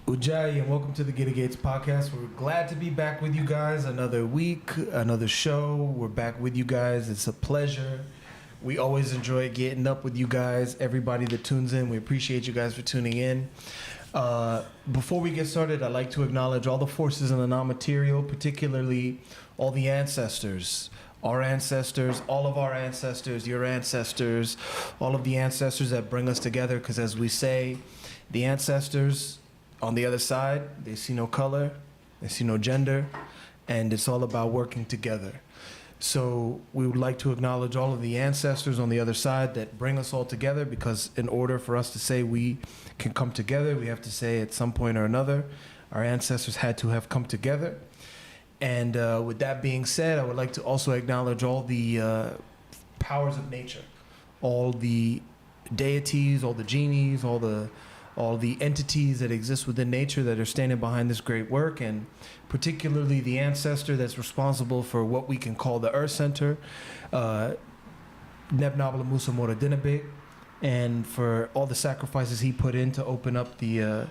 Ujjayi, and welcome to the Get It Gates podcast. We're glad to be back with you guys. Another week, another show. We're back with you guys. It's a pleasure. We always enjoy getting up with you guys, everybody that tunes in. We appreciate you guys for tuning in. Before we get started, I'd like to acknowledge all the forces in the non-material, particularly all the ancestors. Our ancestors, all of our ancestors, your ancestors, all of the ancestors that bring us together. Because as we say, the ancestors on the other side, they see no color, they see no gender, and it's all about working together. So we would like to acknowledge all of the ancestors on the other side that bring us all together, because in order for us to say we can come together, we have to say at some point or another, our ancestors had to have come together. And with that being said, I would like to also acknowledge all the powers of nature, all the deities, all the genies, all the entities that exist within nature that are standing behind this great work, and particularly the ancestor that's responsible for what we can call the Earth Center, Nebnabla Musa Mora Dinabig, and for all the sacrifices he put in to open up the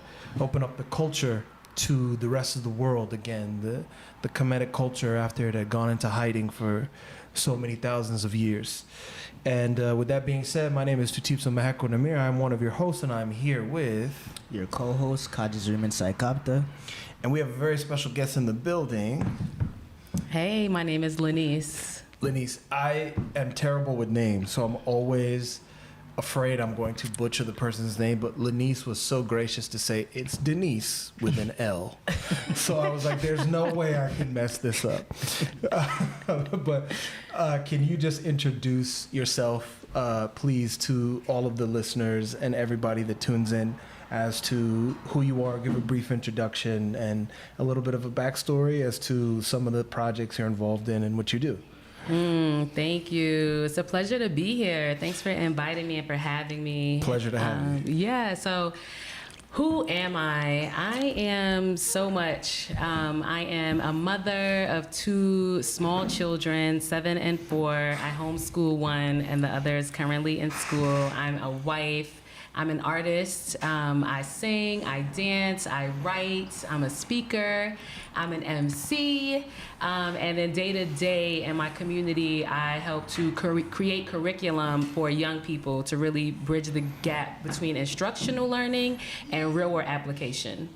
culture to the rest of the world again, the Kemetic culture after it had gone into hiding for so many thousands of years. And with that being said, my name is Tutipso Maheko Namir. I'm one of your hosts, and I'm here with your co-host, Kajizriman Saikapta. And we have a very special guest in the building. Hey, my name is Lenise. Lenise, I am terrible with names, so I'm always afraid I'm going to butcher the person's name, but Lenise was so gracious to say it's Denise with an L. So I was like, there's no way I can mess this up. But can you just introduce yourself, please, to all of the listeners and everybody that tunes in as to who you are, give a brief introduction and a little bit of a backstory as to some of the projects you're involved in and what you do. Thank you. It's a pleasure to be here. Thanks for inviting me and for having me. Pleasure to have you. Yeah, so who am I? I am so much. I am a mother of two small children, 7 and 4. I homeschool one and the other is currently in school. I'm a wife. I'm an artist. I sing, I dance, I write. I'm a speaker. I'm an MC. And then day to day in my community, I help to create curriculum for young people to really bridge the gap between instructional learning and real world application.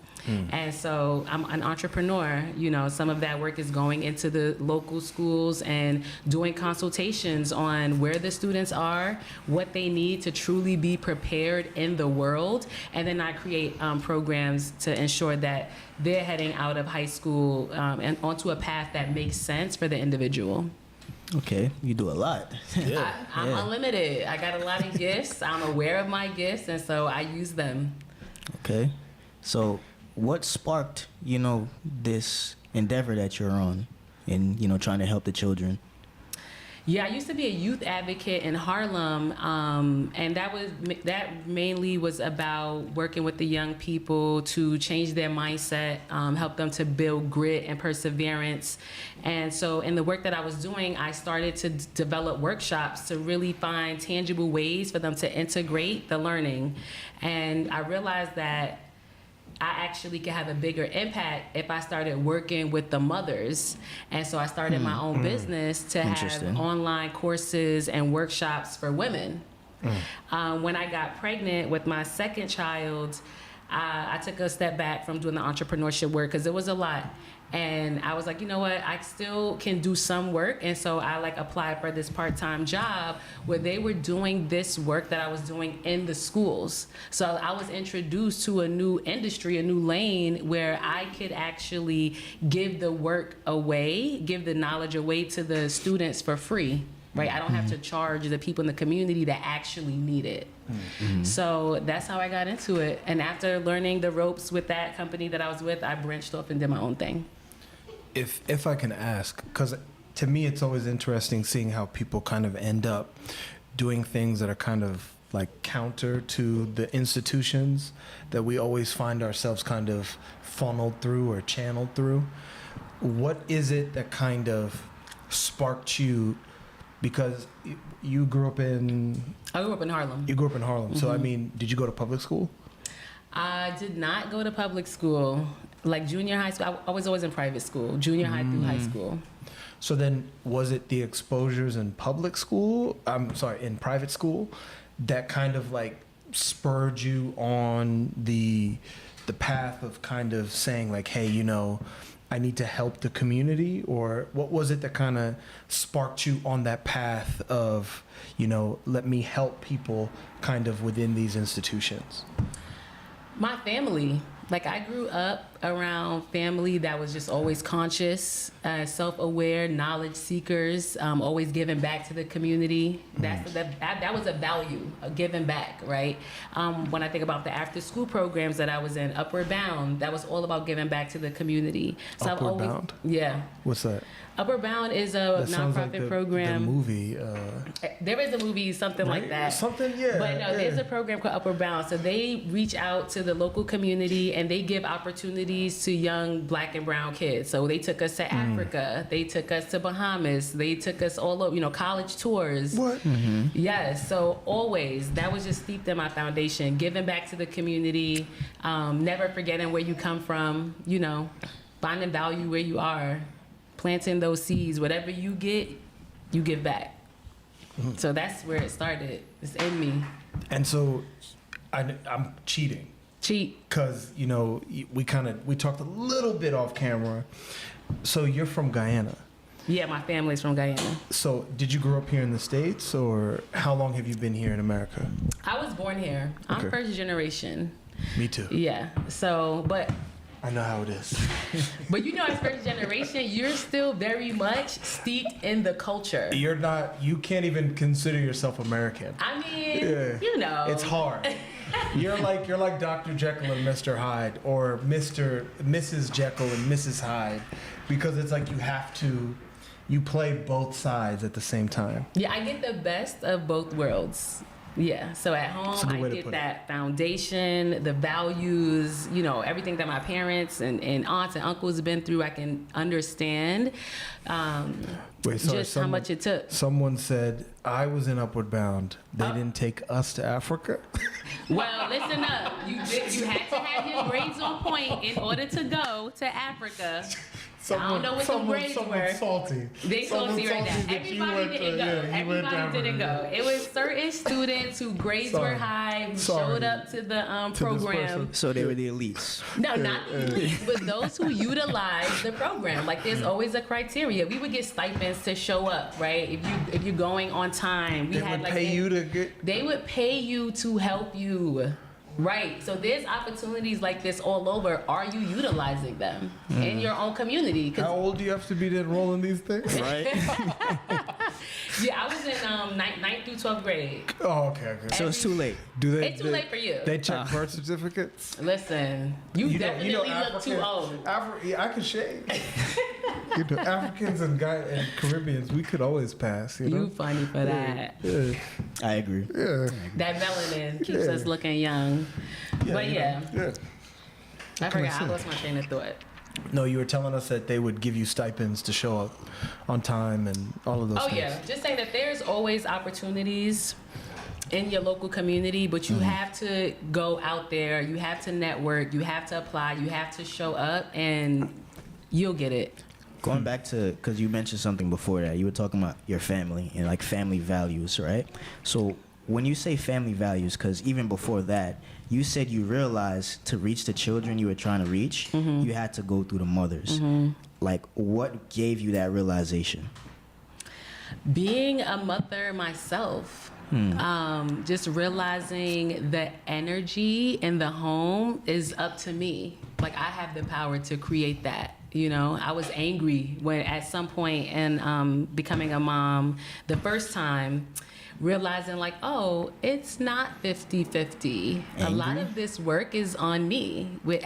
And so I'm an entrepreneur. You know, some of that work is going into the local schools and doing consultations on where the students are, what they need to truly be prepared in the world. And then I create programs to ensure that they're heading out of high school and onto a path that makes sense for the individual. Okay, you do a lot. Yeah. I'm unlimited. I got a lot of gifts. I'm aware of my gifts, and so I use them. Okay, so what sparked, this endeavor that you're on in, trying to help the children? Yeah, I used to be a youth advocate in Harlem, and that mainly was about working with the young people to change their mindset, help them to build grit and perseverance. And so in the work that I was doing, I started to develop workshops to really find tangible ways for them to integrate the learning. And I realized that I actually could have a bigger impact if I started working with the mothers. And so I started my own business to have online courses and workshops for women. When I got pregnant with my second child, I took a step back from doing the entrepreneurship work because it was a lot. And I was like, you know what, I still can do some work. And so I like applied for this part-time job where they were doing this work that I was doing in the schools. So I was introduced to a new industry, a new lane where I could actually give the work away, give the knowledge away to the students for free. Right, I don't have to charge the people in the community that actually need it. So that's how I got into it. And after learning the ropes with that company that I was with, I branched off and did my own thing. If I can ask, because to me it's always interesting seeing how people kind of end up doing things that are kind of like counter to the institutions that we always find ourselves kind of funneled through or channeled through. What is it that kind of sparked you? Because you grew up in... I grew up in Harlem. You grew up in Harlem. So, I mean, did you go to public school? I did not go to public school. Like junior high school, I was always in private school, junior high through high school. So then, was it the exposures in public school, in private school, that kind of like spurred you on the path of kind of saying like, hey, you know, I need to help the community? Or what was it that kind of sparked you on that path of, you know, let me help people kind of within these institutions? My family. Like I grew up around family that was just always conscious, self-aware, knowledge seekers, always giving back to the community. That was a value, giving back, right? When I think about the after-school programs that I was in, Upward Bound, that was all about giving back to the community. So Upward Bound? Yeah. What's that? Upward Bound is a nonprofit program. The movie. There is a movie, something like that. Something, yeah. But no, there's a program called Upward Bound. So they reach out to the local community and they give opportunities to young Black and brown kids. So they took us to Africa. They took us to Bahamas. They took us all over, college tours. What? Yes. So always, that was just steeped in my foundation. Giving back to the community, never forgetting where you come from, finding value where you are. Planting those seeds, whatever you get, you give back. So that's where it started. It's in me. And so I'm cheating. Cheat. Because, we talked a little bit off camera. So you're from Guyana. Yeah, my family's from Guyana. So did you grow up here in the States, or how long have you been here in America? I was born here. I'm first generation. Me too. Yeah. So, but... I know how it is. But as first generation, you're still very much steeped in the culture. You can't even consider yourself American. I mean, It's hard. You're like Dr. Jekyll and Mr. Hyde, or Mrs. Jekyll and Mrs. Hyde, because it's like you play both sides at the same time. Yeah, I get the best of both worlds. Yeah, so at home I get that foundation, the values, everything that my parents and aunts and uncles have been through, I can understand how much it took. Someone said, I was in Upward Bound. They didn't take us to Africa. Well, listen up. You had to have your grades on point in order to go to Africa. I don't know what the grades were. Salty. They salty right now. Everybody didn't go. Everybody didn't go. It was certain students whose grades were high, who showed up to the program. So they were the elites. No, not the elites, but those who utilized the program. Like there's always a criteria. We would get stipends to show up, right? If you're going on time, They would pay you to help you. Right. So there's opportunities like this all over. Are you utilizing them in your own community? How old do you have to be to enroll in these things? Right. Yeah, I was in 9th through 12th grade. Oh, okay. So it's too late. It's too late for you. They check birth certificates? Listen, you definitely look too old. I can shave. Africans and Caribbeans, we could always pass. You funny for that. Yeah. I agree. Yeah. That melanin keeps us looking young. But yeah. I forgot. I lost my train of thought. No, you were telling us that they would give you stipends to show up on time and all of those things. Oh, yeah. Just saying that there's always opportunities in your local community, but you have to go out there, you have to network, you have to apply, you have to show up, and you'll get it. Going back to, because you mentioned something before that, you were talking about your family and like family values, right? So when you say family values, because even before that, you said you realized to reach the children you were trying to reach, you had to go through the mothers. Like, what gave you that realization? Being a mother myself, just realizing the energy in the home is up to me. Like, I have the power to create that. You know, I was angry when at some point in becoming a mom the first time, realizing like, oh, it's not 50-50. A lot of this work is on me with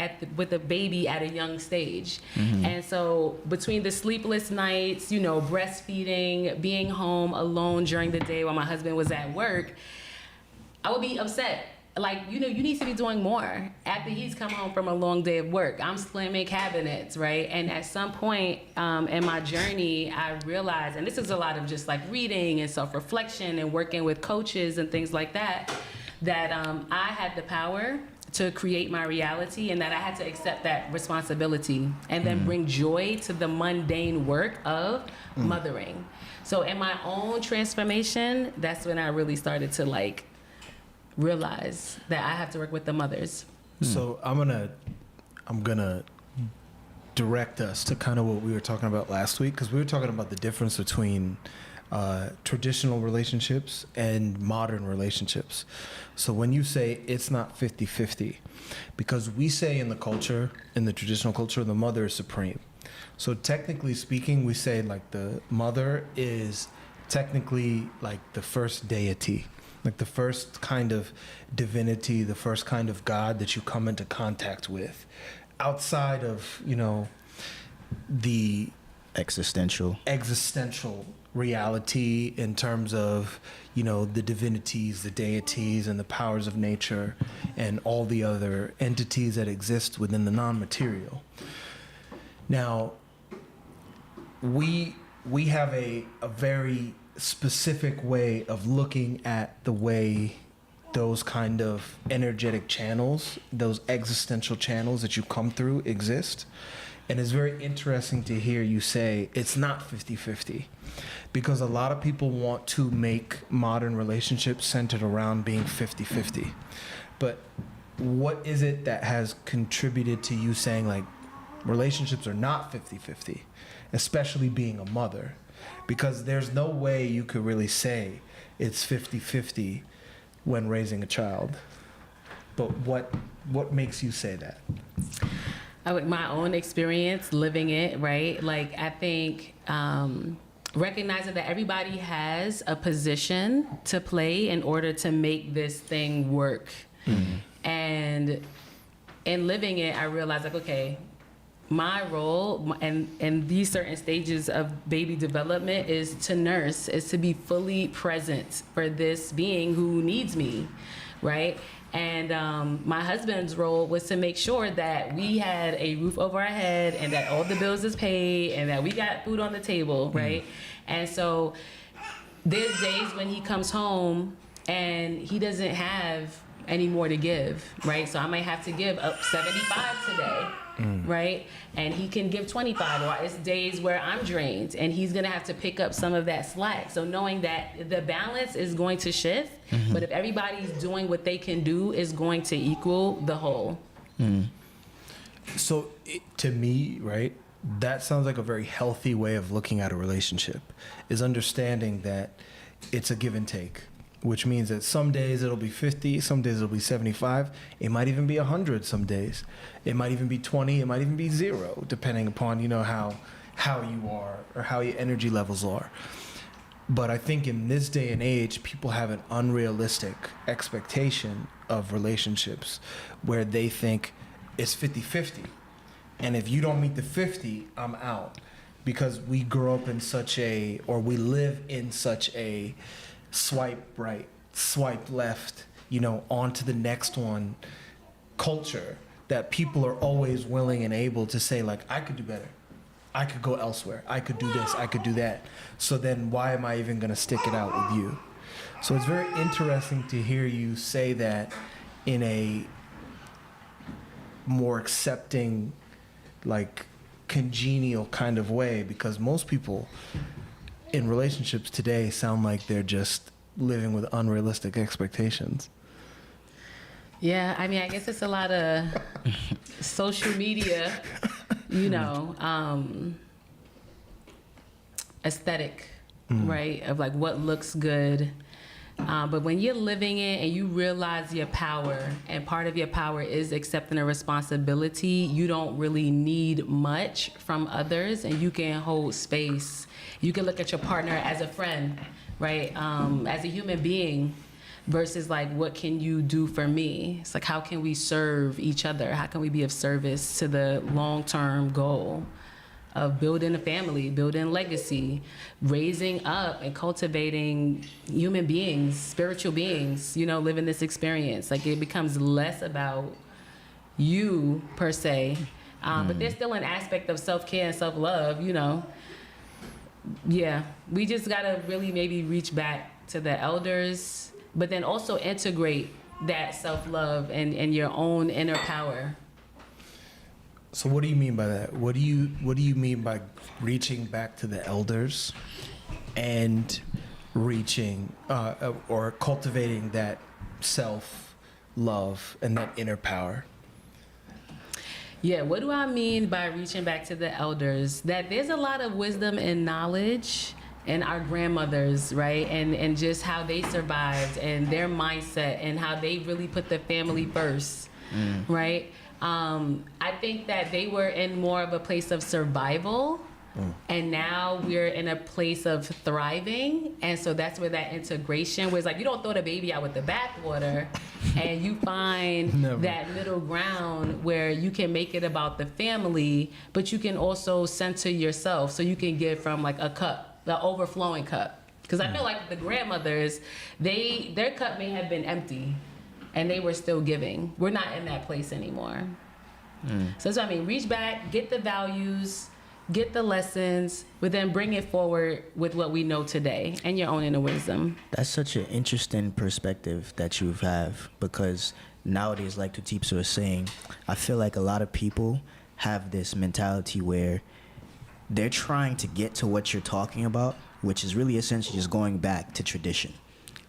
a baby at a young stage. And so between the sleepless nights, you know, breastfeeding, being home alone during the day while my husband was at work, I would be upset. Like, you know, you need to be doing more. After he's come home from a long day of work, I'm slamming cabinets, right? And at some point in my journey, I realized, and this is a lot of just like reading and self-reflection and working with coaches and things like that, that I had the power to create my reality and that I had to accept that responsibility and then bring joy to the mundane work of mothering. So in my own transformation, that's when I really started to like realize that I have to work with the mothers. So I'm gonna direct us to kind of what we were talking about last week, because we were talking about the difference between traditional relationships and modern relationships. So when you say it's not 50-50, because we say in the culture, in the traditional culture, the mother is supreme. So technically speaking, we say like the mother is technically like the first deity, like the first kind of divinity, the first kind of God that you come into contact with, outside of, you know, the Existential reality in terms of, you know, the divinities, the deities, and the powers of nature, and all the other entities that exist within the non-material. Now, we have a very specific way of looking at the way those kind of energetic channels, those existential channels that you come through exist. And it's very interesting to hear you say it's not 50-50, because a lot of people want to make modern relationships centered around being 50-50. But what is it that has contributed to you saying like relationships are not 50-50, especially being a mother? Because there's no way you could really say it's 50-50 when raising a child. But what makes you say that? My own experience living it, right? Like, I think recognizing that everybody has a position to play in order to make this thing work. And in living it, I realized like, okay, my role and these certain stages of baby development is to nurse, is to be fully present for this being who needs me, right? And my husband's role was to make sure that we had a roof over our head and that all the bills is paid and that we got food on the table, right? And so there's days when he comes home and he doesn't have any more to give, right? So I might have to give up 75 today. Right? And he can give 25, or it's days where I'm drained and he's gonna have to pick up some of that slack. So knowing that the balance is going to shift, but if everybody's doing what they can do, is going to equal the whole. So to me, right, that sounds like a very healthy way of looking at a relationship, is understanding that it's a give and take. Which means that some days it'll be 50, some days it'll be 75. It might even be 100 some days. It might even be 20, it might even be 0, depending upon, you know, how you are or how your energy levels are. But I think in this day and age, people have an unrealistic expectation of relationships where they think it's 50-50. And if you don't meet the 50, I'm out. Because we grow up in we live in such a swipe right, swipe left, you know, on to the next one culture, that people are always willing and able to say like, I could do better, I could go elsewhere, I could do this, I could do that. So then why am I even gonna stick it out with you? So it's very interesting to hear you say that in a more accepting, like congenial kind of way, because most people in relationships today sound like they're just living with unrealistic expectations. Yeah, I mean, I guess it's a lot of social media, aesthetic, right? Of like what looks good. But when you're living it and you realize your power, and part of your power is accepting a responsibility, you don't really need much from others, and you can hold space. You can look at your partner as a friend, right? As a human being, versus like, what can you do for me? It's like, how can we serve each other? How can we be of service to the long-term goal of building a family, building legacy, raising up and cultivating human beings, spiritual beings, living this experience. Like, it becomes less about you per se, but there's still an aspect of self-care and self-love, Yeah, we just gotta really maybe reach back to the elders, but then also integrate that self-love and your own inner power. So what do you mean by that? What do you mean by reaching back to the elders and reaching or cultivating that self-love and that inner power? Yeah, what do I mean by reaching back to the elders? That there's a lot of wisdom and knowledge in our grandmothers, right? And just how they survived and their mindset and how they really put the family first, right? I think that they were in more of a place of survival, and now we're in a place of thriving. And so that's where that integration was like, you don't throw the baby out with the bathwater, and you find that middle ground where you can make it about the family, but you can also center yourself so you can give from like a cup, the overflowing cup. Because I feel like the grandmothers, their cup may have been empty, and they were still giving. We're not in that place anymore. So that's what I mean. Reach back, get the values, get the lessons, but then bring it forward with what we know today and your own inner wisdom. That's such an interesting perspective that you have, because nowadays, like Tutipsa was saying, I feel like a lot of people have this mentality where they're trying to get to what you're talking about, which is really essentially just going back to tradition.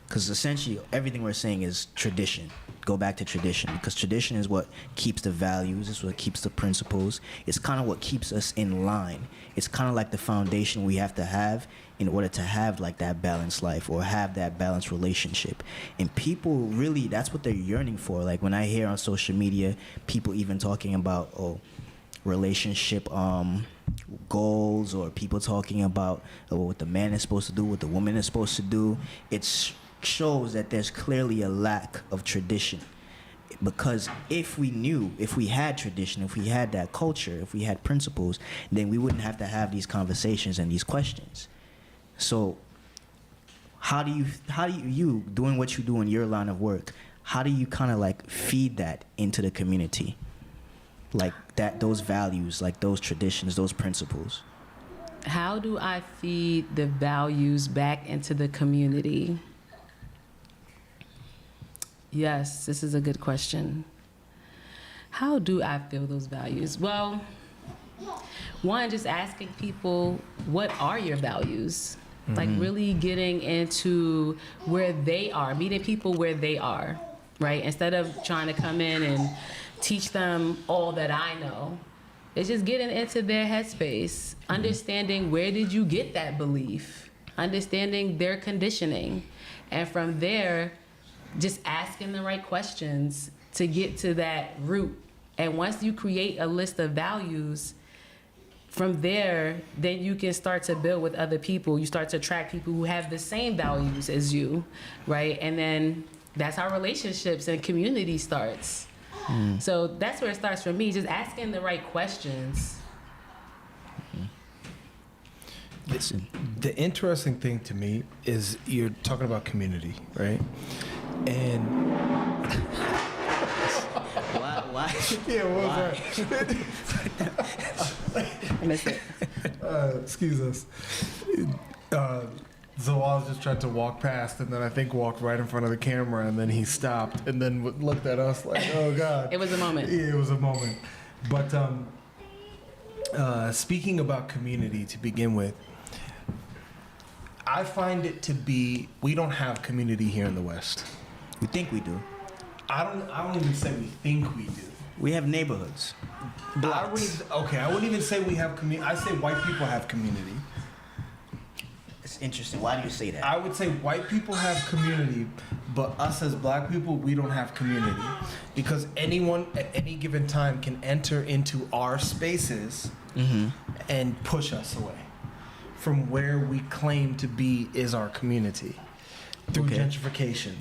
Because essentially everything we're saying is tradition. Go back to tradition, because tradition is what keeps the values, it's what keeps the principles. It's kind of what keeps us in line. It's kind of like the foundation we have to have in order to have like that balanced life or have that balanced relationship. And people really, that's what they're yearning for. Like when I hear on social media, people even talking about, relationship goals, or people talking about what the man is supposed to do, what the woman is supposed to do, it shows that there's clearly a lack of tradition. Because if we had tradition, if we had that culture, if we had principles, then we wouldn't have to have these conversations and these questions. So how do you doing what you do in your line of work, how do you kind of like feed that into the community? Like that, those values, like those traditions, those principles. How do I feed the values back into the community? Yes, this is a good question. How do I feel those values? Well, one, just asking people, what are your values? Like really getting into where they are, meeting people where they are, right? Instead of trying to come in and teach them all that I know. It's just getting into their headspace, understanding where did you get that belief, understanding their conditioning, and from there, just asking the right questions to get to that root. And once you create a list of values, from there, then you can start to build with other people. You start to attract people who have the same values as you, right? And then that's how relationships and community starts. So that's where it starts for me, just asking the right questions. Listen, the interesting thing to me is you're talking about community, right? And Why? yeah, what was that? I missed it. Excuse us. Zawaz just tried to walk past, and then I think walked right in front of the camera, and then he stopped, and then looked at us like, "Oh God!" It was a moment. Yeah, it was a moment. But speaking about community to begin with, I find it to be we don't have community here in the West. We think we do. I don't even say we think we do. We have neighborhoods. I wouldn't even say we have community. I say white people have community. It's interesting. Why do you say that? I would say white people have community, but us as black people, we don't have community. Because anyone at any given time can enter into our spaces and push us away from where we claim to be is our community. Through gentrification,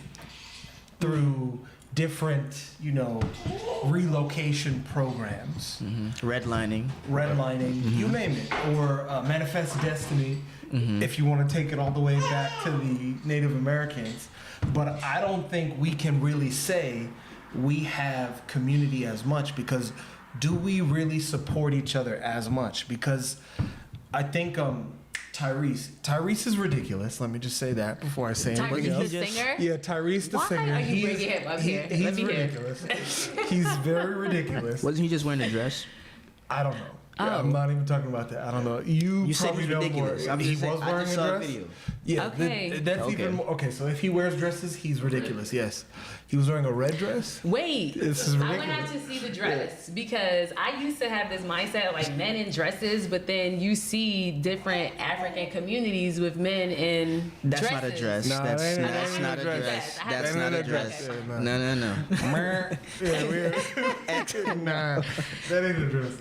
through different, relocation programs. Redlining, you name it. Or Manifest Destiny, if you want to take it all the way back to the Native Americans. But I don't think we can really say we have community as much, because do we really support each other as much? Because I think Tyrese is ridiculous. Let me just say that before I say anything else. Tyrese the singer? Yeah, Tyrese the Why singer. are you bringing him up here? He's Let me hear. ridiculous. He's very ridiculous. Wasn't he just wearing a dress? I don't know. Yeah, Oh. I'm not even talking about that. I don't know. You said probably he's know ridiculous. more. I'm He just saying, was I wearing just a saw a dress. video. Yeah, Okay. that's Okay. even more. Okay, so if he wears dresses, he's ridiculous. Yes, he was wearing a red dress. Wait, This is I went ridiculous. out to see the dress because I used to have this mindset of like men in dresses, but then you see different African communities with men in That's dresses. not a dress. No, That's that ain't not a a dress. dress. That That's ain't not a a dress. dress. No. Yeah, we're nah, that ain't a dress.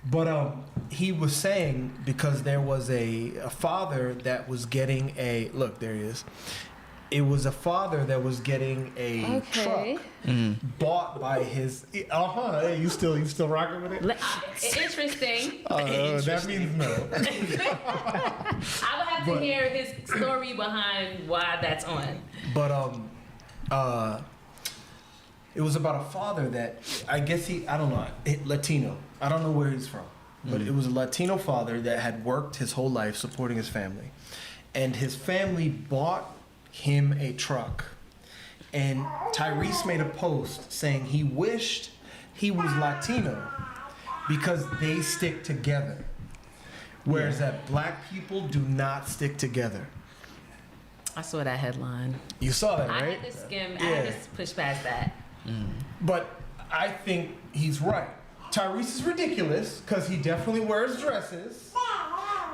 But he was saying because there was a father that was getting a look. There he is. It was a father that was getting a truck bought by his. Hey, you still rocking with it? Interesting. That means no. I would have to hear his story behind why that's on. But it was about a father that I guess I don't know, Latino. I don't know where he's from, but it was a Latino father that had worked his whole life supporting his family, and his family bought him a truck. And Tyrese made a post saying he wished he was Latino because they stick together, whereas that black people do not stick together. I saw that headline. You saw that, I right? had to skim. I had to push past that. But I think he's right. Tyrese is ridiculous because he definitely wears dresses.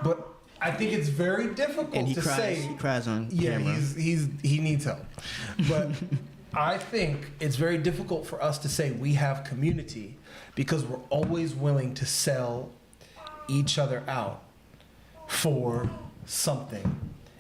But I think it's very difficult And he to cries. say. He cries on Yeah, camera. he needs help. But I think it's very difficult for us to say we have community because we're always willing to sell each other out for something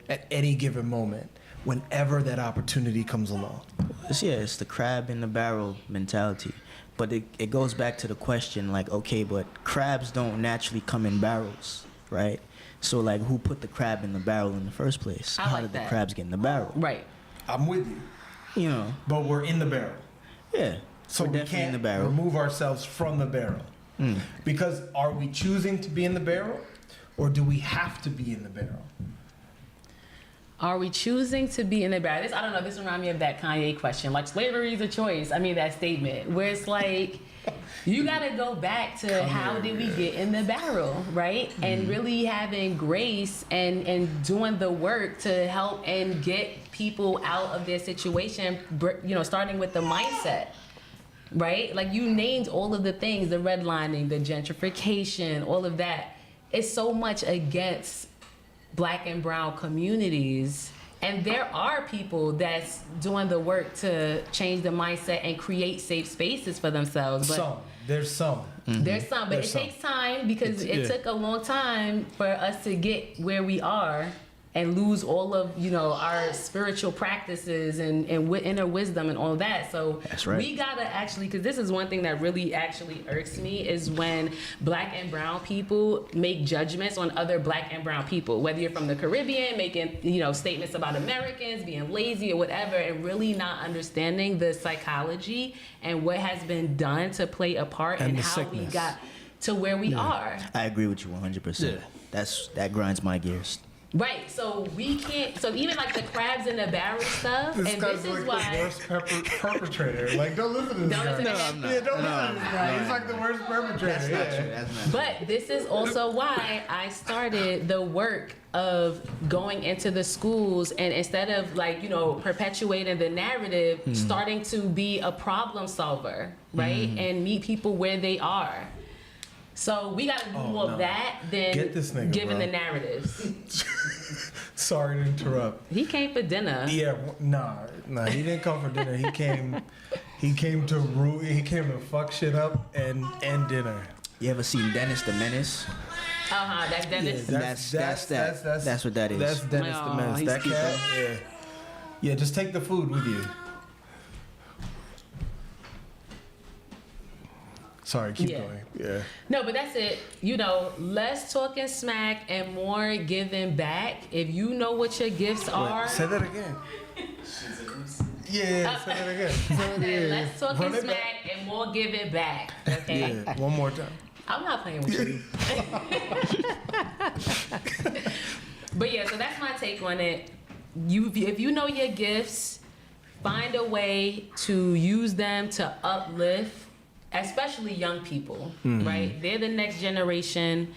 at any given moment, whenever that opportunity comes along. It's the crab in the barrel mentality. But it goes back to the question, like, okay, but crabs don't naturally come in barrels, right? So, like, who put the crab in the barrel in the first place? I How like did that. the crabs get in the barrel? Right. I'm with you. You know, But we're in the barrel. yeah. So we're we definitely can't in the barrel. remove ourselves from the barrel. Because are we choosing to be in the barrel, or do we have to be in the barrel? Are we choosing to be in the barrel? I don't know. This reminds me of that Kanye question. Like, slavery is a choice. I mean, that statement where it's like, you got to go back to how did we get in the barrel, right? And really having grace and doing the work to help and get people out of their situation, starting with the mindset. Right? Like, you named all of the things, the redlining, the gentrification, all of that. It's so much against Black and brown communities, and there are people that's doing the work to change the mindset and create safe spaces for themselves. But There's some. there's some, but There's it some. takes time because it Yeah. took a long time for us to get where we are and lose all of our spiritual practices and inner wisdom and all that. So That's right. we gotta actually, because this is one thing that really actually irks me, is when Black and brown people make judgments on other Black and brown people, whether you're from the Caribbean, making statements about Americans being lazy or whatever, and really not understanding the psychology and what has been done to play a part And in the how we sickness. got to where we are. I agree with you 100%. Yeah. That grinds my gears. Right, so we can't. So even like the crabs in the barrel stuff, This and guy's this is like why. the worst perpetrator. Like, don't listen to this Don't guy. listen to No, him. I'm not. Yeah, don't No, listen to this guy. no. He's like the worst perpetrator. That's not true. That's not true. But this is also why I started the work of going into the schools and instead of like, perpetuating the narrative, starting to be a problem solver, right? And meet people where they are. So we got to do more of that than Get this nigga, giving bro. the narratives. Sorry to interrupt. He came for dinner. Yeah, nah, he didn't come for dinner. He came to fuck shit up and dinner. You ever seen Dennis the Menace? That's Dennis. That's what that is. That's Dennis the Oh, Menace. he's That cute, cat, yeah, just take the food with you. Sorry, keep Yeah. going. Yeah. No, but that's it. Less talking smack and more giving back. If you know what your gifts are, Wait, say that again. Yeah, say that again. less talking Run it smack back. and more giving back. Okay. Yeah, one more time. I'm not playing with you. But yeah, so that's my take on it. If you know your gifts, find a way to use them to uplift, especially young people, right? They're the next generation.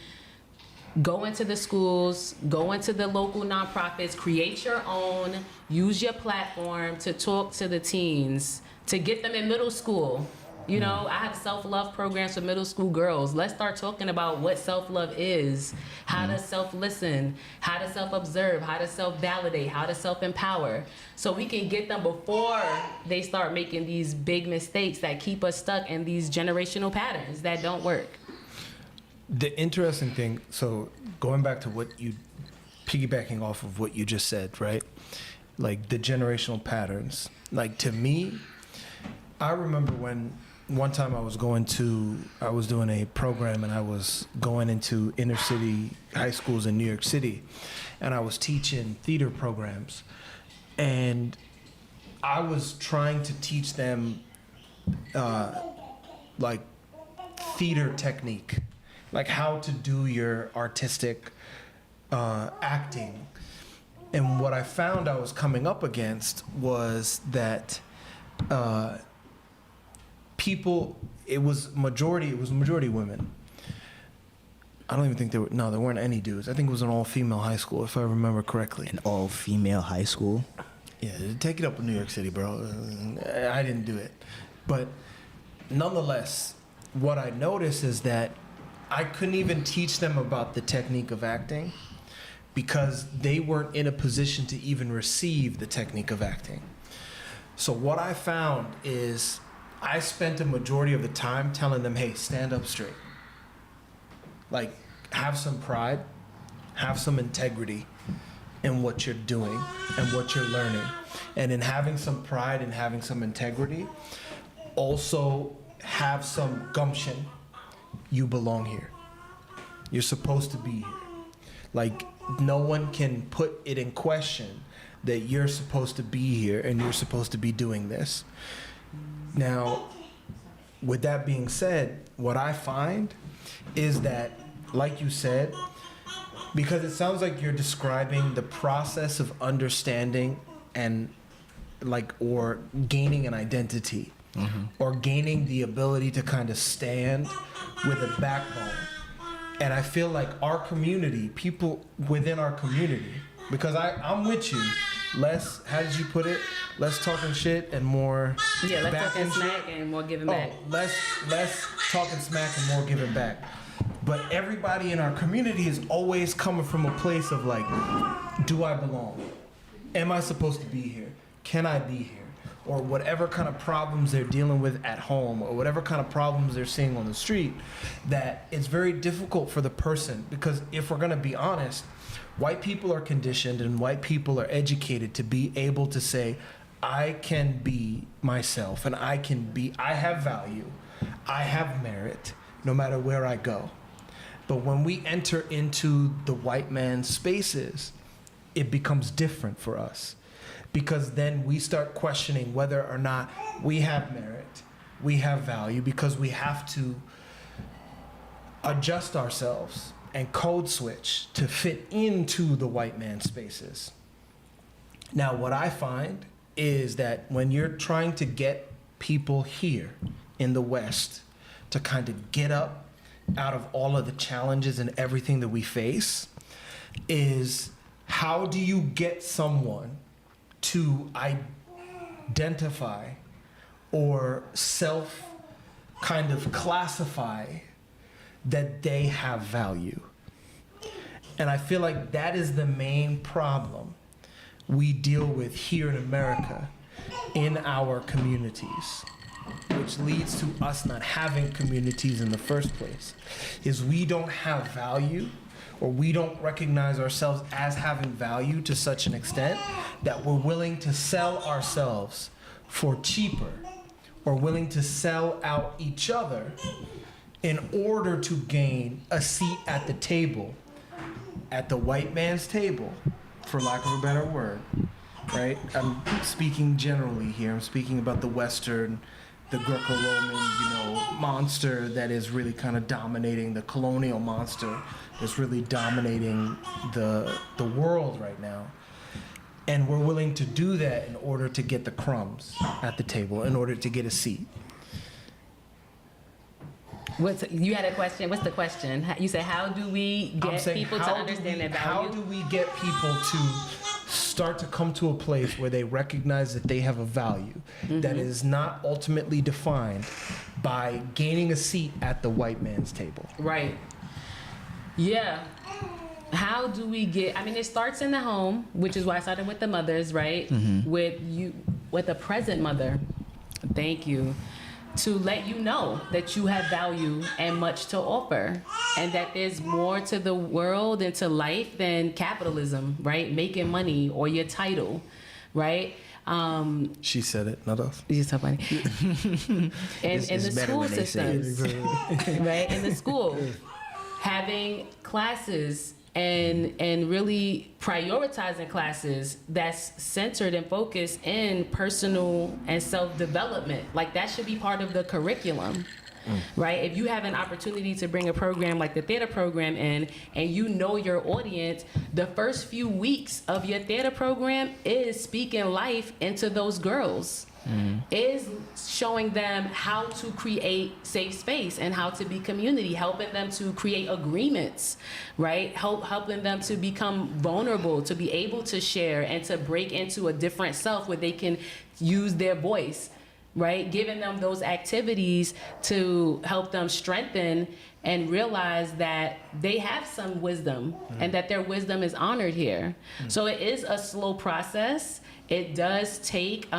Go into the schools, go into the local nonprofits, create your own, use your platform to talk to the teens, to get them in middle school. I have self-love programs for middle school girls. Let's start talking about what self-love is, how to self-listen, how to self-observe, how to self-validate, how to self-empower. So we can get them before they start making these big mistakes that keep us stuck in these generational patterns that don't work. The interesting thing, so going back to piggybacking off of what you just said, right? Like the generational patterns. Like to me, I remember when one time I was doing a program and I was going into inner city high schools in New York City and I was teaching theater programs and I was trying to teach them like theater technique, like how to do your artistic acting. And what I found I was coming up against was that people, it was majority women. I don't even think there weren't any dudes. I think it was an all-female high school, if I remember correctly. An all-female high school? Yeah, take it up in New York City, bro. I didn't do it. But nonetheless, what I noticed is that I couldn't even teach them about the technique of acting because they weren't in a position to even receive the technique of acting. So what I found is I spent a majority of the time telling them, hey, stand up straight. Like, have some pride, have some integrity in what you're doing and what you're learning. And in having some pride and having some integrity, also have some gumption. You belong here. You're supposed to be here. Like, no one can put it in question that you're supposed to be here and you're supposed to be doing this. Now, with that being said, what I find is that, like you said, because it sounds like you're describing the process of understanding and or gaining an identity, or gaining the ability to kind of stand with a backbone. And I feel like our community, people within our community, because I'm with you, less, how did you put it? Less talking shit and more Yeah, let's back talking and smack shit. and more giving back. Less talking smack and more giving back. But everybody in our community is always coming from a place of like, do I belong? Am I supposed to be here? Can I be here? Or whatever kind of problems they're dealing with at home, or whatever kind of problems they're seeing on the street, that it's very difficult for the person, because if we're gonna be honest, white people are conditioned and white people are educated to be able to say, I can be myself and I have value, I have merit, no matter where I go. But when we enter into the white man's spaces, it becomes different for us. Because then we start questioning whether or not we have merit, we have value, because we have to adjust ourselves and code switch to fit into the white man's spaces. Now, what I find is that when you're trying to get people here in the West to kind of get up out of all of the challenges and everything that we face, is how do you get someone to identify or self kind of classify that they have value? And I feel like that is the main problem we deal with here in America in our communities, which leads to us not having communities in the first place, is we don't have value, or we don't recognize ourselves as having value to such an extent that we're willing to sell ourselves for cheaper, or willing to sell out each other in order to gain a seat at the table, at the white man's table, for lack of a better word, right? I'm speaking generally here. I'm speaking about the Western, the Greco-Roman, monster that is really kind of dominating, the colonial monster that's really dominating the world right now. And we're willing to do that in order to get the crumbs at the table, in order to get a seat. You had a question? What's the question? You said, how do we get people to understand their value? How do we get people to start to come to a place where they recognize that they have a value that is not ultimately defined by gaining a seat at the white man's table? Right. Yeah. How do we get, it starts in the home, which is why I started with the mothers, right? With a present mother. Thank you. To let you know that you have value and much to offer, and that there's more to the world and to life than capitalism, right? Making money or your title, right? She said it, not us. You're so funny. In the school systems, right? In the school, having classes and really prioritizing classes that's centered and focused in personal and self-development. Like, that should be part of the curriculum, right? If you have an opportunity to bring a program like the theater program in, and you know your audience, the first few weeks of your theater program is speaking life into those girls. Is showing them how to create safe space and how to be community, helping them to create agreements, right? Helping them to become vulnerable, to be able to share and to break into a different self where they can use their voice, right? Giving them those activities to help them strengthen and realize that they have some wisdom and that their wisdom is honored here. So it is a slow process. It does take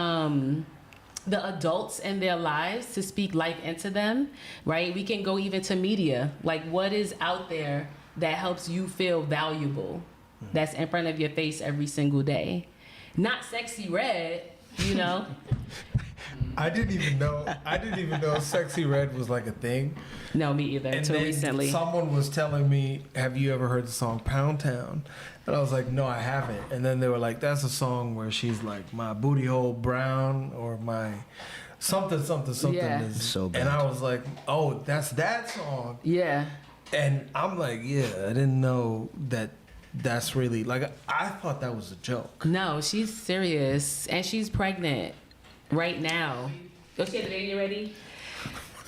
the adults in their lives to speak life into them, right? We can go even to media. Like, what is out there that helps you feel valuable, that's in front of your face every single day? Not Sexy Red, I didn't even know Sexy Red was like a thing. No, me either, And until then recently. someone was telling me, have you ever heard the song Pound Town? And I was like, no, I haven't. And then they were like, that's a song where she's like, my booty hole brown, or my something. Yeah. Is, So bad. and I was like, oh, that's that song. Yeah. And I'm like, yeah, I didn't know that that's really, like, I thought that was a joke. No, she's serious, and she's pregnant right now. Go she had the baby ready?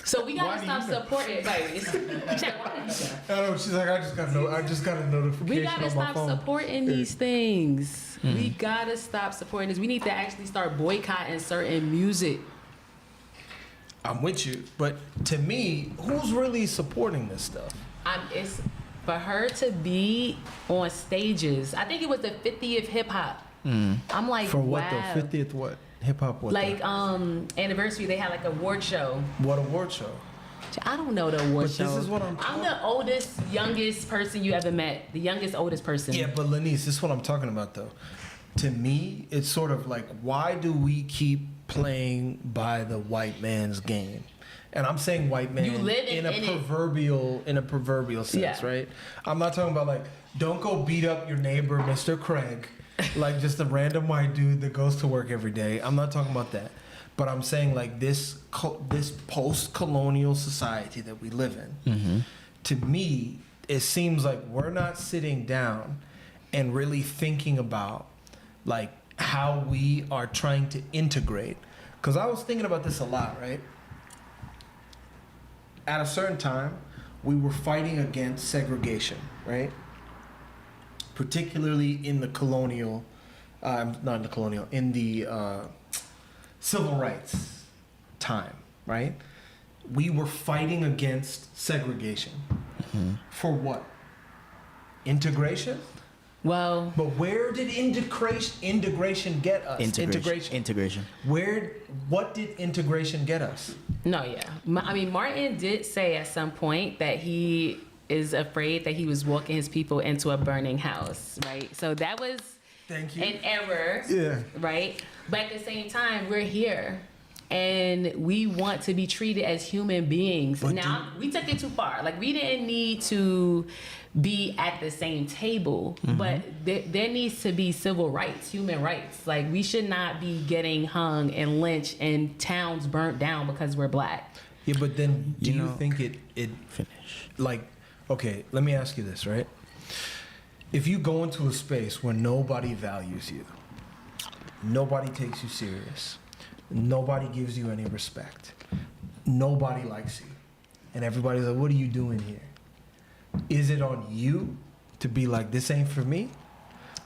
So we gotta stop supporting. Like, check one. I know, she's like, I just got a notification We gotta on my stop phone. supporting these things. We gotta stop supporting this. We need to actually start boycotting certain music. I'm with you, but to me, who's really supporting this stuff? It's for her to be on stages. I think it was the 50th hip hop. I'm like, For what wow. though? 50th what? Hip hop what? Like though? anniversary, they had like a award show. What award show? I don't know the award But show. this is what I'm the oldest, youngest person you ever met. The youngest, oldest person. Yeah, but Lenise, this is what I'm talking about though. To me, it's sort of like, why do we keep playing by the white man's game? And I'm saying white man You live in a it. proverbial sense, Yeah. right? I'm not talking about like, don't go beat up your neighbor, Mr. Craig, like just a random white dude that goes to work every day. I'm not talking about that. But I'm saying like this post-colonial society that we live in, to me, it seems like we're not sitting down and really thinking about like how we are trying to integrate. Because I was thinking about this a lot, right? At a certain time, we were fighting against segregation, right? Particularly in the colonial, not in the colonial, in the civil rights time, right? We were fighting against segregation. Mm-hmm. For what? Integration? Well, But where did integration get us? Integration. What did integration get us? no, yeah. I mean, Martin did say at some point that he is afraid that he was walking his people into a burning house, right? So that was Thank you. an error, Yeah. right? But at the same time, we're here. And we want to be treated as human beings. But Now, we took it too far. Like, we didn't need to be at the same table, but there needs to be civil rights, human rights. Like, we should not be getting hung and lynched and towns burnt down because we're black. Yeah, but then do you know- think it Finish. like, okay, let me ask you this, right? If you go into a space where nobody values you, nobody takes you serious, nobody gives you any respect, nobody likes you, and everybody's like, what are you doing here? Is it on you to be like, this ain't for me?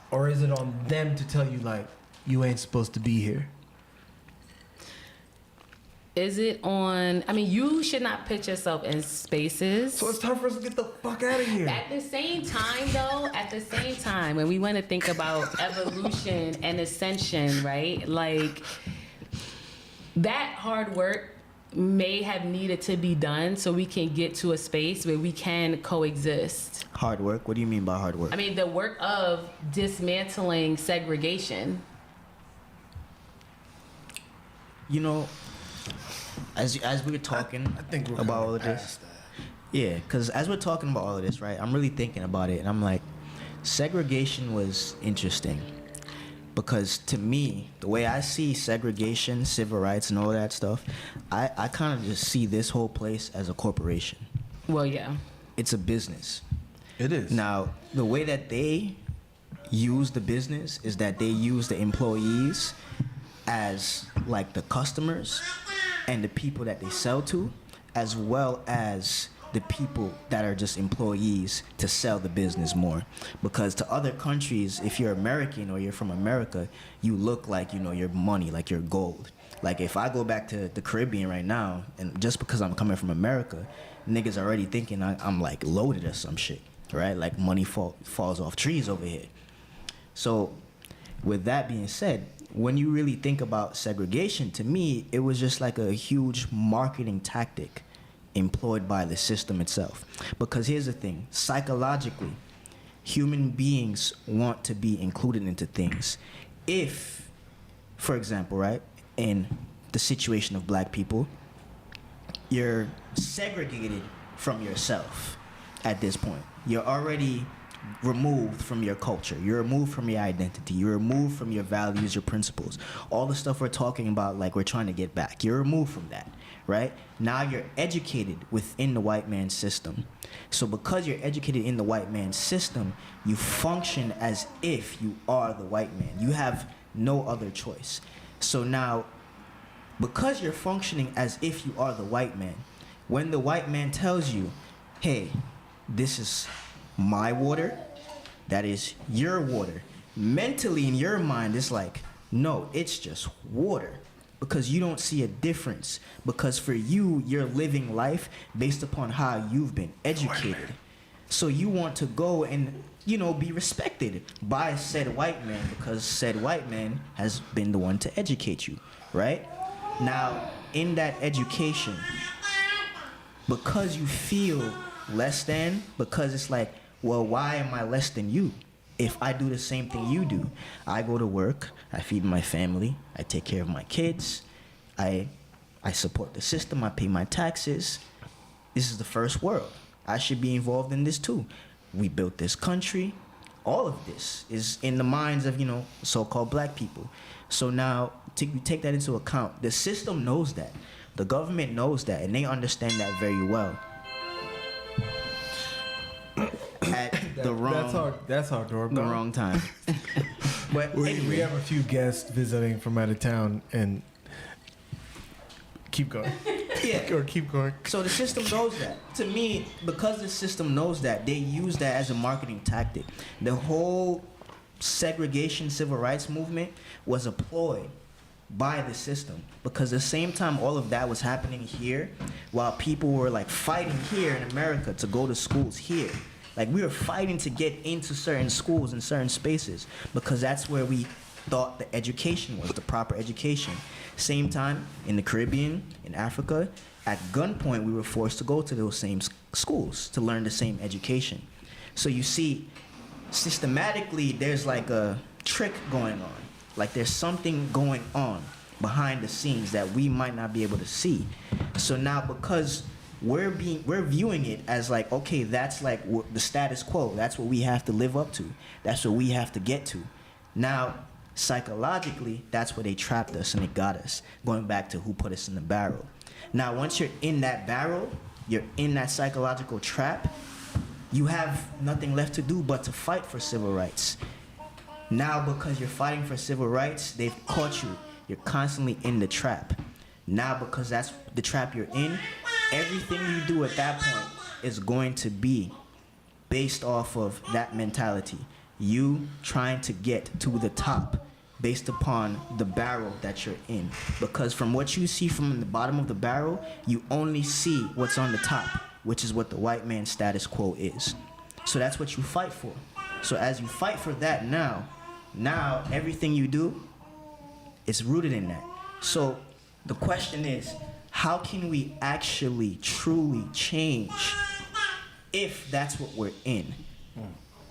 Or is it on them to tell you, like, you ain't supposed to be here? Is it on? I mean, you should not put yourself in spaces. So it's time for us to get the fuck out of here. At the same time, though, when we want to think about evolution and ascension, right? Like, that hard work may have needed to be done so we can get to a space where we can coexist. Hard work? What do you mean by hard work? I mean, the work of dismantling segregation. You know, as we were talking I think we're about kinda all of this, past that. yeah, because as we're talking about all of this, right, I'm really thinking about it, and I'm like, segregation was interesting. Because to me, the way I see segregation, civil rights, and all that stuff, I kind of just see this whole place as a corporation. Well, yeah. It's a business. It is. Now, the way that they use the business is that they use the employees as like the customers and the people that they sell to, as well as the people that are just employees to sell the business more. Because to other countries, if you're American or you're from America, you look like, you know, you're money, like you're gold. Like if I go back to the Caribbean right now, and just because I'm coming from America, niggas already thinking I'm like loaded or some shit, right? Like money falls off trees over here. So with that being said, when you really think about segregation, to me, it was just like a huge marketing tactic employed by the system itself. Because here's the thing, psychologically, human beings want to be included into things. If, for example, right, in the situation of black people, you're segregated from yourself at this point. You're already removed from your culture. You're removed from your identity. You're removed from your values, your principles. All the stuff we're talking about, like we're trying to get back. You're removed from that, right? Now you're educated within the white man's system. So because you're educated in the white man's system, you function as if you are the white man. You have no other choice. So now, because you're functioning as if you are the white man, when the white man tells you, hey, this is my water, that is your water, mentally in your mind it's like, no, it's just water, because you don't see a difference, because for you, you're living life based upon how you've been educated. So you want to go and, you know, be respected by said white man, because said white man has been the one to educate you, right? Now, in that education, because you feel less than, because it's like, well, why am I less than you? If I do the same thing you do, I go to work, I feed my family, I take care of my kids, I support the system, I pay my taxes. This is the first world. I should be involved in this too. We built this country. All of this is in the minds of, you know, so-called black people. So now, you take that into account. The system knows that. The government knows that, and they understand that very well. the wrong That's our the doorbell. wrong time. But We anyway, have a few guests visiting from out of town, and keep going. yeah. Or keep going. So the system knows that. To me, because the system knows that, they use that as a marketing tactic. The whole segregation civil rights movement was a ploy by the system, because the same time all of that was happening here, while people were like fighting here in America to go to schools here. Like we were fighting to get into certain schools and certain spaces because that's where we thought the education was, the proper education. Same time in the Caribbean, in Africa, at gunpoint we were forced to go to those same schools to learn the same education. So you see, systematically there's like a trick going on. Like there's something going on behind the scenes that we might not be able to see. So now because we're viewing it as like, okay, that's like the status quo. That's what we have to live up to. That's what we have to get to. Now, psychologically, that's where they trapped us and they got us. Going back to who put us in the barrel. Now, once you're in that barrel, you're in that psychological trap, you have nothing left to do but to fight for civil rights. Now, because you're fighting for civil rights, they've caught you. You're constantly in the trap. Now, because that's the trap you're in, everything you do at that point is going to be based off of that mentality. You trying to get to the top based upon the barrel that you're in. Because from what you see from the bottom of the barrel, you only see what's on the top, which is what the white man's status quo is. So that's what you fight for. So as you fight for that now everything you do is rooted in that. So the question is, how can we actually truly change if that's what we're in?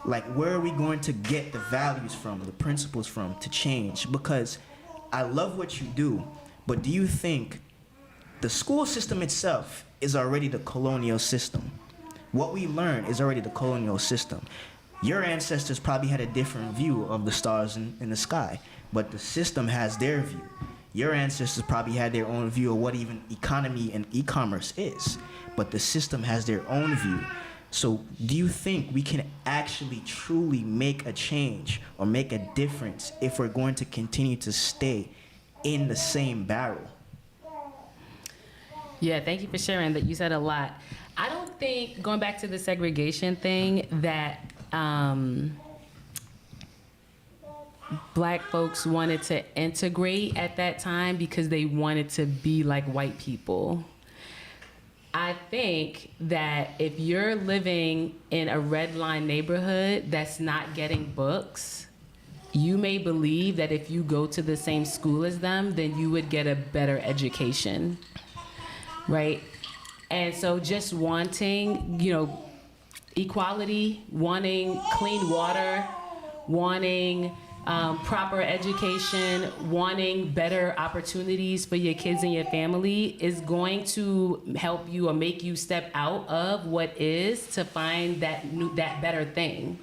Like, where are we going to get the values from, the principles from to change? Because I love what you do, but do you think the school system itself is already the colonial system? What we learn is already the colonial system. Your ancestors probably had a different view of the stars in the sky, but the system has their view. Your ancestors probably had their own view of what even economy and e-commerce is, but the system has their own view. So do you think we can actually truly make a change or make a difference if we're going to continue to stay in the same barrel? Yeah, thank you for sharing that. You said a lot. I don't think, going back to the segregation thing, that Black folks wanted to integrate at that time because they wanted to be like white people. I think that if you're living in a red line neighborhood that's not getting books, you may believe that if you go to the same school as them, then you would get a better education, right? And so just wanting, equality, wanting clean water, wanting proper education, wanting better opportunities for your kids and your family is going to help you or make you step out of what is to find that better thing.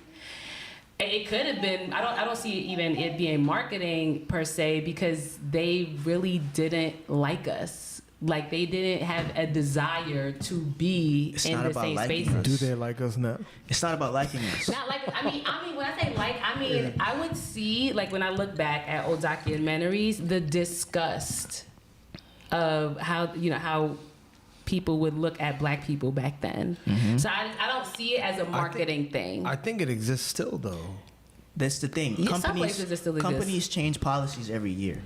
It could have been, I don't see even it being marketing per se, because they really didn't like us. Like, they didn't have a desire to be in the same spaces. Do they like us now? It's not about liking us. Not like, I mean, when I say like, I would see, like, when I look back at old documentaries, the disgust of how people would look at Black people back then. Mm-hmm. So I don't see it as a marketing thing. I think it exists still, though. That's the thing. Yeah, some places it still exists. Companies change policies every year.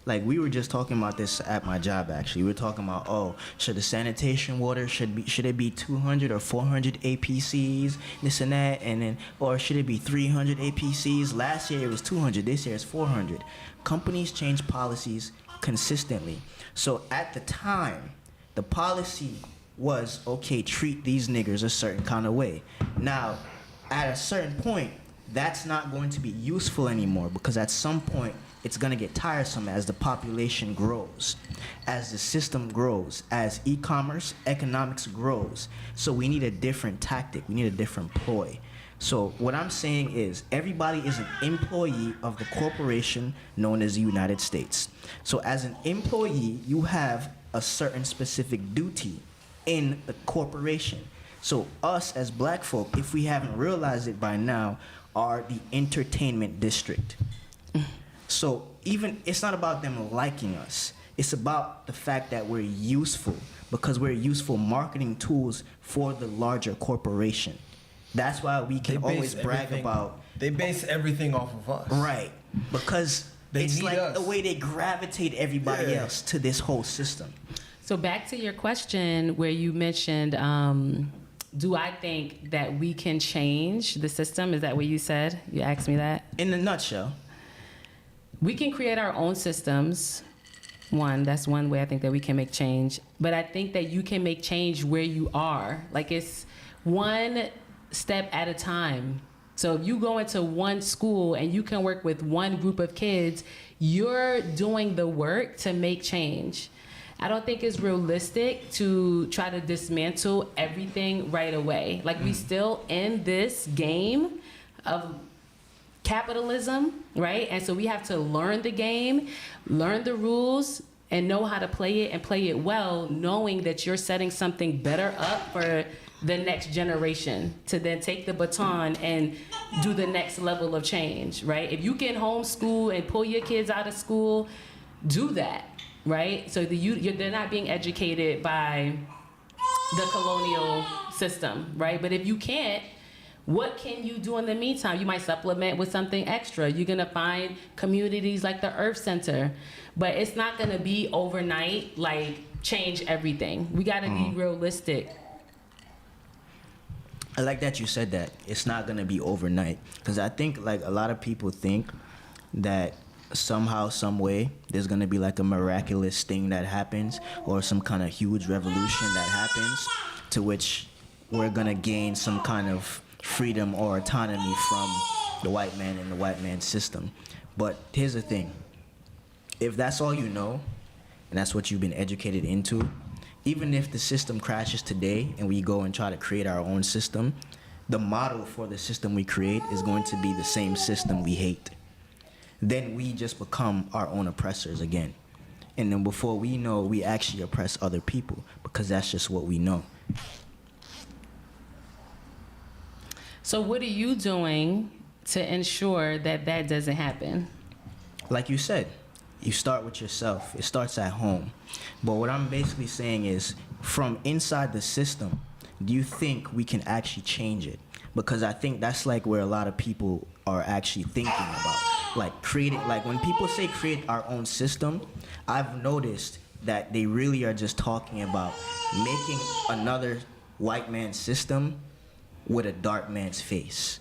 Like, we were just talking about this at my job, actually. We were talking about, should the sanitation water, should it be 200 or 400 APCs, this and that, and then, or should it be 300 APCs? Last year it was 200, this year it's 400. Companies change policies consistently. So at the time, the policy was, okay, treat these niggers a certain kind of way. Now, at a certain point, that's not going to be useful anymore, because at some point, it's going to get tiresome as the population grows, as the system grows, as e-commerce, economics grows. So we need a different tactic. We need a different ploy. So what I'm saying is, everybody is an employee of the corporation known as the United States. So as an employee, you have a certain specific duty in the corporation. So us as black folk, if we haven't realized it by now, are the entertainment district. So even it's not about them liking us. It's about the fact that we're useful because we're useful marketing tools for the larger corporation. That's why we can always brag about. They base everything off of us. Right. Because it's need like us. the way they gravitate everybody else to this whole system. So back to your question where you mentioned, do I think that we can change the system? Is that what you said? You asked me that? In a nutshell. We can create our own systems. That's one way I think that we can make change. But I think that you can make change where you are. Like it's one step at a time. So if you go into one school and you can work with one group of kids, you're doing the work to make change. I don't think it's realistic to try to dismantle everything right away. Like we still in this game of capitalism, right? And so we have to learn the game, learn the rules, and know how to play it and play it well, knowing that you're setting something better up for the next generation to then take the baton and do the next level of change, right? If you can homeschool and pull your kids out of school, do that, right? So they're not being educated by the colonial system, right? But if you can't, what can you do in the meantime? You might supplement with something extra. You're gonna find communities like the Earth Center, but it's not gonna be overnight, like change everything. We gotta be realistic. I like that you said that. It's not gonna be overnight. Because I think like a lot of people think that somehow, some way, there's gonna be like a miraculous thing that happens or some kind of huge revolution that happens to which we're gonna gain some kind of freedom or autonomy from the white man and the white man's system. But here's the thing. If that's all you know, and that's what you've been educated into, even if the system crashes today and we go and try to create our own system, the model for the system we create is going to be the same system we hate. Then we just become our own oppressors again. And then before we know, we actually oppress other people because that's just what we know. So what are you doing to ensure that that doesn't happen? Like you said, you start with yourself. It starts at home. But what I'm basically saying is, from inside the system, do you think we can actually change it? Because I think that's like where a lot of people are actually thinking about. Like creating, like when people say create our own system, I've noticed that they really are just talking about making another white man's system with a dark man's face.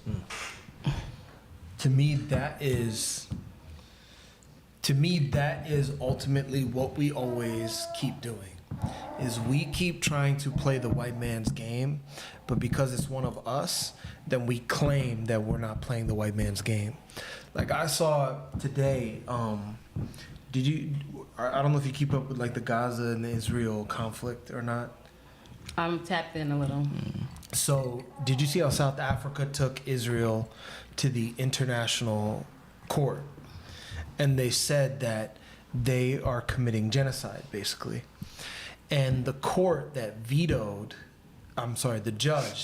To me, that is ultimately what we always keep doing. Is we keep trying to play the white man's game, but because it's one of us, then we claim that we're not playing the white man's game. Like I saw today, I don't know if you keep up with like the Gaza and the Israel conflict or not. I'm tapped in a little. So, did you see how South Africa took Israel to the international court? And they said that they are committing genocide, basically. And the judge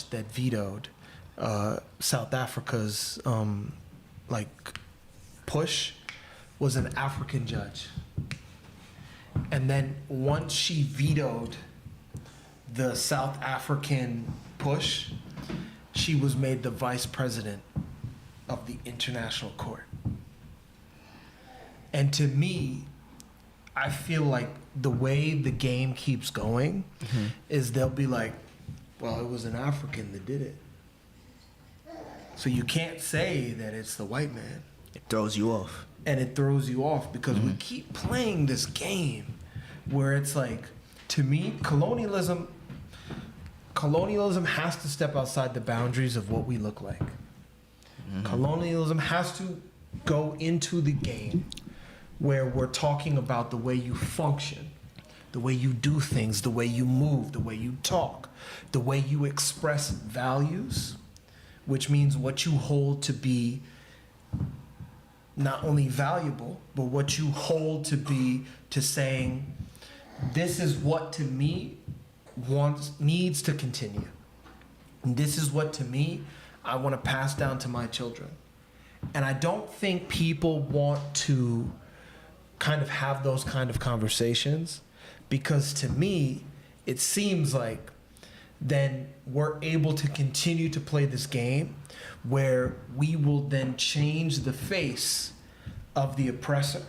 that vetoed South Africa's push was an African judge. And then once she vetoed the South African push, she was made the vice president of the international court. And to me, I feel like the way the game keeps going is they'll be like, well, it was an African that did it. So you can't say that it's the white man. It throws you off. And it throws you off because we keep playing this game where it's like, to me, colonialism has to step outside the boundaries of what we look like. Colonialism has to go into the game where we're talking about the way you function, the way you do things, the way you move, the way you talk, the way you express values, which means what you hold to be not only valuable, but what you hold to be to saying, this is what to me needs to continue. this is what, to me, I want to pass down to my children. And I don't think people want to kind of have those kind of conversations, because to me, it seems like then we're able to continue to play this game where we will then change the face of the oppressor.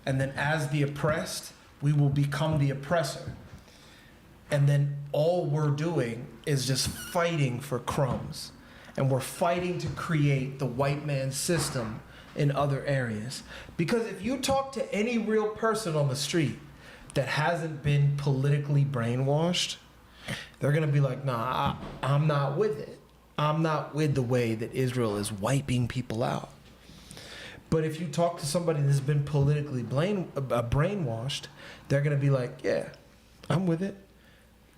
And then as the oppressed, we will become the oppressor. And then all we're doing is just fighting for crumbs. And we're fighting to create the white man's system in other areas. Because if you talk to any real person on the street that hasn't been politically brainwashed, they're going to be like, nah, I'm not with it. I'm not with the way that Israel is wiping people out. But if you talk to somebody that's been politically brainwashed, they're going to be like, yeah, I'm with it.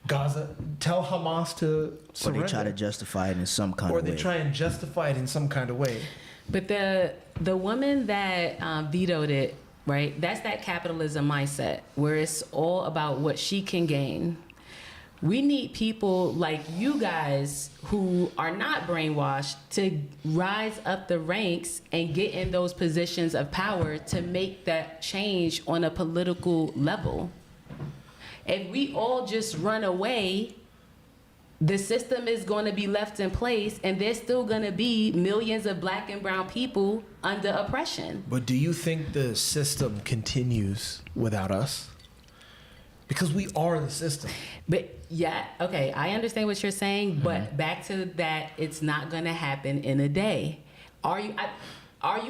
Gaza, tell Hamas to surrender. Or they try to justify it in some kind of way. Or they try and justify it in some kind of way. But the woman that vetoed it, right, that's that capitalism mindset where it's all about what she can gain. We need people like you guys who are not brainwashed to rise up the ranks and get in those positions of power to make that change on a political level. If we all just run away, the system is going to be left in place, and there's still going to be millions of black and brown people under oppression. But do you think the system continues without us? Because we are the system. But yeah, okay, I understand what you're saying, but back to that, it's not going to happen in a day. Are you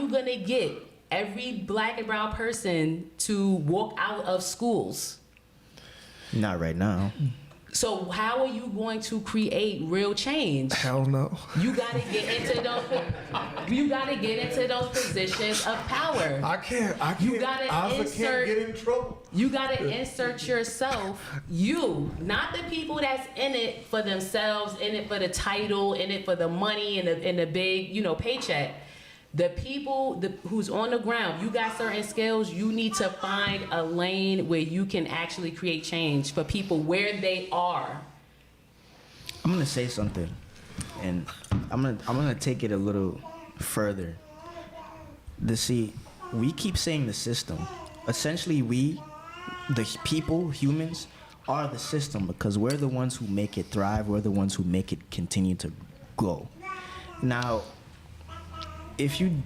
going to get every black and brown person to walk out of schools? Not right now. So how are you going to create real change? Hell no. You gotta get into those. You gotta get into those positions of power. I can't. You gotta insert. Can't get in trouble. You gotta insert yourself. You, not the people that's in it for themselves, in it for the title, in it for the money and the big, paycheck. The people who's on the ground, you got certain skills, you need to find a lane where you can actually create change for people where they are. I'm gonna say something, and I'm gonna take it a little further. We keep saying the system. Essentially, we, the people, humans, are the system because we're the ones who make it thrive. We're the ones who make it continue to go. Now, if you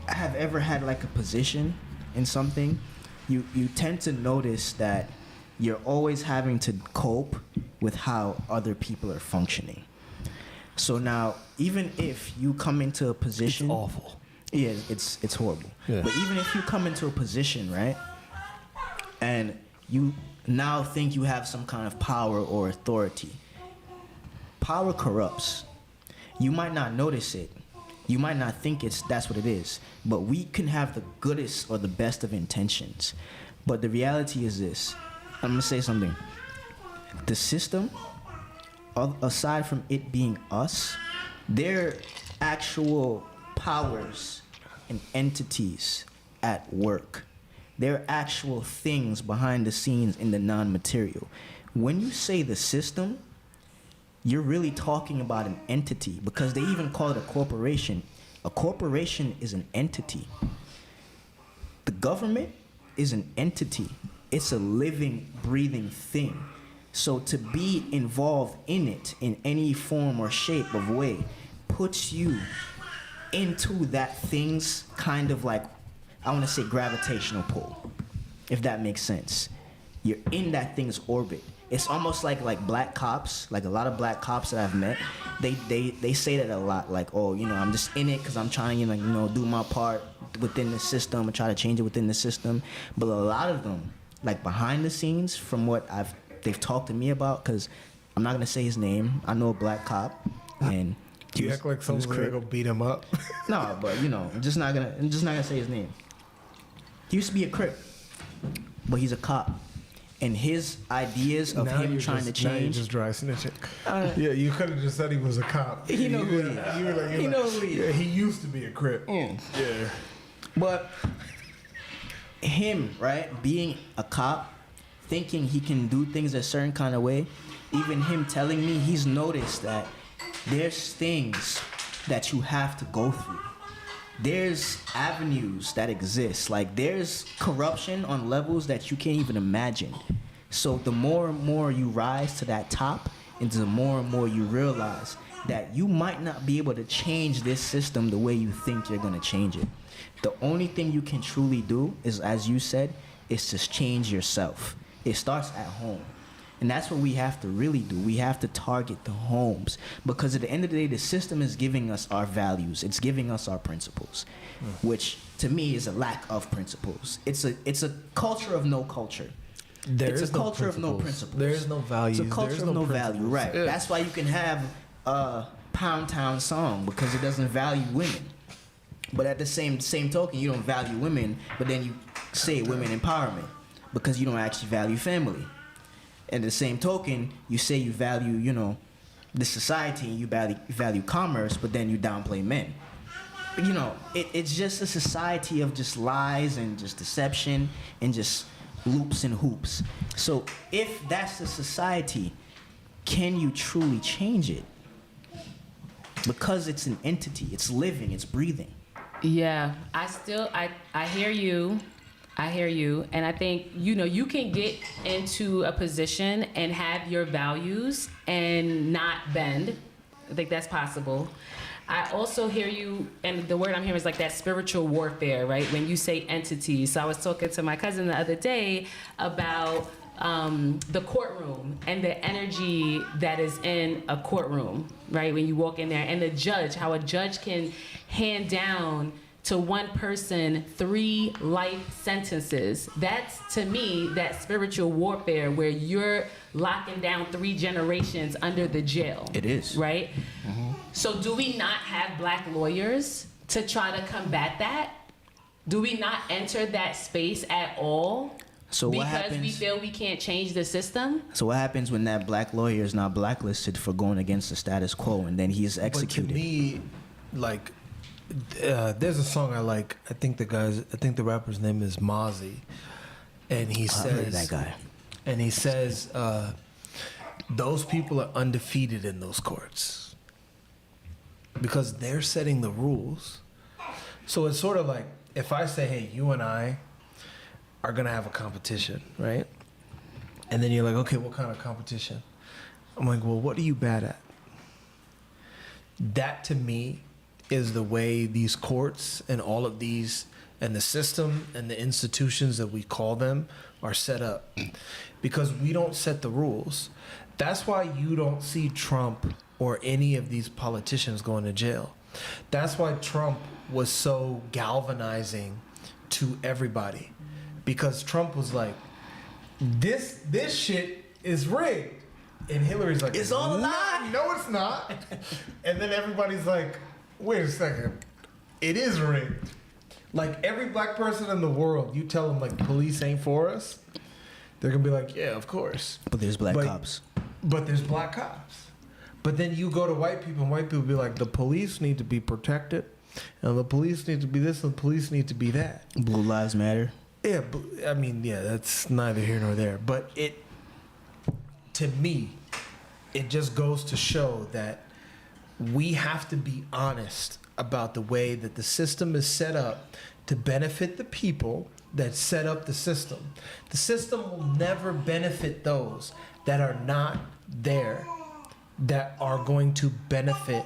have ever had like a position in something, you tend to notice that you're always having to cope with how other people are functioning. So now, even if you come into a position, it's awful. Yeah, it's horrible. Yeah. But even if you come into a position, right, and you now think you have some kind of power or authority, power corrupts. You might not notice it. You might not think that's what it is, but we can have the goodest or the best of intentions. But the reality is this. I'm going to say something. The system, aside from it being us, there are actual powers and entities at work. There are actual things behind the scenes in the non-material. When you say the system, you're really talking about an entity because they even call it a corporation. A corporation is an entity. The government is an entity. It's a living, breathing thing. So to be involved in it in any form or shape of way puts you into that thing's kind of like, I want to say gravitational pull, if that makes sense. You're in that thing's orbit. It's almost like black cops, like a lot of black cops that I've met, they say that a lot, like, oh, I'm just in it because I'm trying to, do my part within the system and try to change it within the system. But a lot of them, like behind the scenes, from what they've talked to me about, because I'm not gonna say his name. I know a black cop, and you act like someone's gonna beat him up. No, but I'm just not gonna say his name. He used to be a Crip, but he's a cop. And his ideas of him trying to change. Now you're just dry snitching. Yeah, you could have just said he was a cop. He knows who he is. He knows who he is. Yeah, he used to be a Crip. Yeah. Yeah. But him, right, being a cop, thinking he can do things a certain kind of way, even him telling me he's noticed that There's things that you have to go through. There's avenues that exist. Like, there's corruption on levels that you can't even imagine. So the more and more you rise to that top, and the more and more you realize that you might not be able to change this system the way you think you're gonna change it. The only thing you can truly do is, as you said, is to change yourself. It starts at home. And that's what we have to really do. We have to target the homes, because at the end of the day, the system is giving us our values. It's giving us our principles, which to me is a lack of principles. It's a culture of no culture. It's a culture of no principles. There is no values. It's a culture of no value, right? Yeah. That's why you can have a Pound Town song, because it doesn't value women. But at the same token, you don't value women, but then you say women empowerment because you don't actually value family. And the same token, you say you value, the society, and you value commerce, but then you downplay men. But, it's just a society of just lies and just deception and just loops and hoops. So if that's the society, can you truly change it? Because it's an entity, it's living, it's breathing. Yeah, I hear you. I hear you. And I think, you can get into a position and have your values and not bend. I think that's possible. I also hear you, and the word I'm hearing is like that spiritual warfare, right? When you say entities. So I was talking to my cousin the other day about the courtroom and the energy that is in a courtroom, right? When you walk in there, and the judge, how a judge can hand down to one person 3 life sentences. That's, to me, that spiritual warfare where you're locking down 3 generations under the jail. It is. Right? Mm-hmm. So do we not have black lawyers to try to combat that? Do we not enter that space at all? So what happens? Because we feel we can't change the system? So what happens when that black lawyer is not blacklisted for going against the status quo, and then he's executed? But to me, like, there's a song I like. I think the rapper's name is Mozzie, and he says that guy. And he says those people are undefeated in those courts because they're setting the rules. So it's sort of like if I say, "Hey, you and I are gonna have a competition, right?" And then you're like, "Okay, what kind of competition?" I'm like, "Well, what are you bad at?" That to me is the way these courts and all of these and the system and the institutions that we call them are set up, because we don't set the rules. That's why you don't see Trump or any of these politicians going to jail. That's why Trump was so galvanizing to everybody, because Trump was like, this shit is rigged, and Hillary's like, it's all a lie. No, it's not. And then everybody's like, wait a second, it is rigged. Like, every black person in the world, you tell them like police ain't for us, they're gonna be like, yeah, of course. But there's black cops. But there's black cops. But then you go to white people, and white people be like, the police need to be protected, and the police need to be this, and the police need to be that. Blue Lives Matter. Yeah, I mean, yeah, that's neither here nor there. But to me, it just goes to show that we have to be honest about the way that the system is set up to benefit the people that set up the system. The system will never benefit those that are not there, that are going to benefit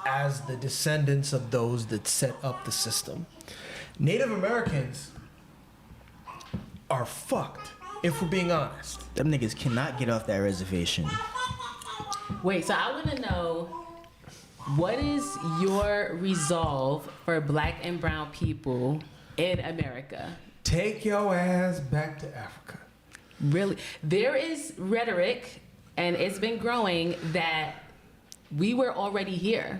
as the descendants of those that set up the system. Native Americans are fucked, if we're being honest. Them niggas cannot get off that reservation. Wait, so I want to know, what is your resolve for black and brown people in America? Take your ass back to Africa. Really? There is rhetoric, and it's been growing, that we were already here,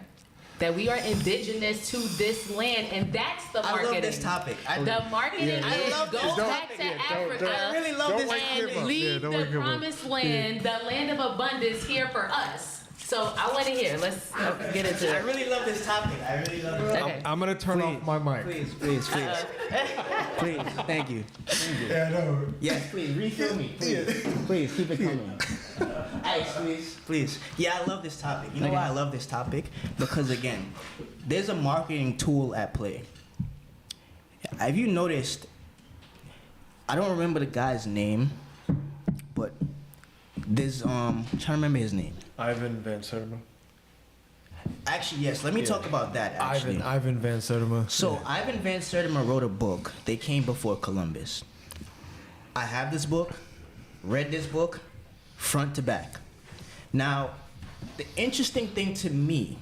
that we are indigenous to this land, and that's the marketing. I love this topic. The marketing is go back to Africa I really love this and leave the promised land, the land of abundance, here for us. So I want to hear. Let's get into I it. really love this topic. I really love this topic. Okay. I'm gonna turn off my mic. Please. Please, thank you. Yeah, no. Yes, please, refill me. Please, keep it coming. Ice, please. Please. Yeah, I love this topic. You know why I love this topic? Because, again, there's a marketing tool at play. Have you noticed, I don't remember the guy's name, but there's, I'm trying to remember his name. Ivan Van Sertima. Actually, yes, let me talk about that, actually. Ivan Van Sertima. So Ivan Van Sertima wrote a book. They came before Columbus. I have this book, read this book, front to back. Now, the interesting thing to me,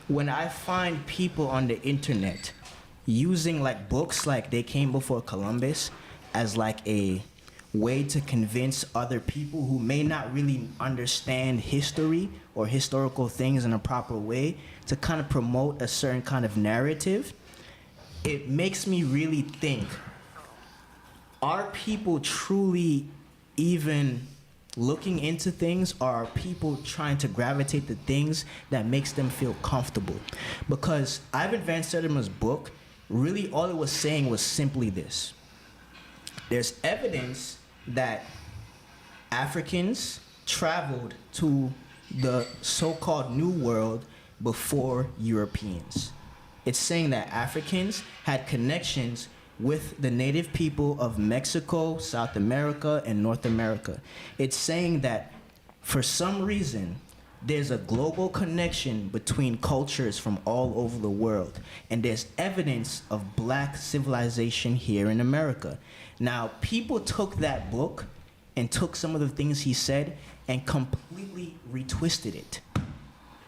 when I find people on the internet using like books like They Came Before Columbus as like a way to convince other people who may not really understand history or historical things in a proper way to kind of promote a certain kind of narrative, it makes me really think, are people truly even looking into things, or are people trying to gravitate to things that makes them feel comfortable? Because Ivan Van Sertima's book, really all it was saying was simply this. There's evidence that Africans traveled to the so-called New World before Europeans. It's saying that Africans had connections with the native people of Mexico, South America, and North America. It's saying that for some reason, there's a global connection between cultures from all over the world, and there's evidence of black civilization here in America. Now, people took that book and took some of the things he said and completely retwisted it.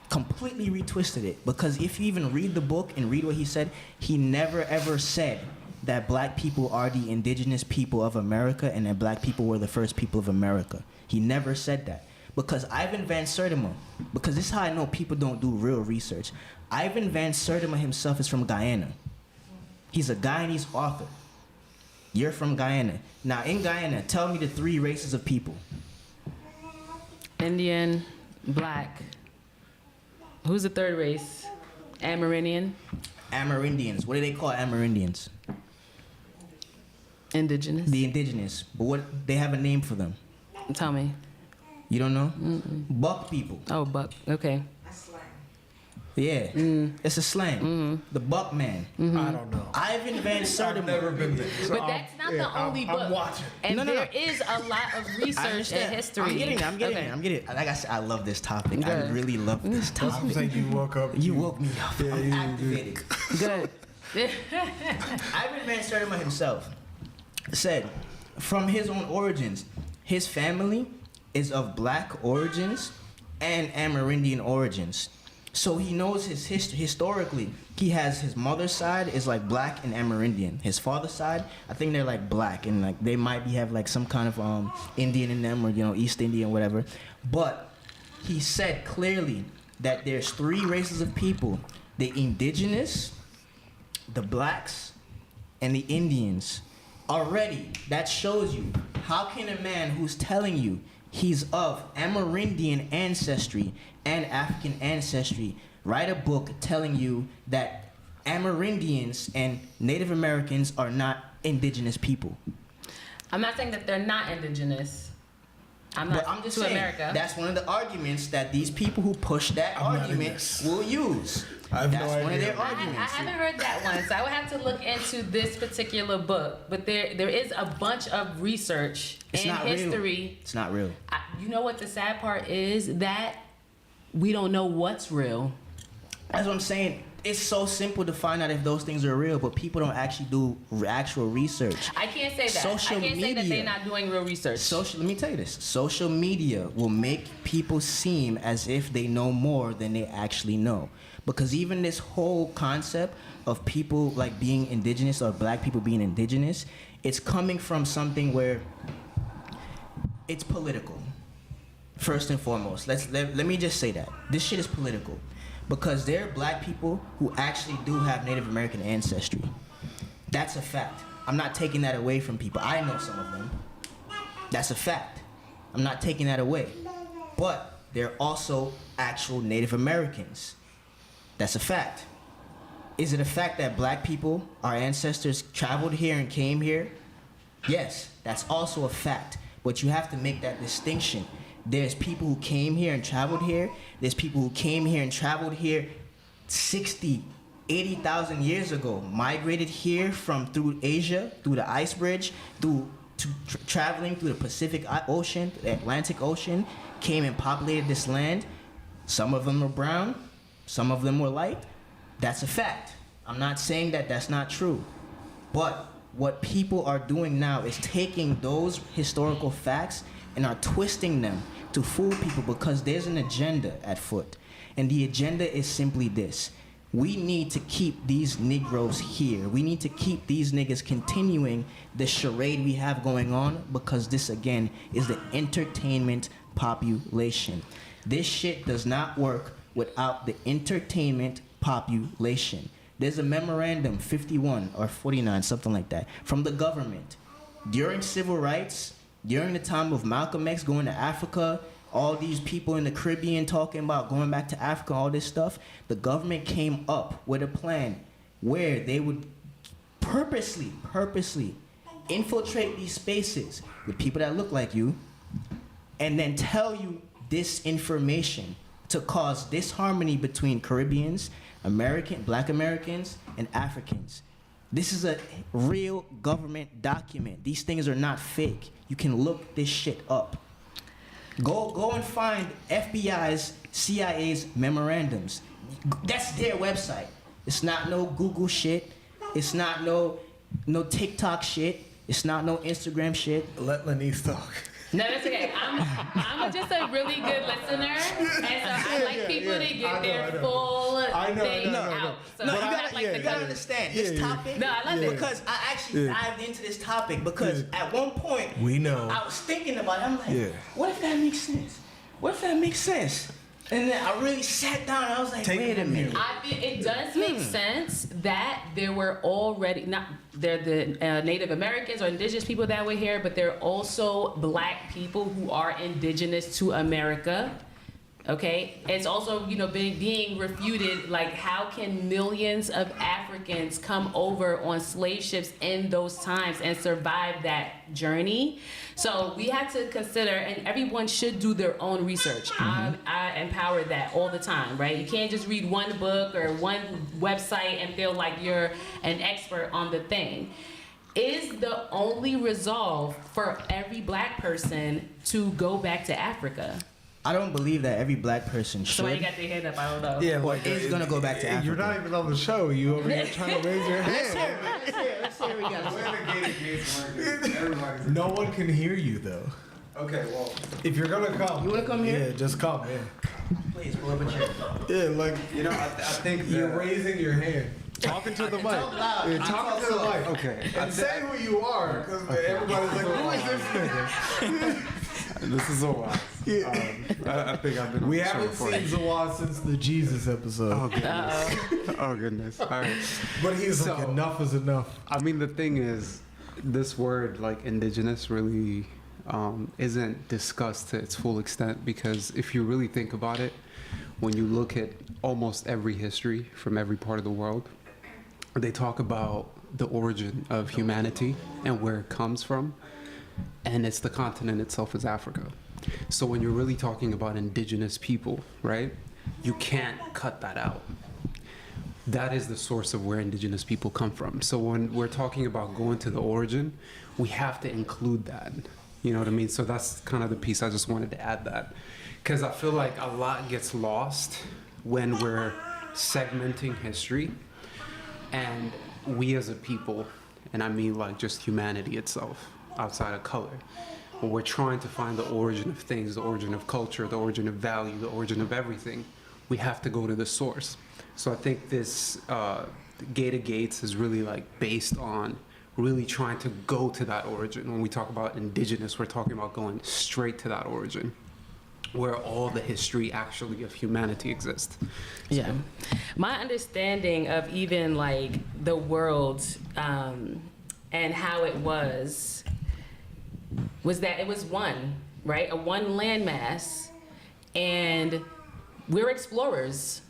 Completely retwisted it. Because if you even read the book and read what he said, he never ever said that black people are the indigenous people of America and that black people were the first people of America. He never said that. Because Ivan Van Sertima, because this is how I know people don't do real research. Ivan Van Sertima himself is from Guyana. He's a Guyanese author. You're from Guyana. Now, in Guyana, tell me the 3 races of people. Indian, black. Who's the third race? Amerindian? Amerindians. What do they call Amerindians? Indigenous. The indigenous. But what, they have a name for them. Tell me. You don't know? Buck people. Oh, buck. Okay. Yeah. It's a slang. The buck man. I don't know. Ivan Van Sertima. I've never been there. So But that's not the only book. I'm watching. And No. there is a lot of I research understand. and history. I'm getting it. Like I said, I love this topic. I Good. really love this That's what I'm topic. saying. You woke up. You woke me up. Yeah, I'm you activated. Good. Ivan Van Sertima himself said, from his own origins, his family is of black origins and Amerindian origins. So he knows his history. Historically, he has his mother's side is like black and Amerindian. His father's side, I think they're like black and like they might have like some kind of Indian in them, or East Indian, whatever. But he said clearly that there's 3 races of people: the indigenous, the blacks, and the Indians. Already, that shows you, how can a man who's telling you he's of Amerindian ancestry and African ancestry write a book telling you that Amerindians and Native Americans are not indigenous people? I'm not saying that they're not indigenous. I'm just saying, America. That's one of the arguments that these people who push that I'm not in argument this. will use. I have no That's one of idea. their I arguments. haven't heard that one, so I would have to look into this particular book. But there is a bunch of research It's and not real. history. It's not real. You know what the sad part is? That we don't know what's real. That's what I'm saying. It's so simple to find out if those things are real, but people don't actually do actual research. I can't say that. Social I can't say that media. they're not doing real research. Let me tell you this. Social media will make people seem as if they know more than they actually know. Because even this whole concept of people like being indigenous or black people being indigenous, it's coming from something where it's political. First and foremost, let me just say that. This shit is political. Because there are black people who actually do have Native American ancestry. That's a fact. I'm not taking that away from people. I know some of them. That's a fact. I'm not taking that away. But they're also actual Native Americans. That's a fact. Is it a fact that black people, our ancestors, traveled here and came here? Yes, that's also a fact. But you have to make that distinction. There's people who came here and traveled here. There's people who came here and traveled here 60, 80,000 years ago, migrated here from through Asia, through the ice bridge, traveling through the Pacific Ocean, the Atlantic Ocean, came and populated this land. Some of them were brown, some of them were light. That's a fact. I'm not saying that that's not true. But what people are doing now is taking those historical facts and are twisting them to fool people because there's an agenda at foot. And the agenda is simply this. We need to keep these Negroes here. We need to keep these niggas continuing the charade we have going on because this, again, is the entertainment population. This shit does not work without the entertainment population. There's a memorandum, 51 or 49, something like that, from the government. During civil rights, during the time of Malcolm X going to Africa, all these people in the Caribbean talking about going back to Africa, all this stuff, the government came up with a plan where they would purposely infiltrate these spaces with people that look like you and then tell you this information to cause disharmony between Caribbeans, Black Americans, and Africans. This is a real government document. These things are not fake. You can look this shit up. Go and find FBI's, CIA's memorandums. That's their website. It's not no Google shit. It's not no TikTok shit. It's not no Instagram shit. Let Lenise talk. No, that's okay. I'm just a really good listener, and so I like people to get their full thing out. So No, I you gotta, gotta, you gotta understand this topic. No, I love it. Because I actually dived into this topic because at one point We know. I was thinking about it. I'm like, what if that makes sense? What if that makes sense? And then I really sat down and I was like, wait a minute. It does make sense that there were already, they're the Native Americans or indigenous people that were here, but there are also black people who are indigenous to America. Okay, it's also being refuted. Like, how can millions of Africans come over on slave ships in those times and survive that journey? So we have to consider, and everyone should do their own research. I empower that all the time, right? You can't just read one book or one website and feel like you're an expert on the thing. Is the only resolve for every black person to go back to Africa? I don't believe that every black person should. Somebody got their hand up, I don't know. Yeah, Or is gonna go back to Africa. You're not even on the show. You over here trying to raise your hand. Let's hear what you got to say. No one can hear you though. Okay, well, If you're gonna come, You wanna come here? Yeah, just come. Yeah, Please pull up a chair. yeah. Like I think you're that- raising your hand, talking to the mic. Talk loud. Yeah, talking to the mic. Okay. And say who you are, because everybody's like, who is this nigga? This is so wild. I think I've been on We the show haven't before. seen Zawad since the Jesus episode. Oh, goodness. Oh, goodness. All right. But he's like, So- enough is enough. I mean, the thing is, this word, like indigenous, really isn't discussed to its full extent because if you really think about it, when you look at almost every history from every part of the world, they talk about the origin of humanity and where it comes from. And it's the continent itself is Africa. So when you're really talking about indigenous people, right, you can't cut that out. That is the source of where indigenous people come from. So when we're talking about going to the origin, we have to include that. You know what I mean? So that's kind of the piece I just wanted to add that. Because I feel like a lot gets lost when we're segmenting history. And we as a people, and I mean like just humanity itself, outside of color, when we're trying to find the origin of things, the origin of culture, the origin of value, the origin of everything, we have to go to the source. So I think this Gate of Gates is really like based on really trying to go to that origin. When we talk about indigenous, we're talking about going straight to that origin where all the history actually of humanity exists. Yeah. My understanding of even like the world and how it was that it was one, right? A one landmass. and we're explorers.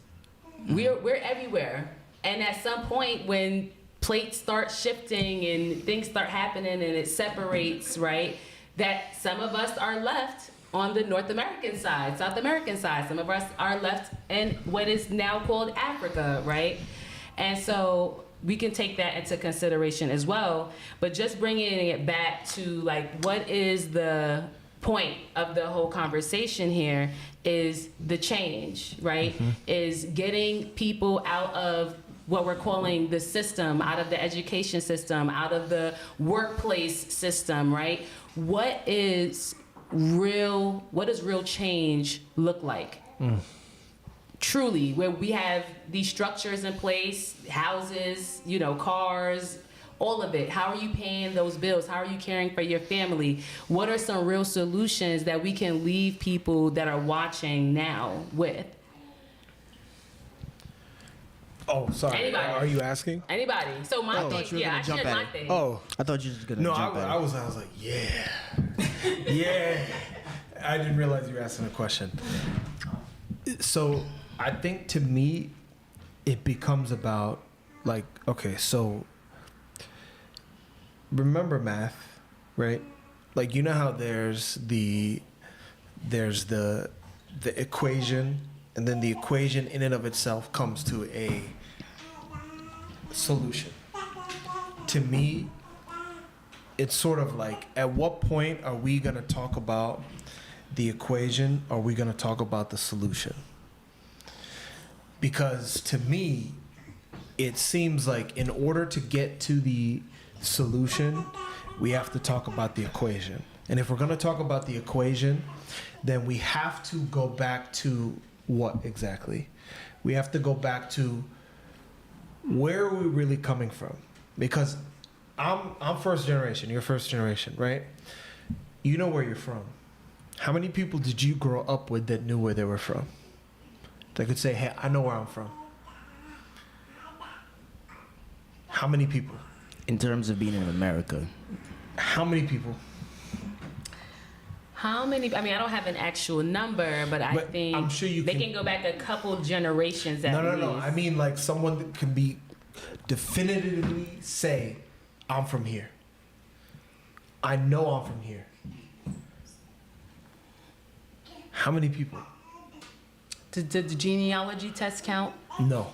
We're everywhere. And at some point when plates start shifting and things start happening and it separates, right? That some of us are left on the North American side, South American side. Some of us are left in what is now called Africa, right? And so we can take that into consideration as well. But just bringing it back to like, what is the point of the whole conversation here is the change, right? Is getting people out of what we're calling the system, out of the education system, out of the workplace system, right? What does real change look like? Truly, where we have these structures in place, houses, cars, all of it. How are you paying those bills? How are you caring for your family? What are some real solutions that we can leave people that are watching now with? Oh, sorry. Anybody. Are you asking? Anybody. So my thing, I shared my thing. Oh, I thought you were just gonna no, jump at I it. was like, yeah. Yeah. I didn't realize you were asking a question. So I think to me, it becomes about like, okay, so remember math, right? Like, you know how there's the equation, and then the equation in and of itself comes to a solution. To me, it's sort of like, at what point are we going to talk about the equation? Or are we going to talk about the solution? Because to me, it seems like in order to get to the solution, we have to talk about the equation. And if we're going to talk about the equation, then we have to go back to what exactly? We have to go back to where are we really coming from? Because I'm first generation, you're first generation, right? You know where you're from. How many people did you grow up with that knew where they were from? That could say, hey, I know where I'm from. How many people? In terms of being in America, How many people? How many? I mean, I don't have an actual number, but I think I'm sure they can go back a couple generations at least. No. I mean, like, someone that can be definitively say, I'm from here. I know I'm from here. How many people? Did the genealogy test count? No.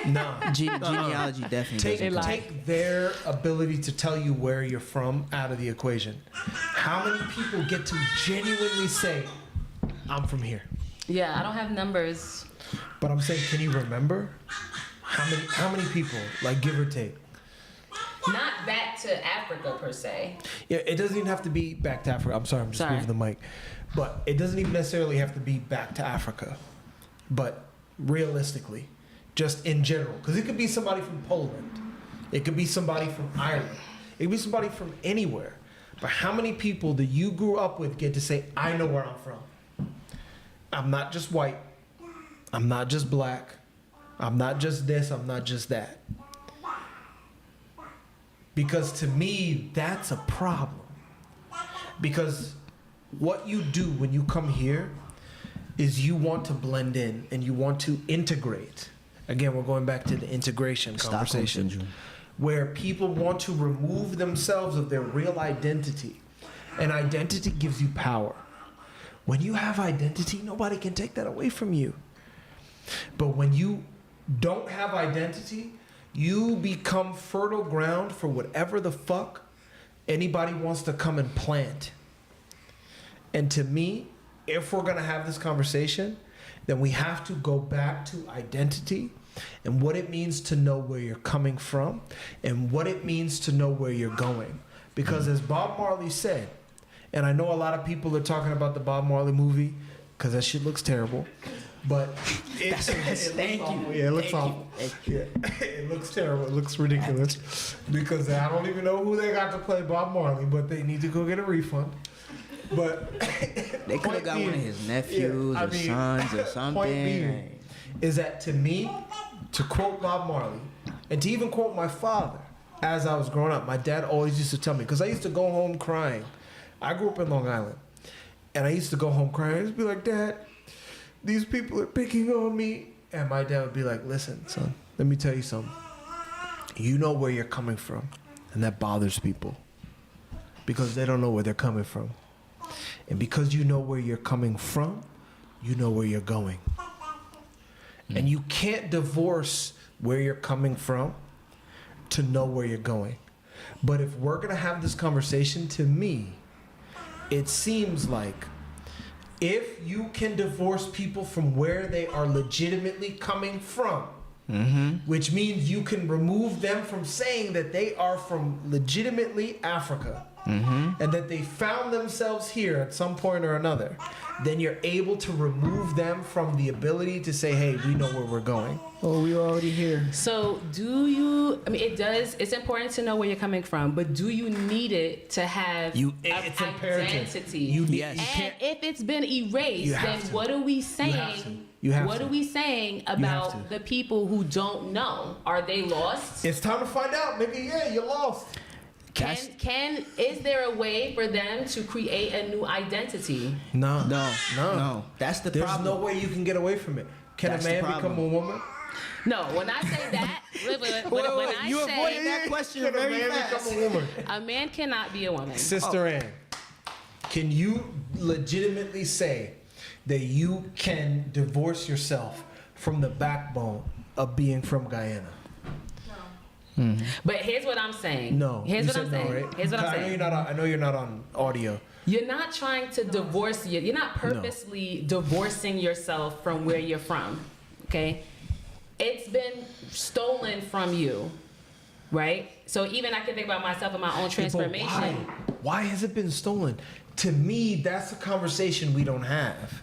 No. genealogy definitely doesn't count. Take their ability to tell you where you're from out of the equation. How many people get to genuinely say, I'm from here? Yeah, I don't have numbers. But I'm saying, can you remember? How many people, like, give or take? Not back to Africa per se. Yeah, it doesn't even have to be back to Africa. I'm sorry, I'm just moving the mic. But it doesn't even necessarily have to be back to Africa. But realistically, just in general. Because it could be somebody from Poland. It could be somebody from Ireland. It could be somebody from anywhere. But how many people that you grew up with get to say, I know where I'm from? I'm not just white. I'm not just black. I'm not just this. I'm not just that. Because to me, that's a problem. Because what you do when you come here is you want to blend in and you want to integrate. Again, we're going back to the integration conversation, where people want to remove themselves of their real identity. And identity gives you power. When you have identity, nobody can take that away from you. But when you don't have identity, you become fertile ground for whatever the fuck anybody wants to come and plant. And to me, if we're going to have this conversation, then we have to go back to identity and what it means to know where you're coming from and what it means to know where you're going. Because as Bob Marley said, and I know a lot of people are talking about the Bob Marley movie because that shit looks terrible, but thank you. Yeah, it looks awful. Yeah, it looks terrible. It looks ridiculous because I don't even know who they got to play Bob Marley, but they need to go get a refund. But they could have got one of his nephews or sons or something. Point being is that, to me, to quote Bob Marley, and to even quote my father, as I was growing up, my dad always used to tell me, because I used to go home crying. I grew up in Long Island, and I used to go home crying. I used to be like, Dad, these people are picking on me. And my dad would be like, listen, son, let me tell you something. You know where you're coming from. And that bothers people. Because they don't know where they're coming from. And because you know where you're coming from, you know where you're going. And you can't divorce where you're coming from to know where you're going. But if we're going to have this conversation, to me, it seems like if you can divorce people from where they are legitimately coming from, which means you can remove them from saying that they are from legitimately Africa, and that they found themselves here at some point or another, then you're able to remove them from the ability to say, hey, we know where we're going. Oh, we already here. So do you, I mean, it's important to know where you're coming from, but do you need it to have It's imperative. identity? Yes. And if it's been erased, then what are we saying? What are we saying about the people who don't know? Are they lost? It's time to find out, nigga. Yeah, you're lost. Is there a way for them to create a new identity? No. That's the There's problem. no way you can get away from it. Can That's a the man become problem. a woman? No, when I say that, when I you say avoided that question Can a very man fast. become a woman? a man cannot be a woman. Sister Ann, can you legitimately say that you can divorce yourself from the backbone of being from Guyana? But here's what I'm saying. No. Here's You what I'm said no, saying. right? Here's what I'm I know saying. I know you're not on audio. You're not trying to divorce you. You're not purposely divorcing yourself from where you're from. Okay? It's been stolen from you. Right? So even I can think about myself and my own transformation. Why has it been stolen? To me, that's a conversation we don't have.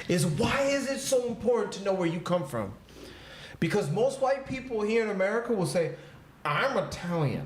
Is why is it so important to know where you come from? Because most white people here in America will say, I'm Italian.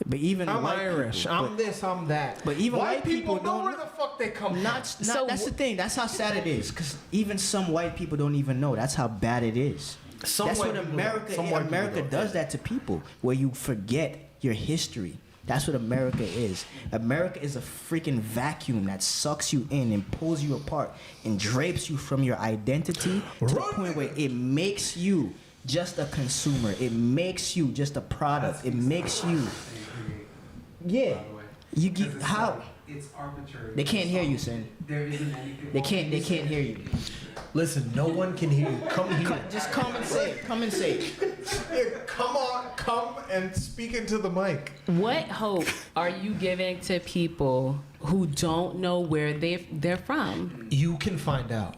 But even I'm white Irish. people, I'm this. I'm that. But even white people people know don't where the fuck they come from. that's the thing. That's how sad it is. Because even some white people don't even know. That's how bad it is. Some That's white what people America. don't. Some white people America don't. does that to people, where you forget your history. That's what America is. America is a freaking vacuum that sucks you in and pulls you apart and drapes you from your identity to the point where it makes you just a consumer. It makes you just a product. It makes you. Yeah. You get how? It's arbitrary. They can't hear you, Sin. There isn't anything. They can't hear you. Listen, no one can hear you. Come here. Just come and say it. Come and say it. Yeah, come on. Come and speak into the mic. What hope are you giving to people who don't know where they're from? You can find out.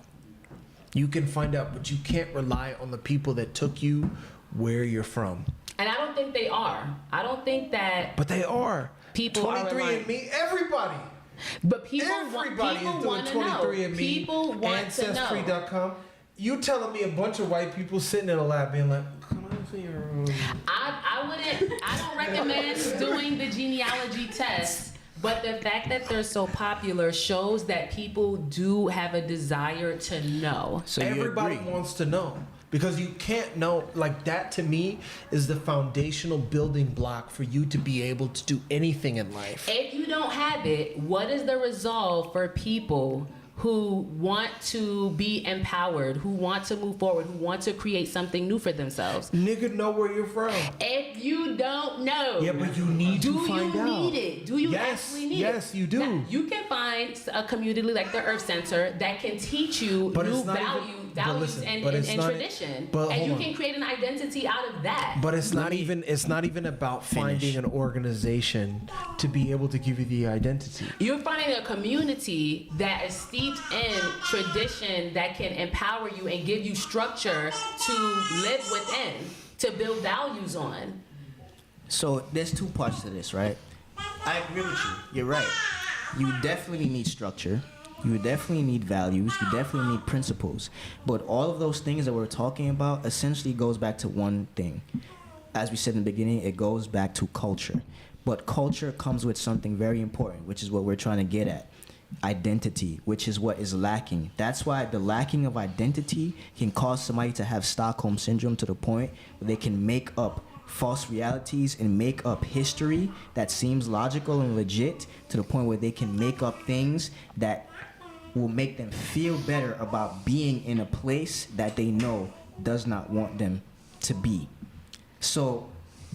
You can find out, but you can't rely on the people that took you where you're from. And I don't think they are. I don't think that But they are. people are 23andMe, everybody. But people Everybody is doing want to know. 23andMe, People want to know. Ancestry.com. You telling me a bunch of white people sitting in a lab being like, come on, see your I don't recommend doing the genealogy test, but the fact that they're so popular shows that people do have a desire to know. So everybody wants to know. Because you can't know, like that to me is the foundational building block for you to be able to do anything in life. If you don't have it, what is the resolve for people who want to be empowered, who want to move forward, who want to create something new for themselves? Nigga, know where you're from. If you don't know, Yeah, but you need to find out. Do you need it? Do you Yes, actually need it? yes, you do. Now, you can find a community like the Earth Center that can teach you But new it's not values listen, and but it's not- tradition, but and hold you on. can create an identity out of that. But it's not even about finding an organization to be able to give you the identity. You're finding a community that is steeped in tradition that can empower you and give you structure to live within, to build values on. So there's two parts to this, right? I agree with you. You're right. You definitely need structure. You definitely need values. You definitely need principles. But all of those things that we're talking about essentially goes back to one thing. As we said in the beginning, it goes back to culture. But culture comes with something very important, which is what we're trying to get at. Identity, which is what is lacking. That's why the lacking of identity can cause somebody to have Stockholm syndrome to the point where they can make up false realities and make up history that seems logical and legit to the point where they can make up things that will make them feel better about being in a place that they know does not want them to be. So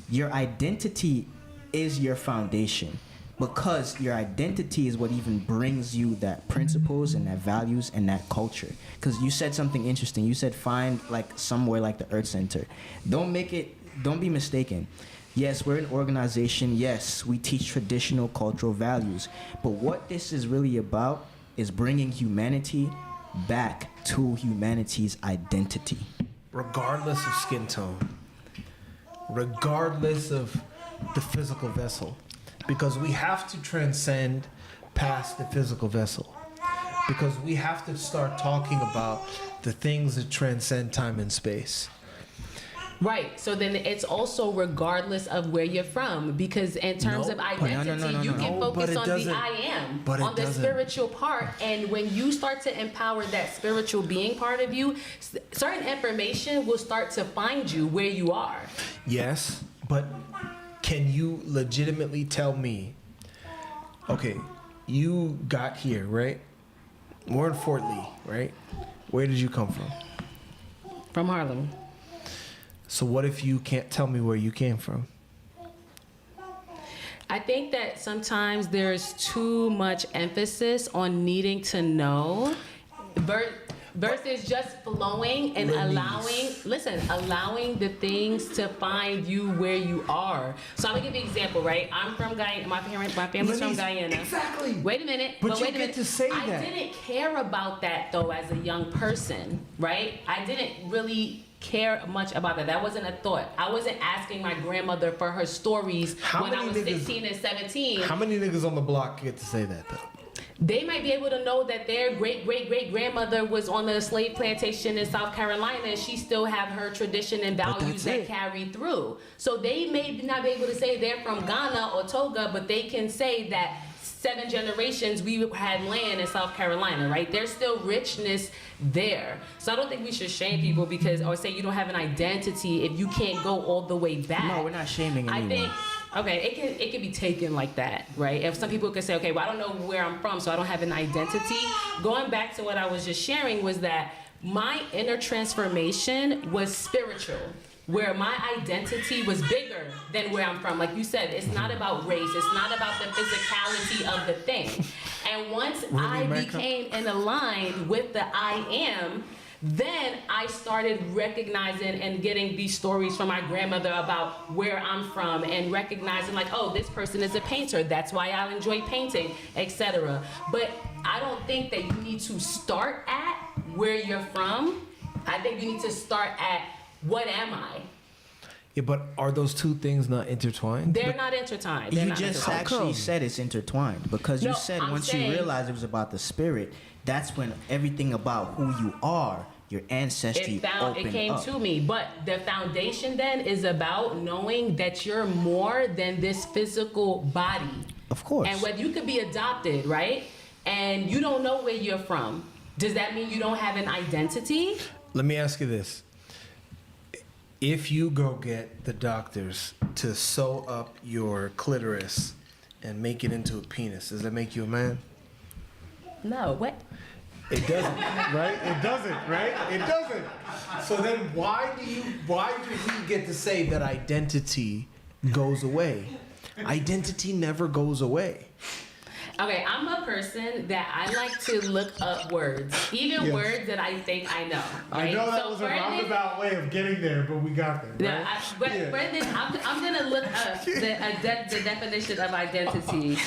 your identity is your foundation, because your identity is what even brings you that principles and that values and that culture. Because you said something interesting. You said find like somewhere like the Earth Center. Don't be mistaken. Yes, we're an organization. Yes, we teach traditional cultural values. But what this is really about is bringing humanity back to humanity's identity. Regardless of skin tone, regardless of the physical vessel, because we have to transcend past the physical vessel, because we have to start talking about the things that transcend time and space. Right. So then it's also regardless of where you're from, because in terms of identity, you can focus on the I am, on the spiritual part. And when you start to empower that spiritual being part of you, certain information will start to find you where you are. Yes, but can you legitimately tell me, okay, you got here, right? We're in Fort Lee, right? Where did you come from? From Harlem. So what if you can't tell me where you came from? I think that sometimes there's too much emphasis on needing to know versus just flowing and Lenise. allowing the things to find you where you are. So I'm gonna give you an example, right? I'm from Guyana. My family's from Lenise, Guyana. exactly. Wait a minute. But you wait a get minute. to say I that. didn't care about that though as a young person, right? I didn't really care much about that. That wasn't a thought. I wasn't asking my grandmother for her stories when I was 16 and 17. How many niggas on the block get to say that though? They might be able to know that their great-great-great-grandmother was on the slave plantation in South Carolina, and she still have her tradition and values that carry through. So they may not be able to say they're from Ghana or Togo, but they can say that 7 generations we had land in South Carolina, right? There's still richness there. So I don't think we should shame people or say you don't have an identity if you can't go all the way back. No, we're not shaming anyone. I think, okay, it can be taken like that, right? If some people could say, okay, well, I don't know where I'm from, so I don't have an identity. Going back to what I was just sharing was that my inner transformation was spiritual, where my identity was bigger than where I'm from. Like you said, it's not about race. It's not about the physicality of the thing. And once I became in aligned with the I am, then I started recognizing and getting these stories from my grandmother about where I'm from, and recognizing like, oh, this person is a painter. That's why I enjoy painting, etc. But I don't think that you need to start at where you're from. I think you need to start at what am I? Yeah, but are those two things not intertwined? They're not intertwined. You just actually said it's intertwined, because you said once you realized it was about the spirit, that's when everything about who you are, your ancestry, it came to me. But the foundation then is about knowing that you're more than this physical body. Of course. And whether you could be adopted, right? And you don't know where you're from. Does that mean you don't have an identity? Let me ask you this. If you go get the doctors to sew up your clitoris and make it into a penis, does that make you a man? No, what? It doesn't, right? It doesn't, right? It doesn't. So then why do we get to say that identity goes away? Identity never goes away. Okay, I'm a person that I like to look up words, even words that I think I know. Right? I know that was a roundabout way of getting there, but we got there. Right? Brendan, I'm gonna look up the definition of identity.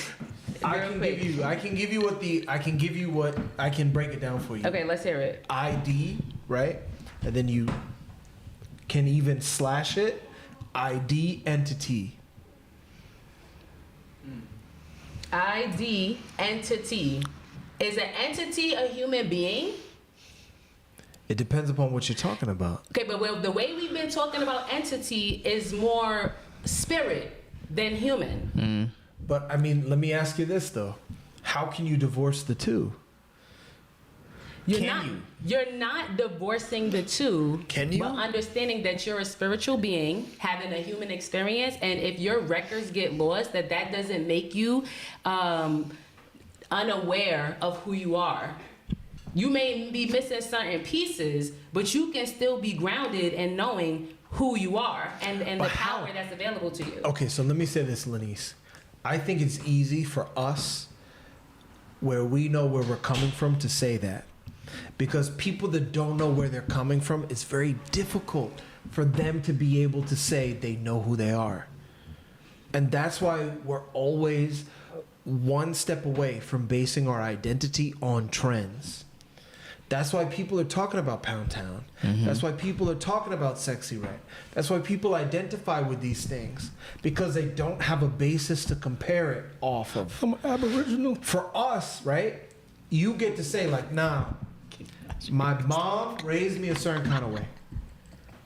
I can give you what I can break it down for you. Okay, let's hear it. ID, right? And then you can even slash it. ID entity. ID entity. Is an entity a human being? It depends upon what you're talking about. Okay, but the way we've been talking about entity is more spirit than human. Mm. But I mean, let me ask you this though: how can you divorce the two? You're not divorcing the two. Can you? But understanding that you're a spiritual being having a human experience, and if your records get lost, that doesn't make you unaware of who you are. You may be missing certain pieces, but you can still be grounded in knowing who you are and the But how? power that's available to you. Okay, so let me say this, Lenise. I think it's easy for us, where we know where we're coming from, to say that. Because people that don't know where they're coming from, it's very difficult for them to be able to say they know who they are. And that's why we're always one step away from basing our identity on trends. That's why people are talking about Pound Town. That's why people are talking about Sexy Red. That's why people identify with these things, because they don't have a basis to compare it off of. I'm Aboriginal. For us, right, you get to say like, nah, my mom raised me a certain kind of way.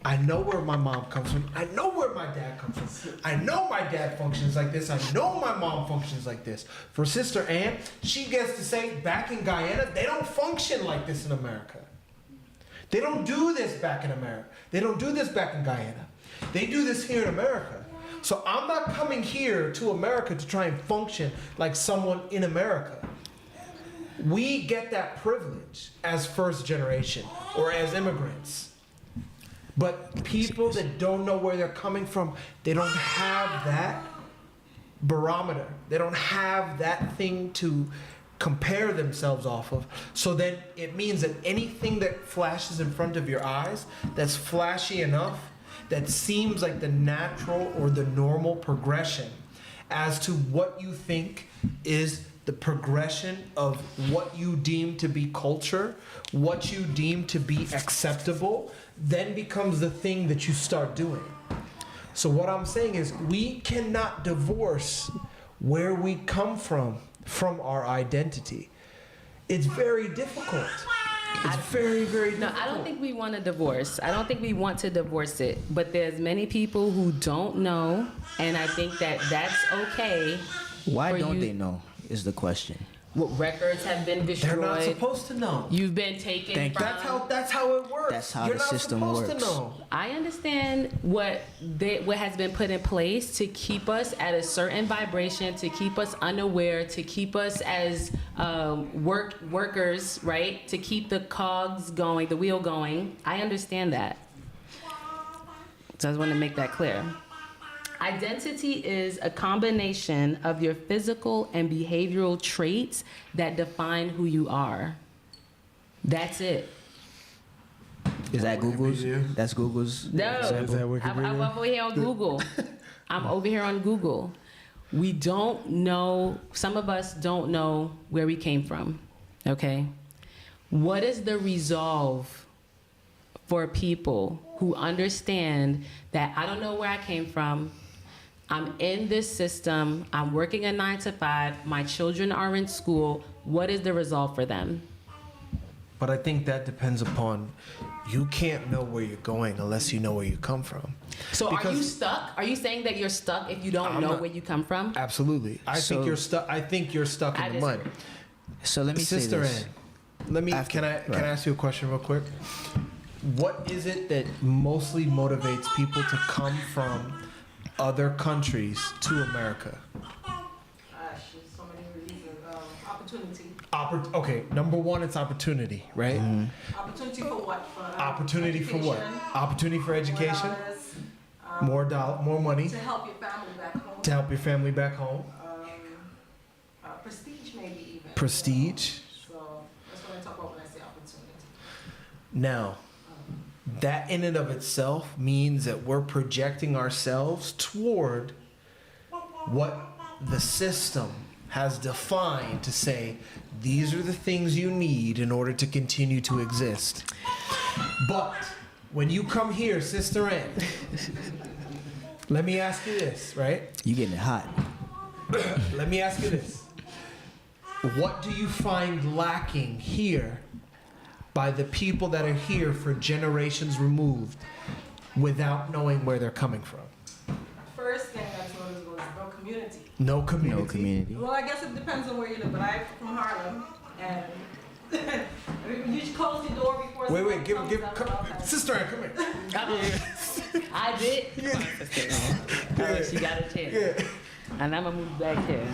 I know where my mom comes from. I know where my dad comes from. I know my dad functions like this. I know my mom functions like this. For Sister Ann, she gets to say, back in Guyana, they don't function like this in America. They don't do this back in America. They don't do this back in Guyana. They do this here in America. So I'm not coming here to America to try and function like someone in America. We get that privilege as first generation or as immigrants. But people that don't know where they're coming from, they don't have that barometer. They don't have that thing to compare themselves off of. So then it means that anything that flashes in front of your eyes, that's flashy enough, that seems like the natural or the normal progression as to what you think is the progression of what you deem to be culture, what you deem to be acceptable, then becomes the thing that you start doing. So what I'm saying is we cannot divorce where we come from our identity. It's very difficult. It's very, very difficult. No, I don't think we want a divorce. I don't think we want to divorce it. But there's many people who don't know, and I think that that's okay. Why for don't you- they know is the question. What records have been destroyed. They're not supposed to know. You've been taken Thank from. you. That's how it works. That's how You're the not system supposed works. to know. I understand what has been put in place to keep us at a certain vibration, to keep us unaware, to keep us as workers, right? To keep the cogs going, the wheel going. I understand that. So I just want to make that clear. Identity is a combination of your physical and behavioral traits that define who you are. That's it. Is that Google's? Wikipedia? That's Google's No, example? I'm over here on Google. I'm over here on Google. We don't know, some of us don't know where we came from, okay? What is the resolve for people who understand that I don't know where I came from, I'm in this system, I'm working a 9 to 5, my children are in school, what is the resolve for them? But I think that depends upon, you can't know where you're going unless you know where you come from. So are you Because- stuck? Are you saying that you're stuck if you don't I'm know not- where you come from? Absolutely. I So- think you're stuck. I think you're stuck I in the mud. disagree. So let me Sister say this. Ann, let me. After- Can I right. ask you a question real quick? What is it that mostly motivates people to come from other countries to America? So many reasons. Opportunity. Okay, number one, it's opportunity, right? Opportunity for what? For, Opportunity for what? education, Opportunity for education, more dollars, more money to help your family back home. to help your family back home, Prestige, maybe even. prestige. So that's what I talk about when I say opportunity. Now, that in and of itself means that we're projecting ourselves toward what the system has defined to say, these are the things you need in order to continue to exist. But when you come here, Sister Ann, let me ask you this, right? You getting it hot. Let me ask you this. What do you find lacking here by the people that are here for generations removed without knowing where they're coming from? First thing I noticed was no community. No community. No community. Well, I guess it depends on where you live, but I'm from Harlem, and you should close your door before. Wait, someone give, comes up outside. Sister Ann, come here. I did. Come on, Sister Ann. All right, she got a chance. Yeah. And I'm gonna move back here.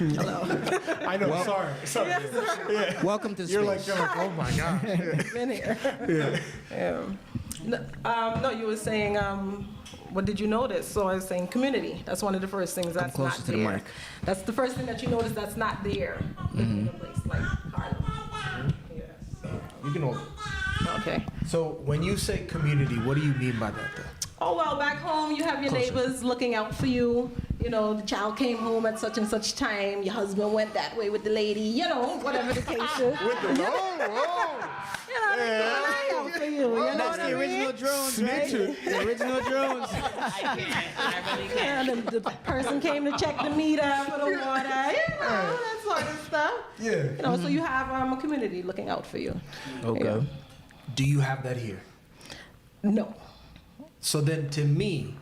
Hello. I know. Sorry. Yeah. Welcome to You're space. like, oh my gosh. Been here. No, you were saying, what did you notice? So I was saying community. That's one of the first things that's closer not to the there. mic. That's the first thing that you notice that's not there in a place like Harlem. Yeah, You can hold it. so, okay. So when you say community, what do you mean by that, though? Oh, well, back home, you have your Closer. neighbors looking out for you. You know, the child came home at such and such time. Your husband went that way with the lady. You know, whatever the case is. You know, they keep an eye out for you. You know That's what the I original mean? drones, right? The original drones. I really Yeah, can't. the person came to check the meter for the water. You know, that sort of stuff. Yeah. You know, so you have a community looking out for you. Okay. Yeah. Do you have that here? No. So then, to me,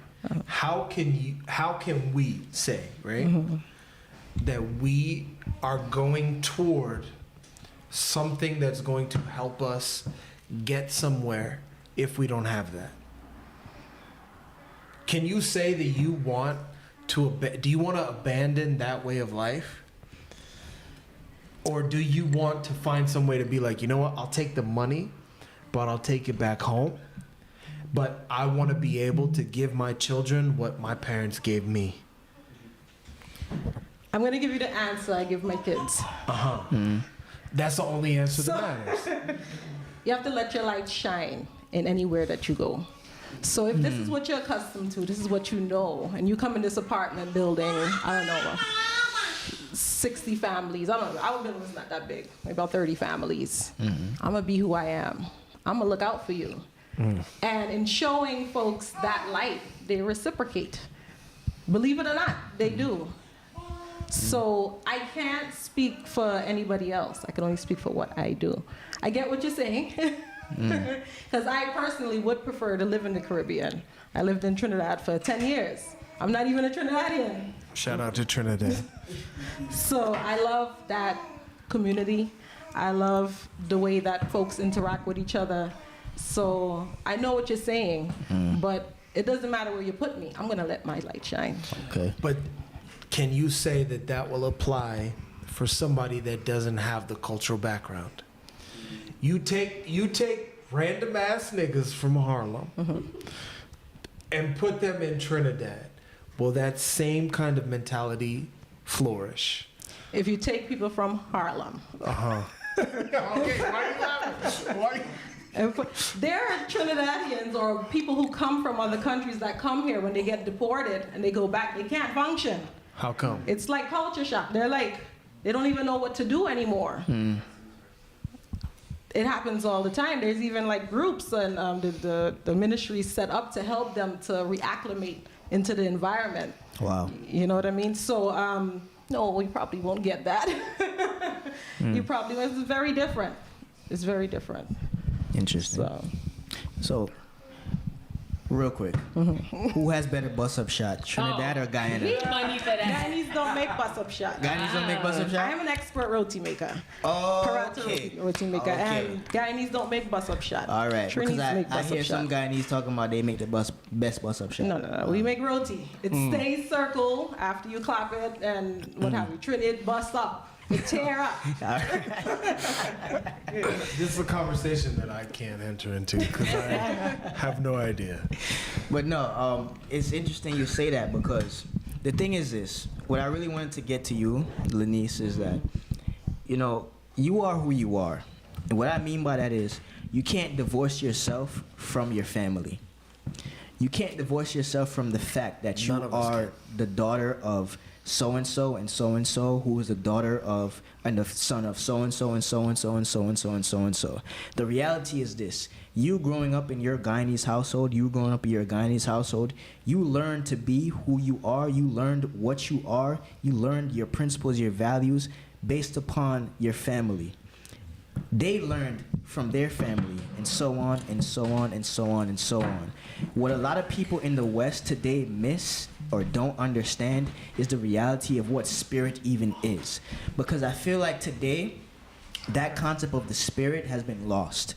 how can we say, right, that we are going toward something that's going to help us get somewhere if we don't have that? Can you say that you want to do you want to abandon that way of life? Or do you want to find some way to be like, you know what, I'll take the money, but I'll take it back home. But I want to be able to give my children what my parents gave me. I'm going to give you the answer I give my kids. That's the only answer So- that matters. You have to let your light shine in anywhere that you go. So if this is what you're accustomed to, this is what you know, and you come in this apartment building, I don't know, 60 families, I don't know, our building's not that big, about 30 families. I'm gonna be who I am. I'm gonna look out for you. And in showing folks that light, they reciprocate. Believe it or not, they do. So I can't speak for anybody else. I can only speak for what I do. I get what you're saying. Because I personally would prefer to live in the Caribbean. I lived in Trinidad for 10 years. I'm not even a Trinidadian. Shout out to Trinidad. So I love that community. I love the way that folks interact with each other. So I know what you're saying, but it doesn't matter where you put me. I'm going to let my light shine. Okay. But can you say that that will apply for somebody that doesn't have the cultural background? You take random ass niggas from Harlem and put them in Trinidad. Will that same kind of mentality flourish? If you take people from Harlem, Okay, why you laughing? Why? there are Trinidadians or people who come from other countries that come here when they get deported and they go back, they can't function. How come? It's like culture shock. They're like, they don't even know what to do anymore. It happens all the time. There's even like groups and the ministry set up to help them to reacclimate into the environment. Wow. You know what I mean? So, no, we probably won't get that. You probably, it's very different. It's very different. Interesting. So, real quick, who has better bust-up shot, Trinidad or Guyana? Need money for that. Guyanese don't make bus-up shots. Guyanese don't make bust-up I shot? am an expert roti maker. Oh, Karate okay. roti maker. Okay. And Guyanese don't make bus-up shot. All right, because Trinis make I bus-up hear some shot. Guyanese talking about they make the best bust-up shot. No. We make roti. It stays circle after you clap it and what have you. It busts up. It tear up. This is a conversation that I can't enter into because I have no idea. But no, it's interesting you say that because the thing is this. What I really wanted to get to you, Lenise, is that, you know, you are who you are. And what I mean by that is you can't divorce yourself from your family. You can't divorce yourself from the fact that you None of us are can. the daughter of so-and-so and so-and-so, who is the daughter of and the son of so-and-so and so-and-so and so-and-so and so-and-so. The reality is this. You growing up in your Guyanese household, you learned to be who you are. You learned what you are. You learned your principles, your values based upon your family. They learned from their family, and so on and so on and so on and so on. What a lot of people in the West today miss or don't understand is the reality of what spirit even is. Because I feel like today, that concept of the spirit has been lost.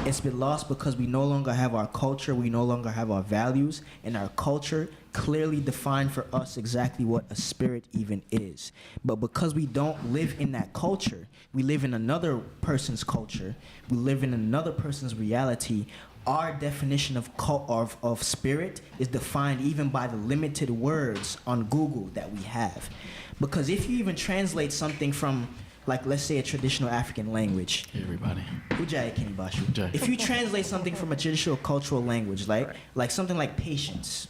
It's been lost because we no longer have our culture, we no longer have our values, and our culture clearly defined for us exactly what a spirit even is. But because we don't live in that culture, we live in another person's culture, we live in another person's reality, our definition of spirit is defined even by the limited words on Google that we have. Because if you even translate something from, like, let's say a traditional African language. Hey, everybody. Ujai Kenibashu. Ujai. If you translate something from a traditional cultural language, like something like patience,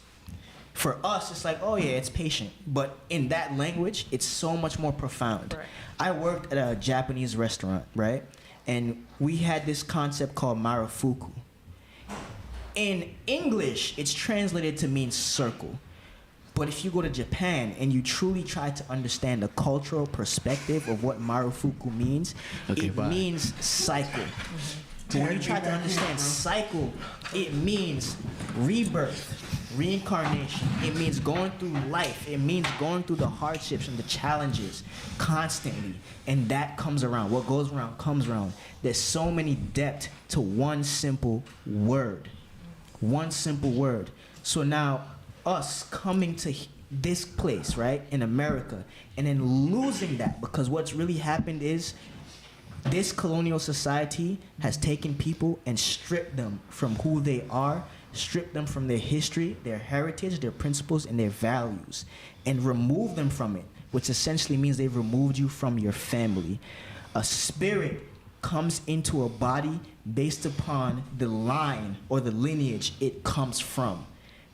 for us, it's like, oh yeah, it's patient. But in that language, it's so much more profound. Right. I worked at a Japanese restaurant, right? And we had this concept called marufuku. In English, it's translated to mean circle. But if you go to Japan and you truly try to understand the cultural perspective of what marufuku means, it means cycle. But when you try to understand cycle, it means rebirth, reincarnation. It means going through life. It means going through the hardships and the challenges constantly. And that comes around. What goes around comes around. There's so many depth to one simple word. One simple word. So now, us coming to this place, right, in America, and then losing that, because what's really happened is this colonial society has taken people and stripped them from who they are, stripped them from their history, their heritage, their principles, and their values, and removed them from it, which essentially means they've removed you from your family. A spirit comes into a body based upon the line or the lineage it comes from.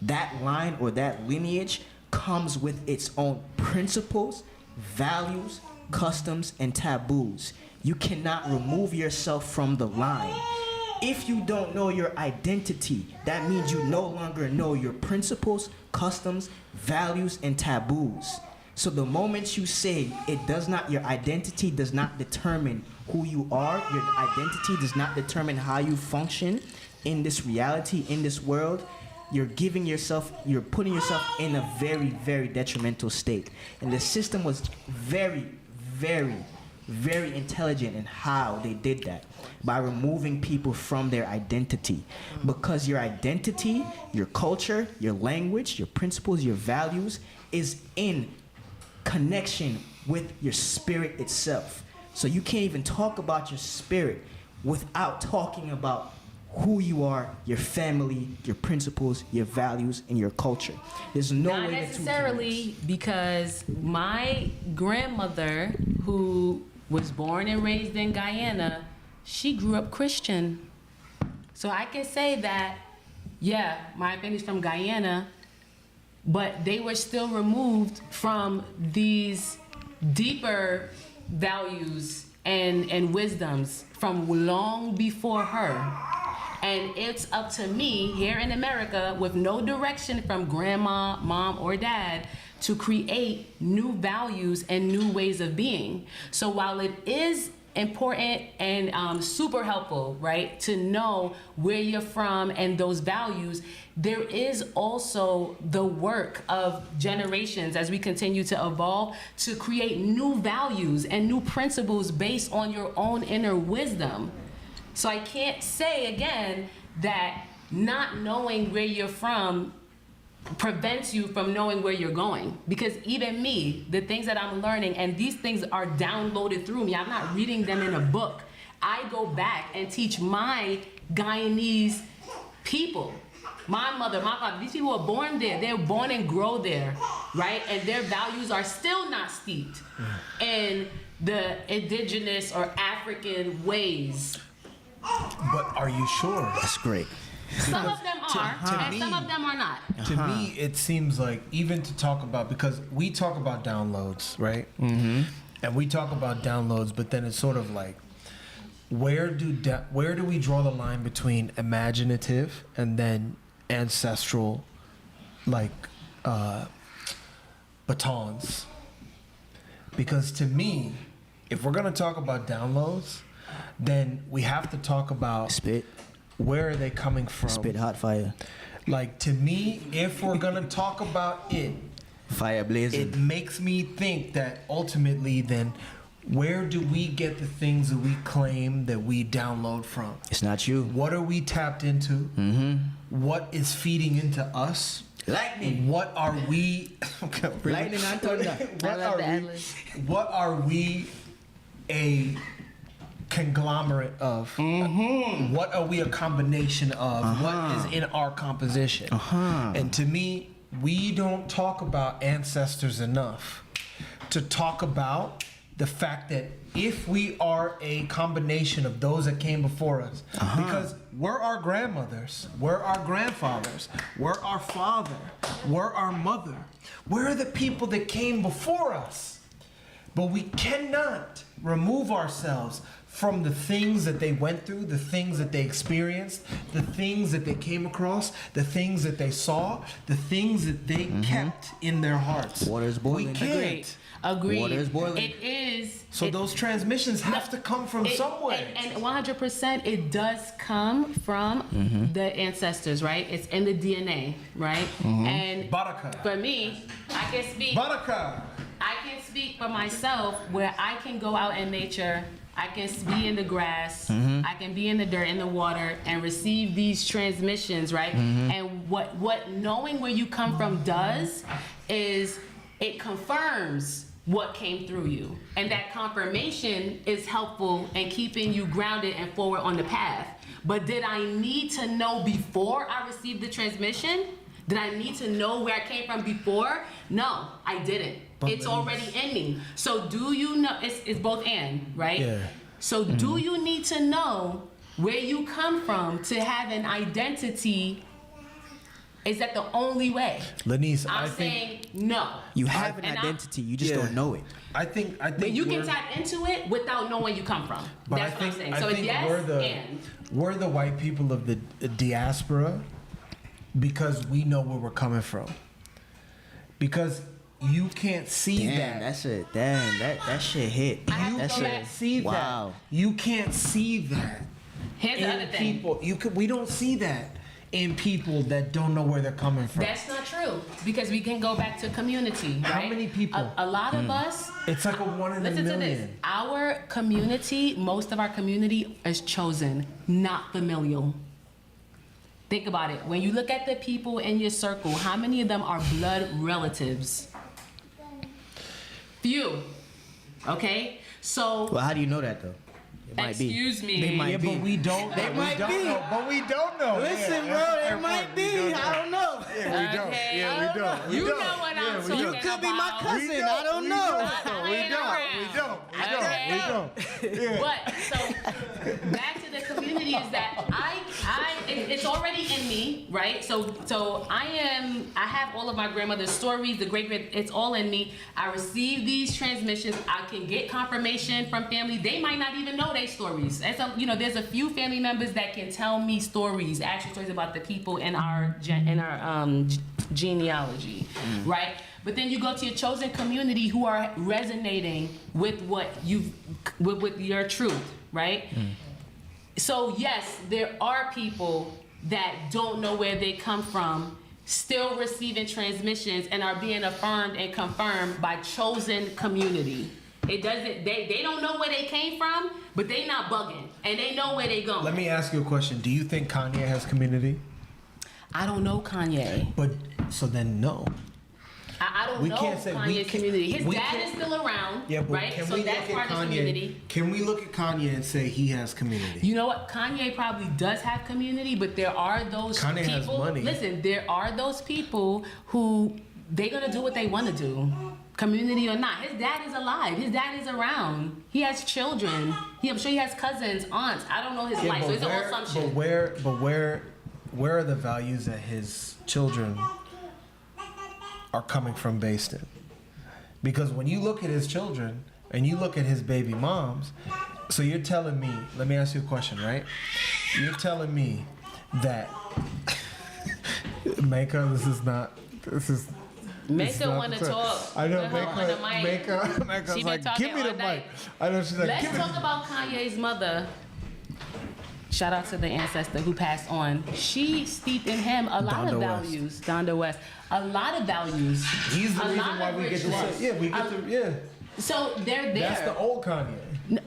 That line or that lineage comes with its own principles, values, customs, and taboos. You cannot remove yourself from the line. If you don't know your identity, that means you no longer know your principles, customs, values, and taboos. So the moment you say your identity does not determine who you are, your identity does not determine how you function in this reality, in this world, you're putting yourself in a very, very detrimental state. And the system was very, very, very intelligent in how they did that, by removing people from their identity. Because your identity, your culture, your language, your principles, your values is in connection with your spirit itself. So you can't even talk about your spirit without talking about who you are, your family, your principles, your values, and your culture. There's no Not way that necessarily, because my grandmother, who was born and raised in Guyana, she grew up Christian. So I can say that, yeah, my family's from Guyana, but they were still removed from these deeper values and wisdoms from long before her. And it's up to me here in America, with no direction from grandma, mom, or dad, to create new values and new ways of being. So while it is important and super helpful, right, to know where you're from and those values, there is also the work of generations as we continue to evolve to create new values and new principles based on your own inner wisdom. So I can't say again that not knowing where you're from prevents you from knowing where you're going. Because even me, the things that I'm learning, and these things are downloaded through me. I'm not reading them in a book. I go back and teach my Guyanese people, my mother, my father, these people are born there. They're born and grow there, right? And their values are still not steeped in the indigenous or African ways. But are you sure? That's great. Some of them are, and some of them are not. To me, it seems like, even to talk about, because we talk about downloads, right? Mm-hmm. And we talk about downloads, but then it's sort of like, where do we draw the line between imaginative and then ancestral, like batons? Because to me, if we're gonna talk about downloads, then we have to talk about Spit. Where are they coming from? Spit hot fire. Like, to me, if we're gonna talk about it, Fire blazing. it makes me think that ultimately then Where do we get the things that we claim that we download from? It's not you. What are we tapped into? Mm-hmm. What is feeding into us? Lightning. What are we? Lightning and thunder. What are we a conglomerate of? Mm-hmm. What are we a combination of? What is in our composition? And to me, we don't talk about ancestors enough to talk about the fact that if we are a combination of those that came before us, because we're our grandmothers, we're our grandfathers, we're our father, we're our mother, we're the people that came before us. But we cannot remove ourselves from the things that they went through, the things that they experienced, the things that they came across, the things that they saw, the things that they kept in their hearts. Water's boiling. We can't. Agreed. Water is boiling. It is. So those transmissions have to come from somewhere. And 100% it does come from the ancestors, right? It's in the DNA, right? And Baraka. for me, I can speak. Baraka. I can speak for myself where I can go out in nature. I can be in the grass. I can be in the dirt, in the water, and receive these transmissions, right? And what knowing where you come from does is it confirms what came through you. And that confirmation is helpful in keeping you grounded and forward on the path. But did I need to know before I received the transmission? Did I need to know where I came from before? No, I didn't. It's already in me. So do you know, it's both and, right? Yeah. So do you need to know where you come from to have an identity? Is that the only way? Lenise, I'm I think saying no. You have an And identity, you just Yeah. don't know it. I think But you can we're- tap into it without knowing where you come from. But That's I what I'm think, saying. I So it's think yes and. we're the white people of the diaspora because we know where we're coming from. Because you can't see Damn, that's it. Damn, that shit hit. I have to That go shit. back. See Wow. that. You can't see that Here's the other in thing. people. We don't see that in people that don't know where they're coming from. That's not true because we can go back to community. How right? many people? A lot of us. It's like a one in a Listen to this. million. Our community, most of our community is chosen, not familial. Think about it. When you look at the people in your circle, how many of them are blood relatives? Few. Okay? So, Well, how do you know that though? It might be. excuse me. They might Yeah, be. but we don't. They we might don't be. know. But we don't know. Listen, Yeah, bro, that's it the might point. be. We I don't know. Yeah, we don't. Okay. Yeah, we don't. You We don't. know what I'm Yeah, we talking don't. You could be my about. cousin. We I don't know. We don't. We don't. Yeah. But so back to the community is that it's already in me, right? So I have all of my grandmother's stories, the great, it's all in me. I receive these transmissions. I can get confirmation from family. They might not even know their stories. And so, there's a few family members that can tell me stories, actual stories about the people in our genealogy, right? But then you go to your chosen community who are resonating with with your truth, right? So yes, there are people that don't know where they come from, still receiving transmissions and are being affirmed and confirmed by chosen community. It doesn't. They don't know where they came from, but they not bugging, and they know where they going. Let me ask you a question. Do you think Kanye has community? I don't know Kanye. But so then no. I don't We know can't say- we Kanye's can't- community. His we dad can't- is still around, Yeah, but right? can So we that's look part at of his Kanye? community. Can we look at Kanye and say he has community? You know what? Kanye probably does have community, but there are those Kanye has people. money. Listen, there are those people who they're gonna do what they want to do, community or not. His dad is alive. His dad is around. He has children. I'm sure he has cousins, aunts. I don't know his life, so it's an assumption. But where are the values that his children are coming from based in? Because when you look at his children and you look at his baby moms, so you're telling me, let me ask you a question, right? You're telling me that Mecca, this is Mecca want to talk. I know Put her on the mic. Mecca's She been like, talking give me the all night. mic. I know she's like, Let's give me the talk about Kanye's mother. Shout out to the ancestor who passed on. She steeped in him a lot Donda of West. values. Donda West. A lot of values. He's the a reason lot why of we get to rituals. say, yeah, we get to, yeah. So they're there. That's the old Kanye.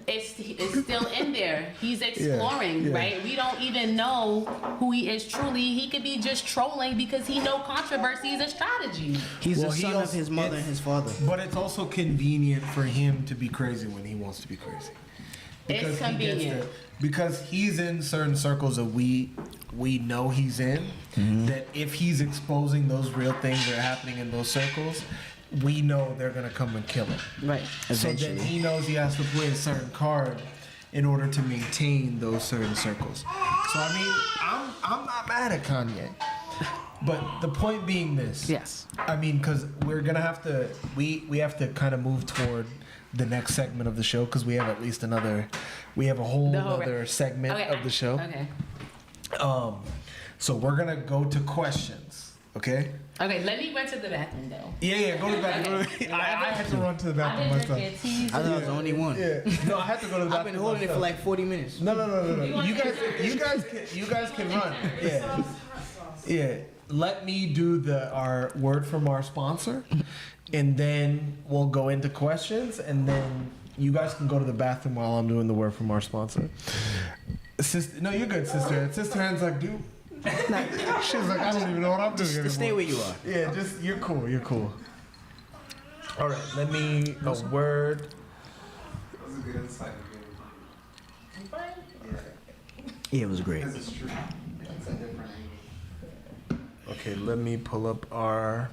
It's still in there. He's exploring, right? We don't even know who he is truly. He could be just trolling because he know controversy is a strategy. He's Well, the he son also- of his mother and his father. But it's also convenient for him to be crazy when he wants to be crazy. It's he gets convenient. because he's in certain circles that we know he's in. That if he's exposing those real things that are happening in those circles, we know they're gonna come and kill him. Right. So Eventually. then he knows he has to play a certain card in order to maintain those certain circles. So I mean, I'm not mad at Kanye, but the point being this. Yes. I mean, because we're gonna have to we have to kind of move toward the next segment of the show because we have at least we have a whole other segment of the show. Okay. So we're gonna go to questions. Okay. Okay, let me run to the bathroom though. Yeah. Go to the bathroom. Okay. I had to run to the I've bathroom been myself. drinking teas. I thought I was the only one. Yeah. No, I had to go to the bathroom. I've been holding it for myself. like 40 minutes. No. You guys can run. Yeah. Yeah. Let me do our word from our sponsor, and then we'll go into questions, and then you guys can go to the bathroom while I'm doing the word from our sponsor. Sister, no, you're good, sister. Sister Hand's like, dude. She's like, I don't even know what I'm doing anymore. Just stay where you are. Yeah, just you're cool. You're cool. All right, let me a word. That was a good insight. Yeah, it was great. It's true. That's a different angle. Okay, let me pull up our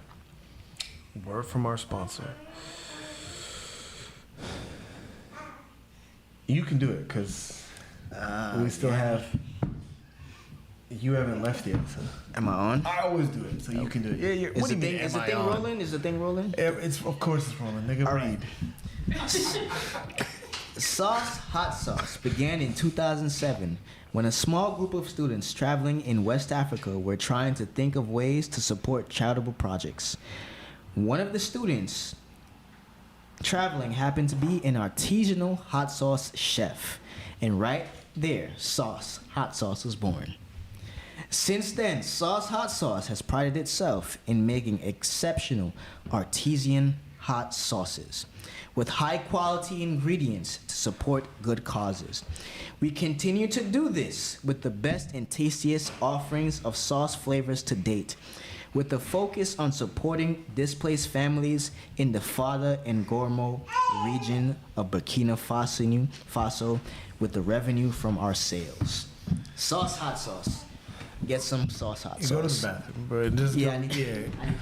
word from our sponsor. You can do it because we still have. You haven't left yet, so Am I on? I always do it, so you can do it. Yeah, you're, Is what do the you thing, mean? is the am I thing on? rolling? Is the thing rolling? It's of course it's rolling, nigga. All Read. Sauce Hot Sauce began in 2007 when a small group of students traveling in West Africa were trying to think of ways to support charitable projects. One of the students traveling happened to be an artisanal hot sauce chef, and right there, Sauce Hot Sauce was born. Since then, Sauce Hot Sauce has prided itself in making exceptional artisan hot sauces with high quality ingredients to support good causes. We continue to do this with the best and tastiest offerings of sauce flavors to date, with a focus on supporting displaced families in the Fada and Gormo region of Burkina Faso with the revenue from our sales. Sauce Hot Sauce. Get some sauce hot sauce. Go to the bathroom, bro. Just Yeah, go, I need to- yeah.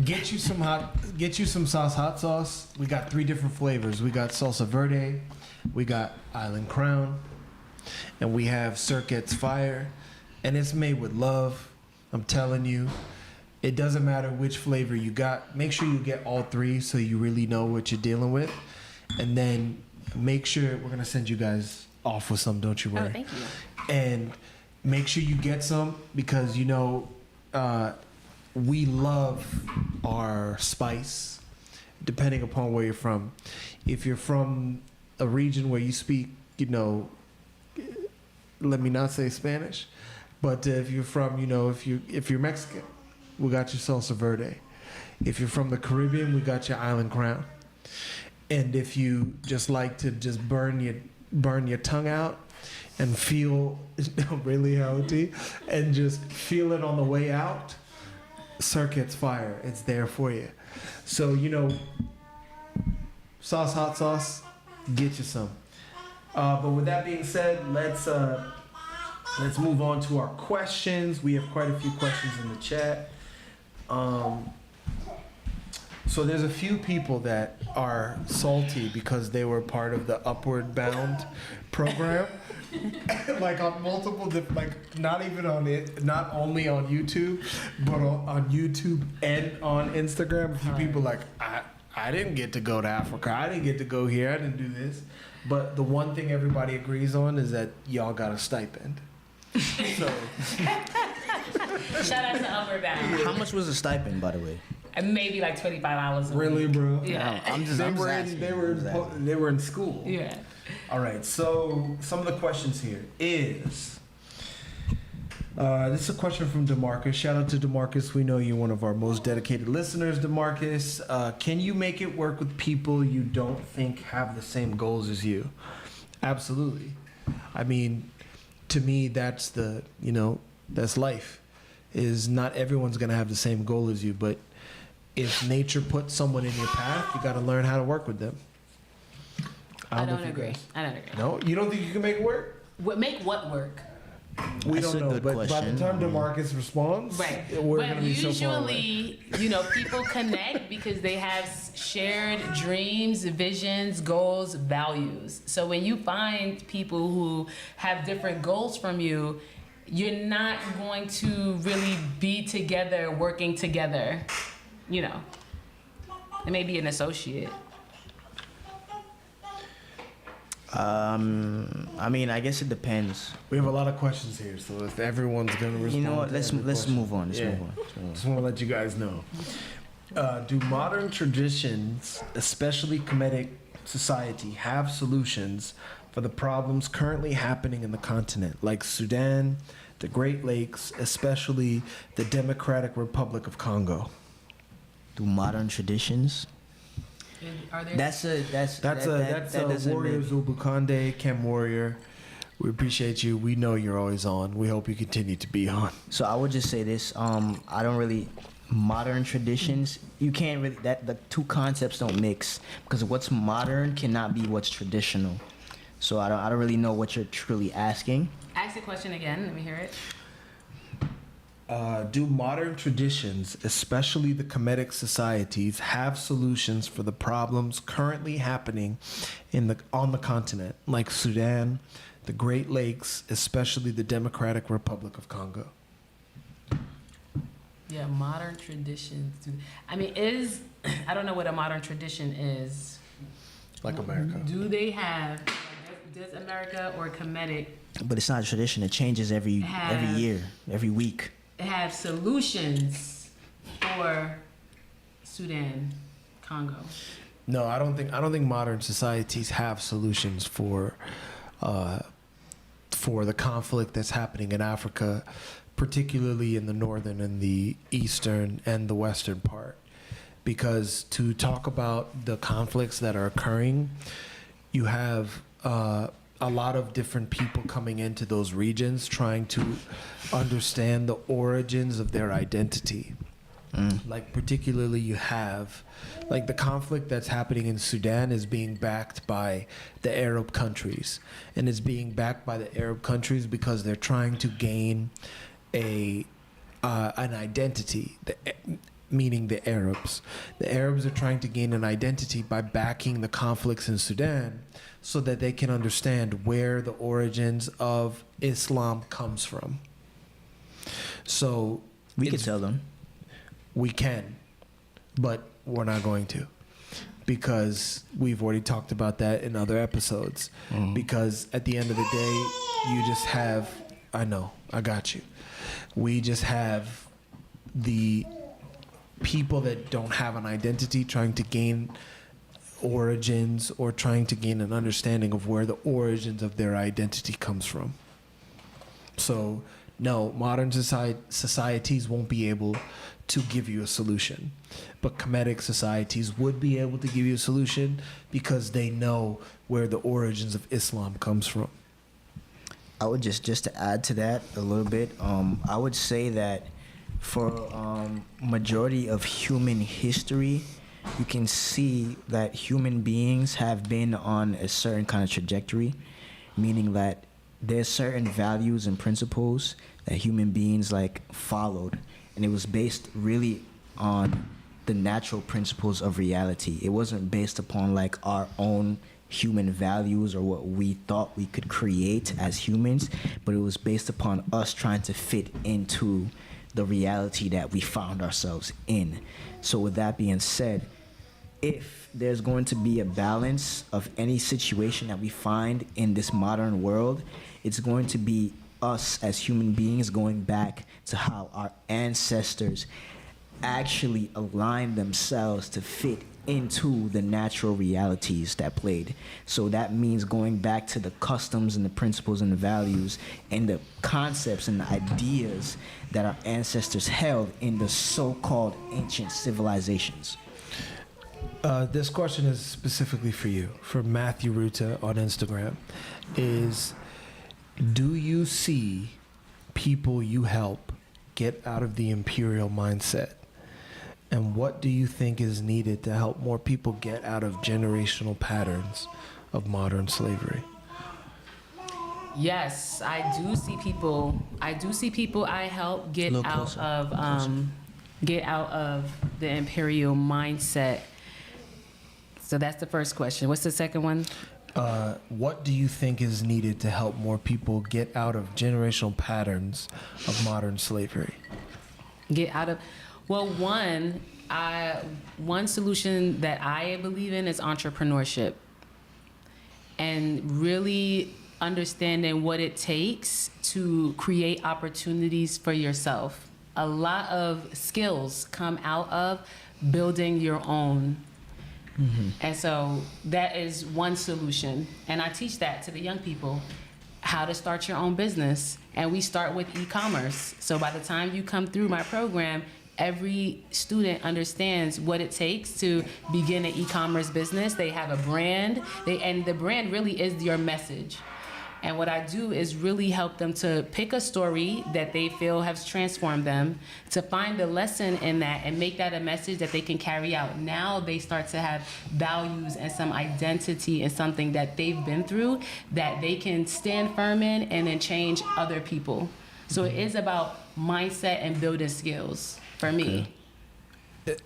Get you some sauce hot sauce. We got 3 different flavors. We got salsa verde, we got island crown, and we have Circuit's fire. And it's made with love. I'm telling you. It doesn't matter which flavor you got. Make sure you get all 3 so you really know what you're dealing with. And then make sure we're gonna send you guys off with some, don't you worry. Oh, thank you. And make sure you get some because we love our spice depending upon where you're from. If you're from a region where you speak, let me not say Spanish, but if you're from, if you're Mexican, we got your salsa verde. If you're from the Caribbean, we got your island crown. And if you just like to just burn your tongue out and feel really healthy and just feel it on the way out, Circuit's fire. It's there for you. So, sauce, hot sauce, get you some. But with that being said, let's move on to our questions. We have quite a few questions in the chat. So there's a few people that are salty because they were part of the Upward Bound program. Like on multiple, not even on it, not only on YouTube, but on YouTube and on Instagram. A few people like, I didn't get to go to Africa. I didn't get to go here. I didn't do this. But the one thing everybody agrees on is that y'all got a stipend. So Shout out to Upward Bound. How much was the stipend, by the way? Maybe like $25 a really, week. bro? Yeah. I'm just asking. They were in school. Yeah. All right. So some of the questions here is, This is a question from DeMarcus. Shout out to DeMarcus. We know you're one of our most dedicated listeners, DeMarcus. Can you make it work with people you don't think have the same goals as you? Absolutely. I mean, to me, that's that's life. Is not everyone's going to have the same goal as you, but if nature puts someone in your path, you got to learn how to work with them. I know don't if you agree. guys- I don't agree. No? You don't think you can make it work? Make what work? We That's don't a know, good but by question. the time DeMarcus responds, Right. we're But going to be so far away. usually, people connect because they have shared dreams, visions, goals, values. So when you find people who have different goals from you, you're not going to really be together, working together. It may be an associate. I mean, I guess it depends. We have a lot of questions here, so if everyone's going to respond, You know what? to Let's every question- move on. Let's Yeah. move on. Just want to let you guys know. Do modern traditions, especially Kemetic society, have solutions for the problems currently happening in the continent, like Sudan, the Great Lakes, especially the Democratic Republic of Congo? Do modern traditions? Are there? That's a doesn't Warrior make- Zulbukande, Chem Warrior. We appreciate you. We know you're always on. We hope you continue to be on. So I would just say this. I don't really modern traditions. You can't really the two concepts don't mix because what's modern cannot be what's traditional. So I don't really know what you're truly asking. Ask the question again. Let me hear it. Do modern traditions, especially the Kemetic societies, have solutions for the problems currently happening on the continent, like Sudan, the Great Lakes, especially the Democratic Republic of Congo? Yeah, modern traditions. I mean, I don't know what a modern tradition is. Like America. Do they have? Does America or Kemetic But it's not a tradition. It changes every year, every week. have solutions for Sudan, Congo? No, I don't think modern societies have solutions for the conflict that's happening in Africa, particularly in the northern and the eastern and the western part. Because to talk about the conflicts that are occurring, you have a lot of different people coming into those regions trying to understand the origins of their identity. Like particularly you have, like the conflict that's happening in Sudan is being backed by the Arab countries. And it's being backed by the Arab countries because they're trying to gain an identity, meaning the Arabs. The Arabs are trying to gain an identity by backing the conflicts in Sudan so that they can understand where the origins of Islam comes from. So We could it's- tell them. we can, but we're not going to, because we've already talked about that in other episodes. Because at the end of the day, you just have, I know, I got you. We just have the people that don't have an identity trying to gain origins or trying to gain an understanding of where the origins of their identity comes from. So, no, modern societies won't be able to give you a solution. But Kemetic societies would be able to give you a solution because they know where the origins of Islam comes from. I would just to add to that a little bit. I would say that for majority of human history, you can see that human beings have been on a certain kind of trajectory, meaning that there's certain values and principles that human beings followed, and it was based really on the natural principles of reality. It wasn't based upon our own human values or what we thought we could create as humans, but it was based upon us trying to fit into the reality that we found ourselves in. So with that being said, if there's going to be a balance of any situation that we find in this modern world, it's going to be us as human beings going back to how our ancestors actually aligned themselves to fit into the natural realities that played. So that means going back to the customs and the principles and the values and the concepts and the ideas that our ancestors held in the so-called ancient civilizations. This question is specifically for you, from Matthew Ruta on Instagram. Is, do you see people you help get out of the imperial mindset? And what do you think is needed to help more people get out of generational patterns of modern slavery? Yes, I do see people. I help get Little out closer. of the imperial mindset. So that's the first question. What's the second one? What do you think is needed to help more people get out of generational patterns of modern slavery? Get out of. Well, one solution that I believe in is entrepreneurship, and really understanding what it takes to create opportunities for yourself. A lot of skills come out of building your own. And so that is one solution. And I teach that to the young people, how to start your own business. And we start with e-commerce. So by the time you come through my program, every student understands what it takes to begin an e-commerce business. They have a brand, and the brand really is your message. And what I do is really help them to pick a story that they feel has transformed them, to find the lesson in that and make that a message that they can carry out. Now they start to have values and some identity and something that they've been through that they can stand firm in and then change other people. So it is about mindset and building skills for me.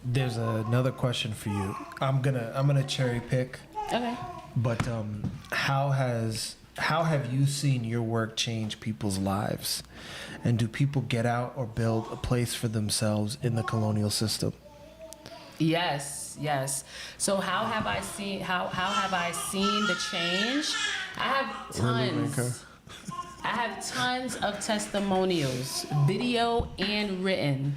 There's another question for you. I'm gonna cherry pick. Okay. But how have you seen your work change people's lives? And do people get out or build a place for themselves in the colonial system? Yes. So how have I seen the change? I have tons of testimonials, video and written,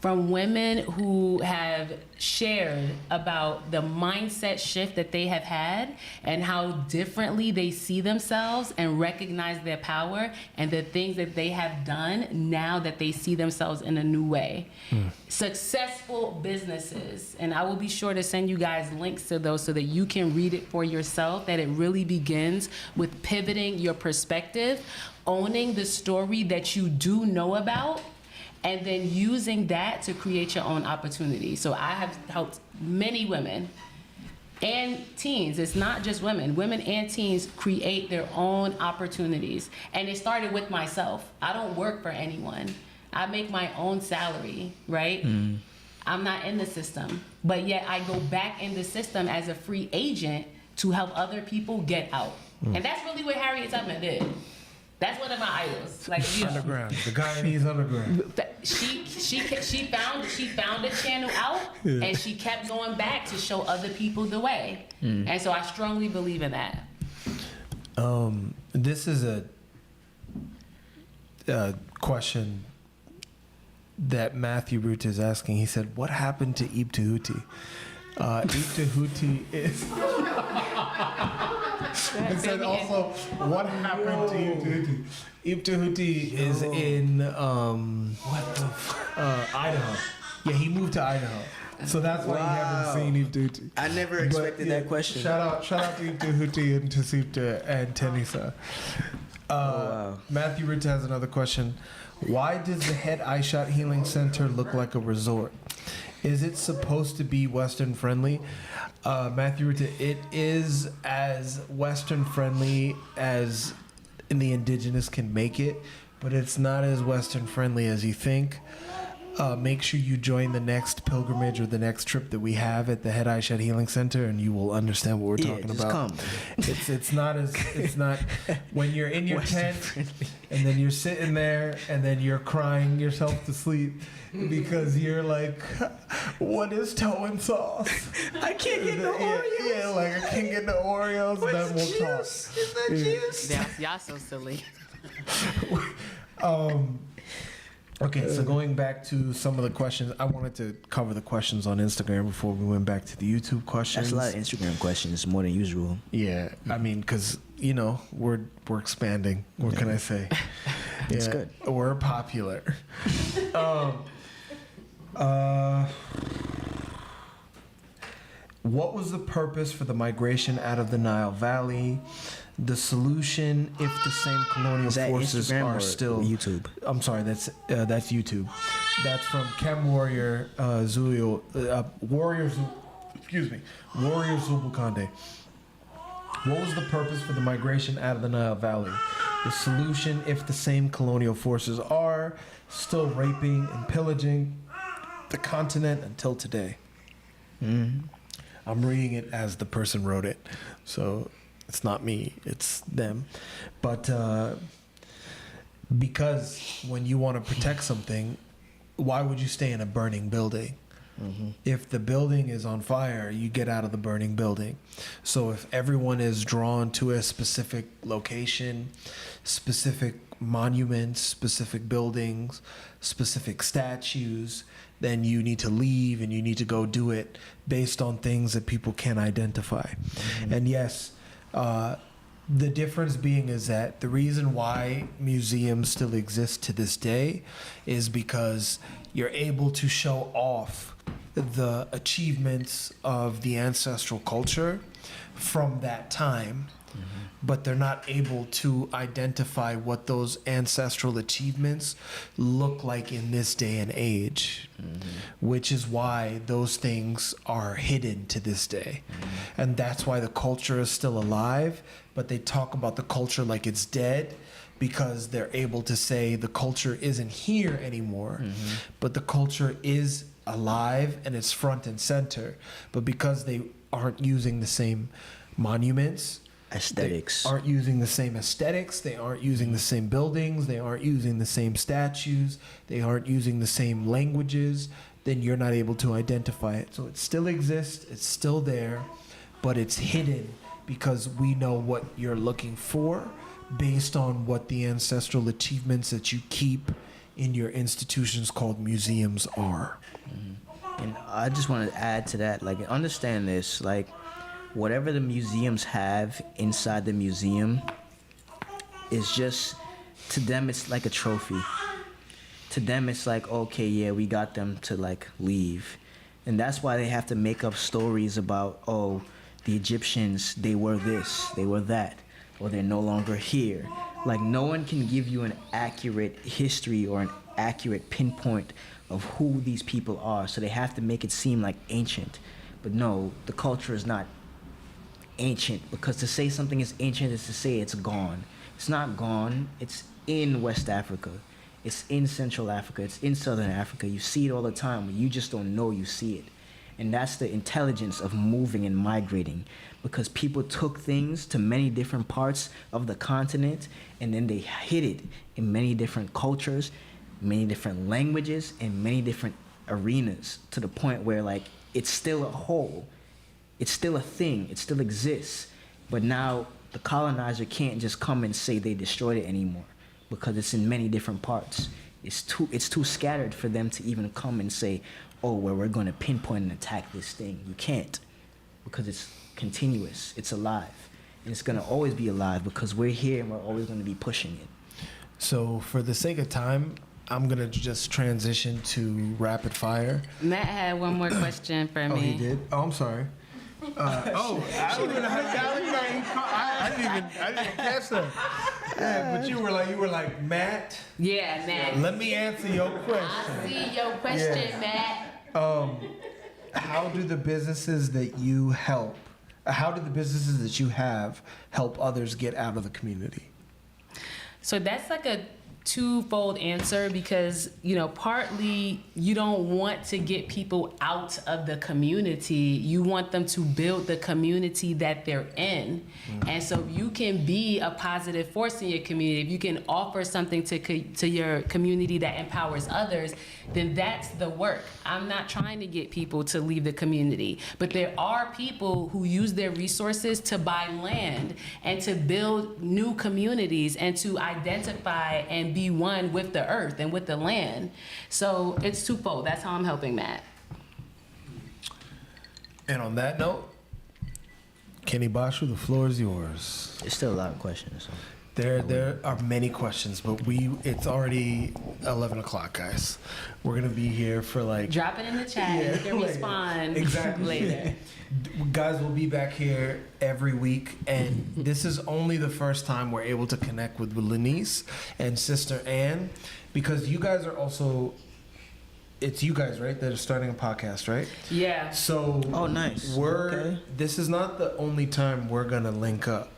from women who have shared about the mindset shift that they have had and how differently they see themselves and recognize their power and the things that they have done now that they see themselves in a new way. Successful businesses, and I will be sure to send you guys links to those so that you can read it for yourself, that it really begins with pivoting your perspective, owning the story that you do know about, and then using that to create your own opportunity. So I have helped many women and teens. It's not just women. Women and teens create their own opportunities. And it started with myself. I don't work for anyone. I make my own salary, right? I'm not in the system. But yet I go back in the system as a free agent to help other people get out. And that's really what Harriet Tubman did. That's one of my idols. Like, Underground. The Guyanese underground. She found a channel out, and she kept going back to show other people the way. And so I strongly believe in that. This is a question that Matthew Root is asking. He said, "What happened to Ibn Tahuti?" Ibn Tahuti is. He said also, "What happened to Ibn Tahuti?" Ibn Tahuti is in Idaho. Yeah, he moved to Idaho, so that's why you haven't seen Ibn Tahuti. I never expected that question. Shout out to Ibn Tahuti and Tasipta and Tenisa. Matthew Ritz has another question. Why does the Head Eye Shot Healing Center look like a resort? Is it supposed to be Western friendly? Matthew Ritz, it is as Western friendly as the indigenous can make it, but it's not as Western friendly as you think. Make sure you join the next pilgrimage or the next trip that we have at the Head Eye Shot Healing Center, and you will understand what we're talking about. Come. It's not when you're in your tent and then you're sitting there and then you're crying yourself to sleep because you're like, what is toe and sauce? I can't get no Oreos. Yeah, like I can't get no Oreos. What's Then we'll juice? talk. Is that juice? Y'all so silly. Okay, so going back to some of the questions, I wanted to cover the questions on Instagram before we went back to the YouTube questions. That's a lot of Instagram questions, more than usual. Yeah, I mean, because we're expanding. What can I say? It's good. We're popular. What was the purpose for the migration out of the Nile Valley? The solution, if the same colonial Is that forces Instagram are or still YouTube? I'm sorry, that's YouTube. That's from Chem Warrior Zulio Warrior Zubukande. What was the purpose for the migration out of the Nile Valley? The solution, if the same colonial forces are still raping and pillaging the continent until today. Mm-hmm. I'm reading it as the person wrote it, so it's not me, it's them. But because when you want to protect something, why would you stay in a burning building? Mm-hmm. If the building is on fire, you get out of the burning building. So if everyone is drawn to a specific location, specific monuments, specific buildings, specific statues, then you need to leave and you need to go do it based on things that people can identify. Mm-hmm. And yes, the difference being is that the reason why museums still exist to this day is because you're able to show off the achievements of the ancestral culture from that time, but they're not able to identify what those ancestral achievements look like in this day and age, which is why those things are hidden to this day. And that's why the culture is still alive, but they talk about the culture like it's dead because they're able to say the culture isn't here anymore, but the culture is alive and it's front and center. But because they aren't using the same monuments, Aesthetics. they aren't using the same aesthetics, they aren't using the same buildings, they aren't using the same statues, they aren't using the same languages, then you're not able to identify it. So it still exists, it's still there, but it's hidden because we know what you're looking for based on what the ancestral achievements that you keep in your institutions called museums are. And I just want to add to that, like, understand this, like, whatever the museums have inside the museum is just, to them, it's like a trophy. To them, it's like, okay, yeah, we got them to, like, leave. And that's why they have to make up stories about, oh, the Egyptians, they were this, they were that, or they're no longer here. Like, no one can give you an accurate history or an accurate pinpoint of who these people are, so they have to make it seem like ancient. But no, the culture is not ancient, because to say something is ancient is to say it's gone. It's not gone. It's in West Africa. It's in Central Africa. It's in Southern Africa. You see it all the time, but you just don't know you see it. And that's the intelligence of moving and migrating, because people took things to many different parts of the continent and then they hid it in many different cultures, many different languages, and many different arenas, to the point where, like, it's still a whole. It's still a thing. It still exists. But now the colonizer can't just come and say they destroyed it anymore, because it's in many different parts. It's too scattered for them to even come and say, oh, well, we're going to pinpoint and attack this thing. You can't, because it's continuous. It's alive. And it's going to always be alive because we're here and we're always going to be pushing it. So for the sake of time, I'm going to just transition to rapid fire. Matt had one more question for me. Oh, he did? Oh, I'm sorry. I don't even know I didn't even catch that. Yeah, but you were like, Matt. Yeah, Matt. Let me answer your question. I see your question, Matt. How do the businesses that you help, help others get out of the community? So that's like a twofold answer, because, you know, partly you don't want to get people out of the community. You want them to build the community that they're in. And so if you can be a positive force in your community, if you can offer something to your community that empowers others, then that's the work. I'm not trying to get people to leave the community, but there are people who use their resources to buy land and to build new communities and to identify and and be one with the earth and with the land. So it's twofold. That's how I'm helping Matt. And on that note, Kenny Bashu, the floor is yours. There's still a lot of questions. So. There are many questions, but it's already 11 o'clock, guys. We're gonna be here for like Drop it in the chat. You can later. respond Exactly. later. Guys, we'll be back here every week, and this is only the first time we're able to connect with Lenise and Sister Ann, because you guys are also. It's you guys, right, that are starting a podcast, right? Yeah. So, Oh, nice. Okay. This is not the only time we're gonna link up.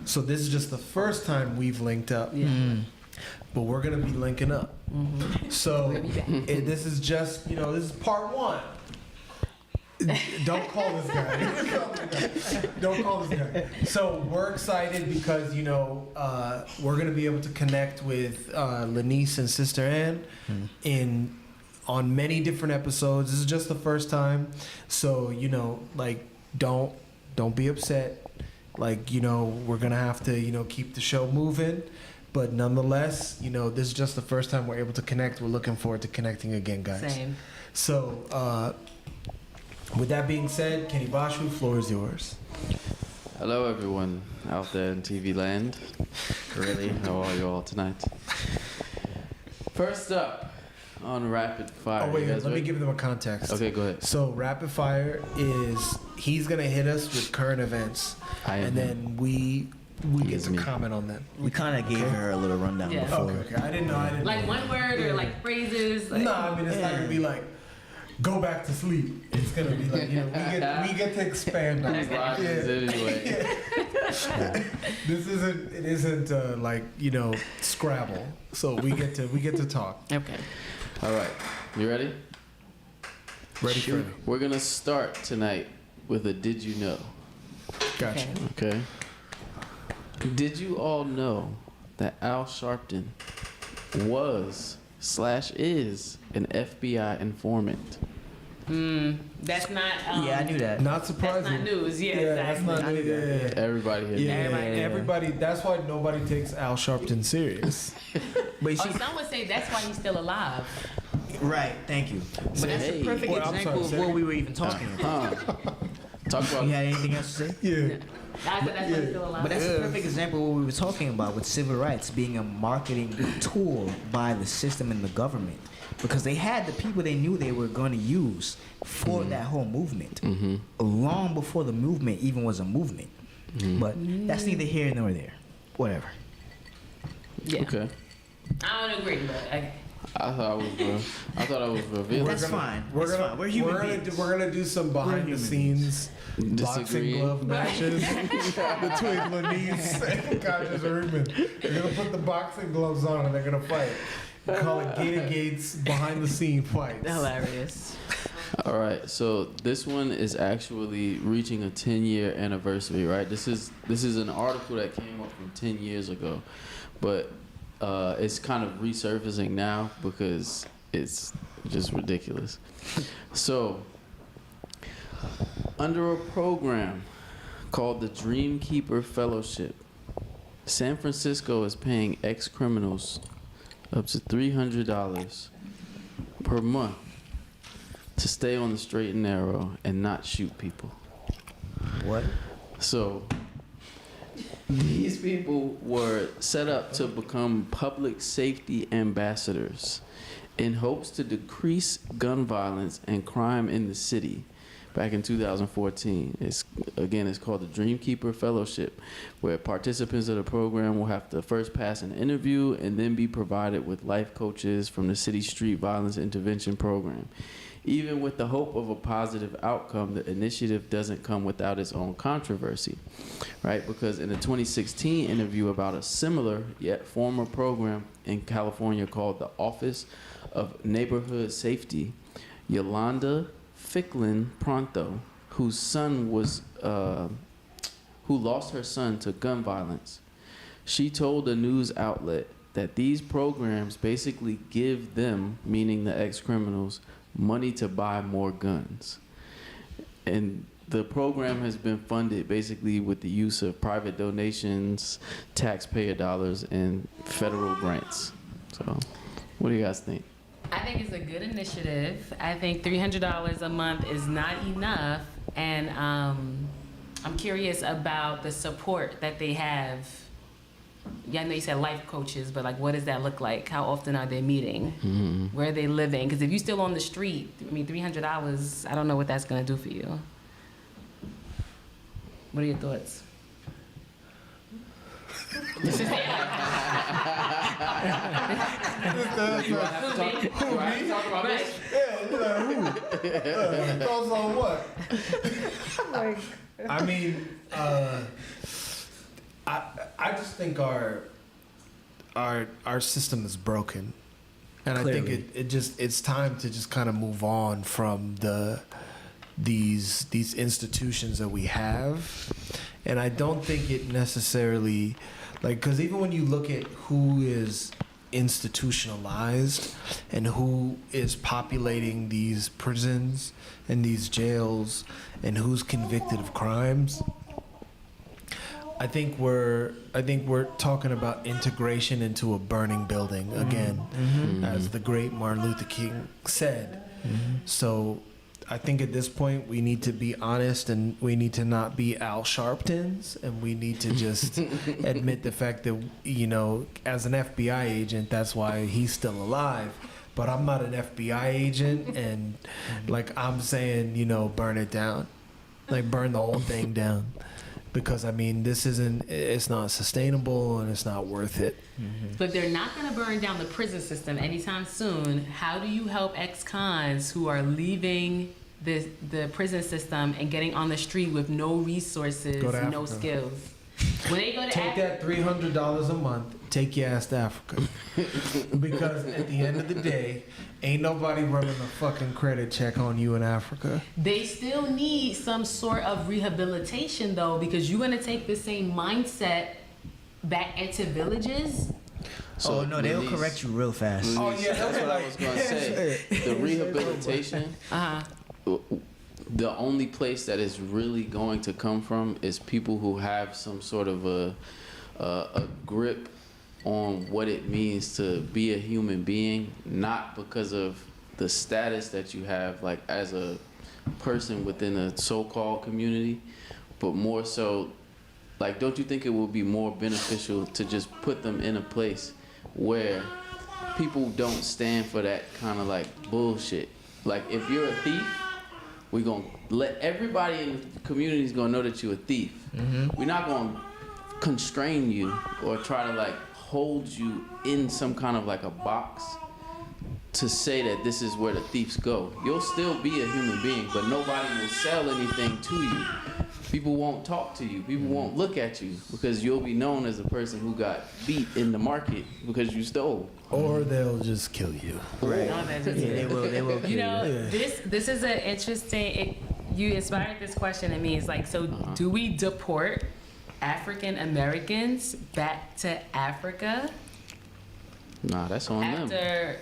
So this is just the first time we've linked up. Yeah. But we're gonna be linking up. So this is just, this is part one. Don't call this guy. Don't call this guy. So we're excited because we're gonna be able to connect with Lenise and Sister Ann on many different episodes. This is just the first time, so don't be upset. We're gonna have to keep the show moving, but nonetheless, this is just the first time we're able to connect. We're looking forward to connecting again, guys. Same. So with that being said, Kenny Bashu, floor is yours. Hello, everyone out there in TV land. Really, how are you all tonight? First up on Rapid Fire. Oh wait, you guys let me ready? give them a context. Okay, go ahead. So rapid fire is he's gonna hit us with current events, I am and then we get is to me. comment on them. We kind of gave her a little rundown Yeah. before. Okay. I didn't know. Like one word or like phrases. Like, No, I mean it's not gonna be like go back to sleep. It's gonna be like we get to expand on it. Rogers anyway. This isn't Scrabble. So we get to talk. Okay. All right, you ready? Ready for it. We're gonna start tonight with a Did You Know? Gotcha. Okay. Okay. Did you all know that Al Sharpton was/is an FBI informant? That's not. Yeah, I knew that. Not That's surprising. not news. Yeah, That's exactly. not news. Yeah. Everybody here. Yeah, everybody. That's why nobody takes Al Sharpton serious. But you Oh, see, some would say that's why he's still alive. right, thank you. But that's Hey. a perfect Well, I'm example sorry, of what we were even talking about. Talk about You had anything else to say? Yeah. That's why he's still alive. But that's a perfect example of what we were talking about with civil rights being a marketing tool by the system and the government. Because they had the people they knew they were going to use for that whole movement. Long before the movement even was a movement. But that's neither here nor there. Whatever. Yeah. Okay. I don't agree, but okay. I thought I was revealing. That's fine. That's fine. We're human beings. We're gonna do some behind the human scenes boxing Disagreeing. glove matches between Lenise and Kaja Rubin. They're gonna put the boxing gloves on and they're gonna fight. We call it Gator Gates behind the scene fights. Hilarious. All right, so this one is actually reaching a 10-year anniversary, right? This is an article that came up from 10 years ago, but it's kind of resurfacing now because it's just ridiculous. So, under a program called the Dream Keeper Fellowship, San Francisco is paying ex-criminals up to $300 per month to stay on the straight and narrow and not shoot people. What? So these people were set up to become public safety ambassadors in hopes to decrease gun violence and crime in the city. Back in 2014, it's called the Dream Keeper Fellowship, where participants of the program will have to first pass an interview and then be provided with life coaches from the city street violence intervention program. Even with the hope of a positive outcome, the initiative doesn't come without its own controversy, right? Because in a 2016 interview about a similar yet former program in California called the Office of Neighborhood Safety, Yolanda Ficklin Pronto, who lost her son to gun violence, she told a news outlet that these programs basically give them, meaning the ex-criminals, money to buy more guns. And the program has been funded basically with the use of private donations, taxpayer dollars, and federal grants. So, what do you guys think? I think it's a good initiative. I think $300 a month is not enough, and I'm curious about the support that they have. Yeah, I know you said life coaches, but like, what does that look like? How often are they meeting? Where are they living? Because if you're still on the street, I mean, $300, I don't know what that's gonna do for you. What are your thoughts? This is Thoughts on what? I mean, I just think our system is broken, and Clearly. I think it's time to just kind of move on from these institutions that we have, and I don't think it necessarily because even when you look at who is institutionalized and who is populating these prisons and these jails and who's convicted of crimes, I think we're talking about integration into a burning building again, as the great Martin Luther King said. So I think at this point we need to be honest, and we need to not be Al Sharptons, and we need to just admit the fact that, as an FBI agent, that's why he's still alive. But I'm not an FBI agent, and I'm saying, burn it down, burn the whole thing down. Because I mean, it's not sustainable and it's not worth it. But they're not going to burn down the prison system anytime soon. How do you help ex-cons who are leaving the prison system and getting on the street with no resources, no skills? When they go to take that $300 a month, take your ass to Africa. Because at the end of the day, ain't nobody running a fucking credit check on you in Africa. They still need some sort of rehabilitation, though, because you're going to take the same mindset back into villages. So no, they'll correct you real fast. Oh yeah, that's what I was gonna say. The rehabilitation. The only place that is really going to come from is people who have some sort of a grip on what it means to be a human being, not because of the status that you have as a person within a so-called community, but more so don't you think it would be more beneficial to just put them in a place where people don't stand for that kind of bullshit? If you're a thief, we're gonna let everybody in the community is gonna know that you're a thief. We're not gonna constrain you or try to hold you in some kind of a box to say that this is where the thieves go. You'll still be a human being, but nobody will sell anything to you. People won't talk to you. People won't look at you because you'll be known as a person who got beat in the market because you stole. Or they'll just kill you. Right. No, that's just They will kill you. This is an interesting. You inspired this question in me. It's do we deport African Americans back to Africa Nah, that's on them. after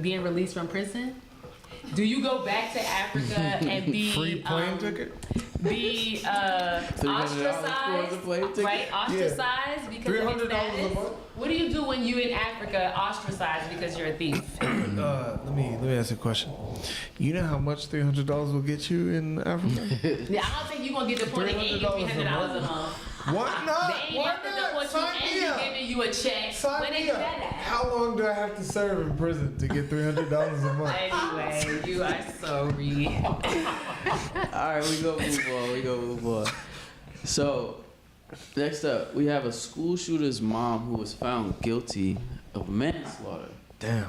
being released from prison? Do you go back to Africa and be Free plane ticket? be $300 ostracized, for the plane ticket? right? Ostracized because of your $300 a status. month? What do you do when you in Africa ostracized because you're a thief? Let me ask you a question. You know how much $300 will get you in Africa? Yeah, I don't think you're gonna get deported and you $300 a month. Why not? They ain't Why about to not? deport you Sign and me you up. giving you a check. Sign Where they me do up. that at? How long do I have to serve in prison to get $300 a month? Anyway, you are sorry. All right, we gonna move on. So, next up, we have a school shooter's mom who was found guilty of manslaughter. Damn.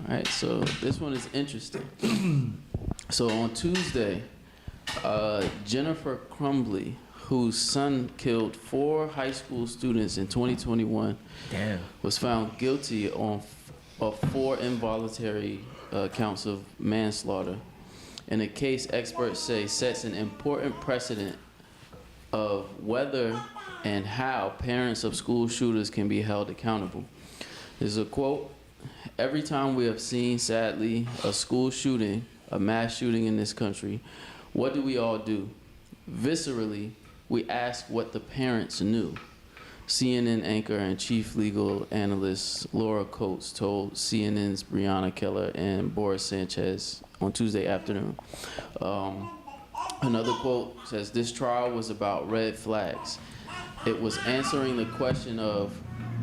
All right, so this one is interesting. So on Tuesday, Jennifer Crumbly, whose son killed 4 high school students in 2021, Damn. was found guilty of 4 involuntary counts of manslaughter. In a case experts say sets an important precedent of whether and how parents of school shooters can be held accountable. There's a quote: "Every time we have seen, sadly, a school shooting, a mass shooting in this country, what do we all do? Viscerally, we ask what the parents knew. CNN anchor and chief legal analyst Laura Coates told CNN's Breonna Keller and Boris Sanchez on Tuesday afternoon. Another quote says, "This trial was about red flags. It was answering the question of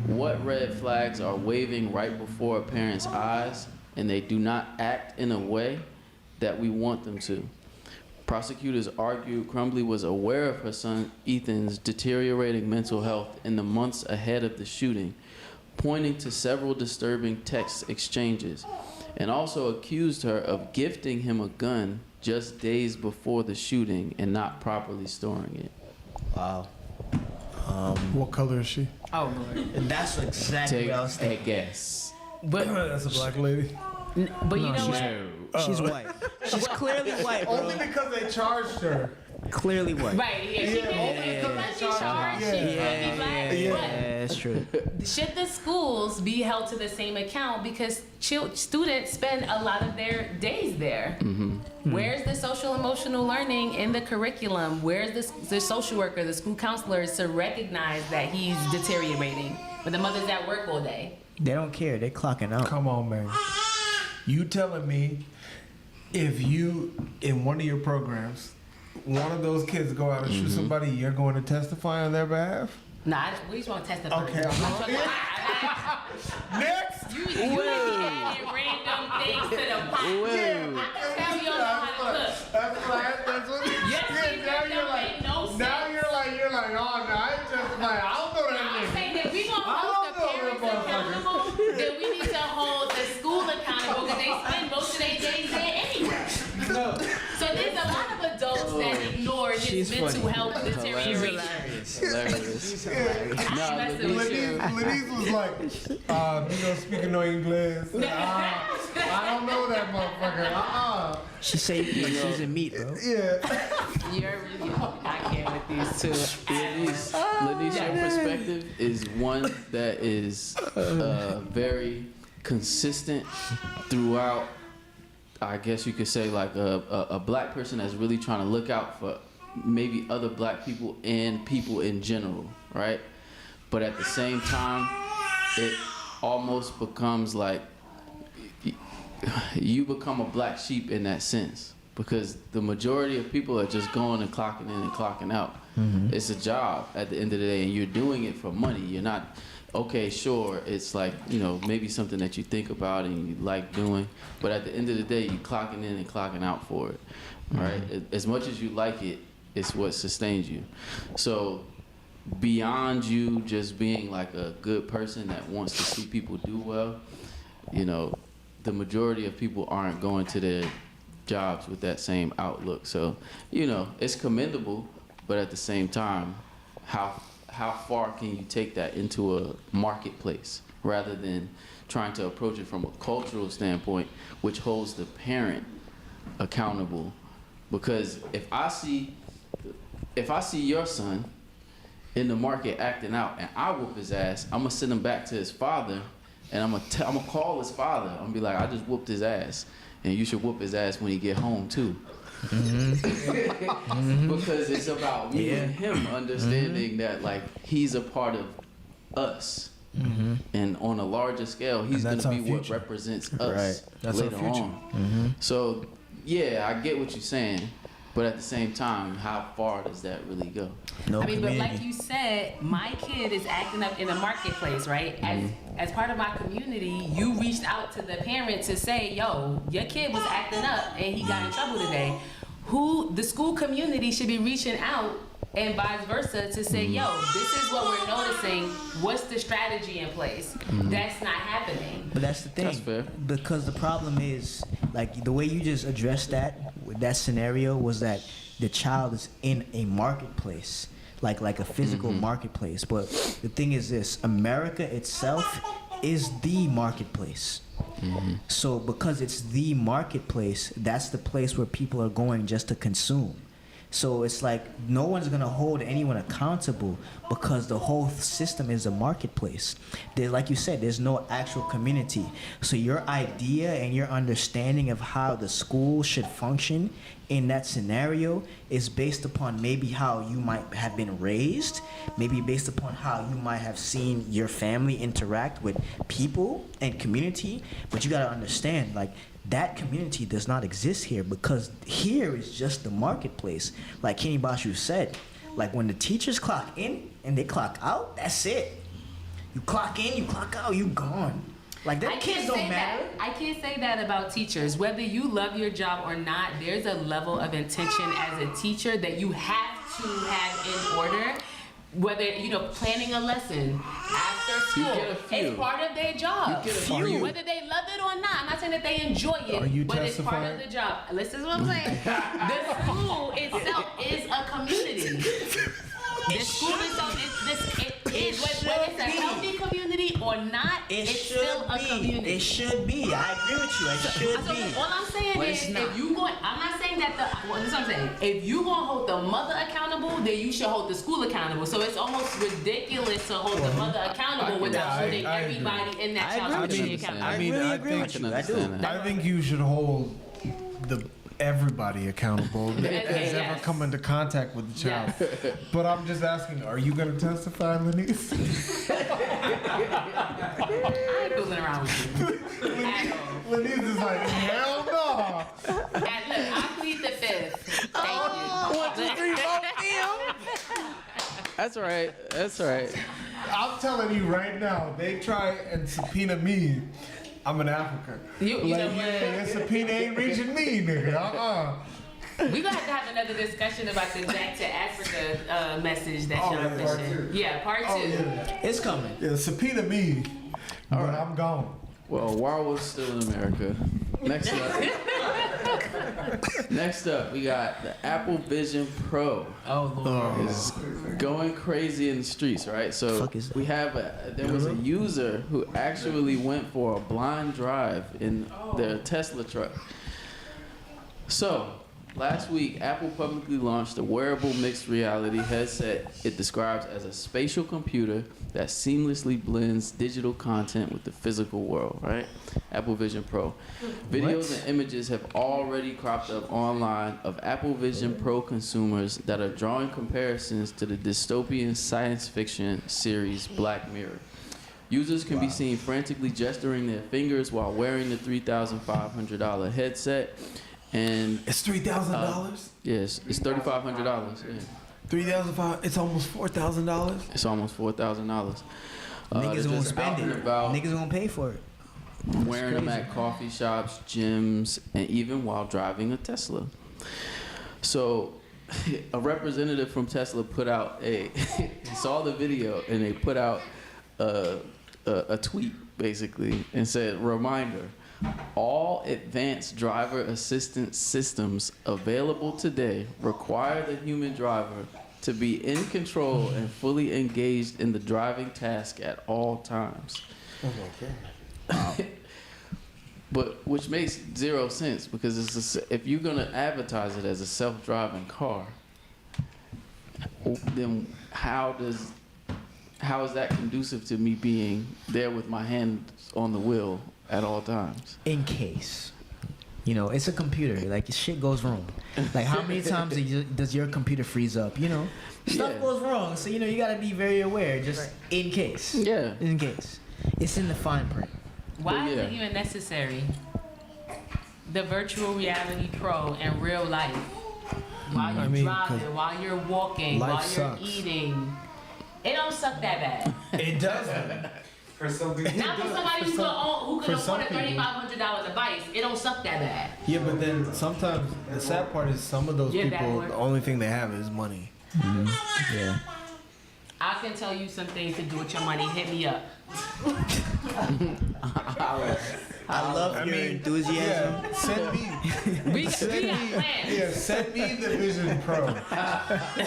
what red flags are waving right before a parent's eyes, and they do not act in a way that we want them to." Prosecutors argued Crumbly was aware of her son Ethan's deteriorating mental health in the months ahead of the shooting, pointing to several disturbing text exchanges, and also accused her of gifting him a gun just days before the shooting and not properly storing it. Wow. What color is she? Oh Lord. And that's exactly Take what I was a thinking. guess. But That's a black lady. but you know what? She's white. She's clearly white, bro. Only because they charged her. Clearly white. Right, yeah, she Yeah, because she's charged, she yeah, can't be black. Yeah, that's true. But should the schools be held to the same account because students spend a lot of their days there? Where's the social emotional learning in the curriculum? Where's the social worker, the school counselors to recognize that he's deteriorating? But the mother's at work all day. They don't care. They're clocking out. Come on, man. You telling me if you, in one of your programs, one of those kids go out and shoot somebody, you're going to testify on their behalf? Nah, we just want to testify. Okay, Next! You be adding random things to the pot. Yeah. I can tell you don't know how to cook. That's what Yes, yeah, now it you're don't like, make no sense. now you're like, oh, no, I ain't testifying. I don't know that I'm nigga. saying that we gonna I hold the don't know parents that motherfucker. accountable, then we need to hold the school accountable because they spend most of their days there anyway. So there's a lot of adults that ignore his She's mental funny. health deterioration. Hilarious. I'm messing with you. Lenise was like, you know, speaking no English. I don't know that motherfucker. She say you can season meat, bro. Yeah. I can't with these two. Lenise, your perspective is one that is very consistent throughout. I guess you could say like a black person that's really trying to look out for maybe other black people and people in general, right? But at the same time, it almost becomes like you become a black sheep in that sense because the majority of people are just going and clocking in and clocking out. It's a job at the end of the day, and you're doing it for money. You're not, okay, sure, it's like, you know, maybe something that you think about and you like doing, but at the end of the day, you're clocking in and clocking out for it, right? As much as you like it, it's what sustains you. So beyond you just being like a good person that wants to see people do well, you know, the majority of people aren't going to their jobs with that same outlook. So, you know, it's commendable, but at the same time, how far can you take that into a marketplace rather than trying to approach it from a cultural standpoint, which holds the parent accountable? Because if I see your son in the market acting out and I whoop his ass, I'm gonna send him back to his father and I'm gonna call his father. I'm gonna be like, I just whooped his ass and you should whoop his ass when he get home too. Because it's about me and him understanding that like he's a part of us, and on a larger scale, he's And that's gonna our be what future. represents us Right. That's our later future. on. So yeah, I get what you're saying, but at the same time, how far does that really go? No I mean, but like community. you said, my kid is acting up in the marketplace, right? As part of my community, you reached out to the parent to say, yo, your kid was acting up and he got in trouble today. The school community should be reaching out and vice versa to say, yo, this is what we're noticing. What's the strategy in place? That's not happening. But that's the thing. That's fair. Because the problem is, like, the way you just addressed that with that scenario was that the child is in a marketplace, like a physical marketplace. But the thing is this: America itself is the marketplace. So because it's the marketplace, that's the place where people are going just to consume. So it's like no one's gonna hold anyone accountable because the whole system is a marketplace. There, like you said, there's no actual community. So your idea and your understanding of how the school should function in that scenario is based upon maybe how you might have been raised, maybe based upon how you might have seen your family interact with people and community. But you gotta understand, like, that community does not exist here because here is just the marketplace. Like Kenny Bashu said, like when the teachers clock in and they clock out, that's it. You clock in, you clock out, you gone. Like them kids don't matter. I can't say that about teachers. Whether you love your job or not, there's a level of intention as a teacher that you have to have in order. Whether, planning a lesson after school, it's part of their job. Whether they love it or not, I'm not saying that they enjoy it, but it's part of the job. Listen to what I'm saying. The school itself is a community. The school itself is whether it's a healthy community or not, it's still a community. It should be. I agree with you. It should be. All I'm saying is, if you going, I'm not saying that this is what I'm saying. If you gonna hold the mother accountable, then you should hold the school accountable. So it's almost ridiculous to hold the mother accountable without holding everybody in that child's community accountable. I think you should hold everybody accountable that has ever come into contact with the child. But I'm just asking, are you going to testify, Lenise? I ain't fooling around with you. Lenise is like, hell no. Look, I plead the fifth. Thank you. 1, 2, 3, vote. That's right. That's right. I'm telling you right now, they try and subpoena me. I'm in Africa. That subpoena ain't reaching me, nigga. We're gonna have to have another discussion about the Jack to Africa message that y'all mentioned. Yeah, part 2. Yeah. It's coming. Yeah, subpoena me, but I'm gone. Well, while we're still in America, next up, we got the Apple Vision Pro. Oh Lord, is going crazy in the streets, right? So we have there was a user who actually went for a blind drive in their Tesla truck. So last week, Apple publicly launched a wearable mixed reality headset it describes as a spatial computer that seamlessly blends digital content with the physical world, right? Apple Vision Pro. Videos and images have already cropped up online of Apple Vision Pro consumers that are drawing comparisons to the dystopian science fiction series Black Mirror. Users can be seen frantically gesturing their fingers while wearing the $3,500 headset. And it's $3,000. Yes, it's $3,500. Yeah. $3,500. It's almost $4,000. It's almost $4,000. Niggas gonna spend it. Niggas gonna pay for it. Wearing them at coffee shops, gyms, and even while driving a Tesla. So, a representative from Tesla put out saw the video, and they put out a tweet basically and said, "Reminder. All advanced driver assistance systems available today require the human driver to be in control and fully engaged in the driving task at all times." But which makes zero sense because if you're gonna advertise it as a self-driving car, then how is that conducive to me being there with my hands on the wheel at all times? In case. It's a computer. Like, shit goes wrong. Like, how many times does your computer freeze up? Stuff goes wrong. So, you got to be very aware, just in case. Yeah. In case. It's in the fine print. Why is it even necessary? The virtual reality pro in real life. While you're driving, while you're walking, while you're eating. It don't suck that bad. It doesn't. For some people. Not for somebody who can afford a $3,500 device. It don't suck that bad. Yeah, but then sometimes the sad part is some of those people, the only thing they have is money. Yeah. I can tell you some things to do with your money. Hit me up. I love your enthusiasm. Yeah, send me. We got plans. Yeah, send me the Vision Pro.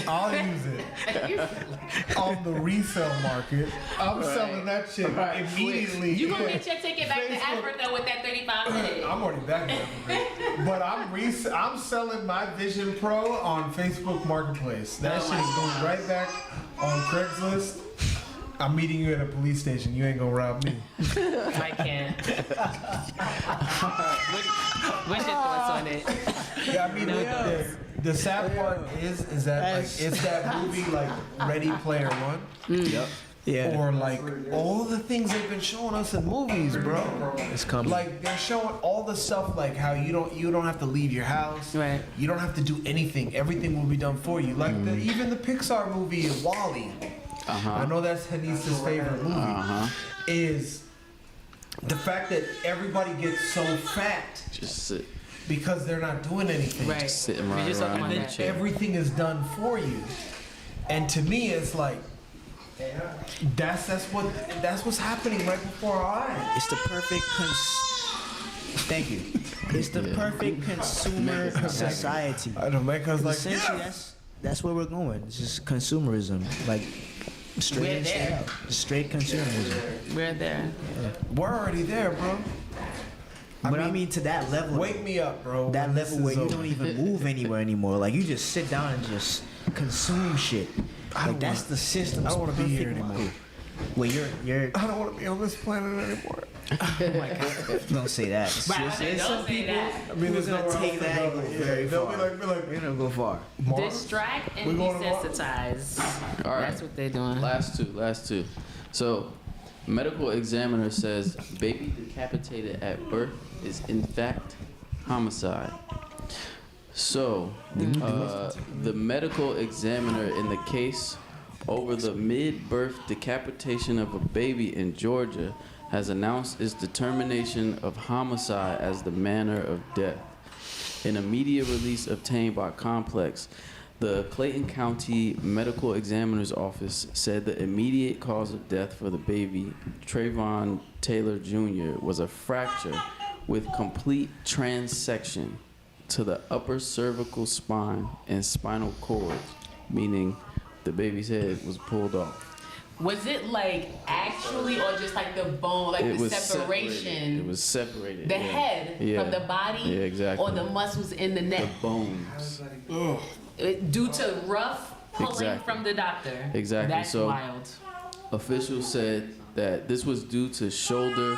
I'll use it on the resale market. I'm selling that shit immediately. You gonna get your ticket back to Facebook. Africa with that 35 minutes. I'm already back in Africa. But I'm selling my Vision Pro on Facebook Marketplace. That shit is going right back on Craigslist. I'm meeting you at a police station. You ain't gonna rob me. I can't. What's your thoughts on it? Yeah, I mean, the sad part is that like it's that movie like Ready Player One. Yep. Yeah. Or like all the things they've been showing us in movies, bro. It's coming. Like they're showing all the stuff like how you don't have to leave your house. Right. You don't have to do anything. Everything will be done for you. Like even the Pixar movie WALL-E. I know that's Hanisa's favorite movie. Is the fact that everybody gets so fat Just sit. because they're not doing anything. Right. Just sitting We right just talking around about in And the that. chair. everything is done for you. And to me, it's like that's what's happening right before our eyes. It's the perfect thank you. It's the perfect consumer society. I don't make us like Essentially, that's where we're going. It's just consumerism, like straight We're in, straight there. out. Straight consumerism. We're there. we're already there, bro. But I mean, to that level, Wake me up, bro. that when level this where is you over. don't even move anywhere anymore. Like you just sit down and just consume shit. Like that's the system. I don't wanna be here anymore. Well, you're. I don't want to be on this planet anymore. Don't say that. Right, There's some don't say people that. I mean, who's there's gonna nowhere take else to that and go. go Yeah, very they'll far. be like, We're gonna go far. Mars? Distract and We going to Mars? desensitize. All right. That's what they're doing. Last two. So, medical examiner says baby decapitated at birth is in fact homicide. So, the medical examiner in the case over the mid-birth decapitation of a baby in Georgia has announced its determination of homicide as the manner of death. In a media release obtained by Complex, the Clayton County Medical Examiner's Office said the immediate cause of death for the baby, Trayvon Taylor Jr., was a fracture with complete transection to the upper cervical spine and spinal cord, meaning the baby's head was pulled off. Was it like actually or just like the bone, like It the was separation? separated. It was separated. The yeah. head Yeah. from the body? Yeah, exactly. Or the muscles in the The neck? bones. Due to rough pulling Exactly. from the doctor. Exactly. That's So- wild. Officials said that this was due to shoulder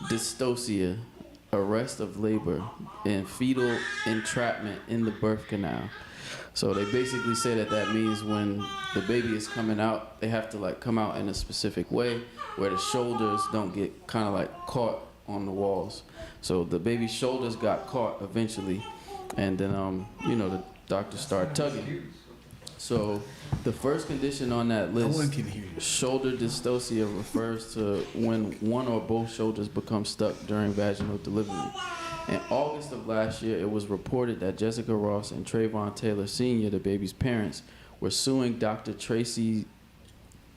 dystocia, arrest of labor, and fetal entrapment in the birth canal. So they basically say that means when the baby is coming out, they have to like come out in a specific way where the shoulders don't get kind of like caught on the walls. So the baby's shoulders got caught eventually, and then the doctor started tugging. So the first condition on that list, shoulder dystocia, refers to when one or both shoulders become stuck during vaginal delivery. In August of last year, it was reported that Jessica Ross and Trayvon Taylor Sr., the baby's parents, were suing Dr. Tracy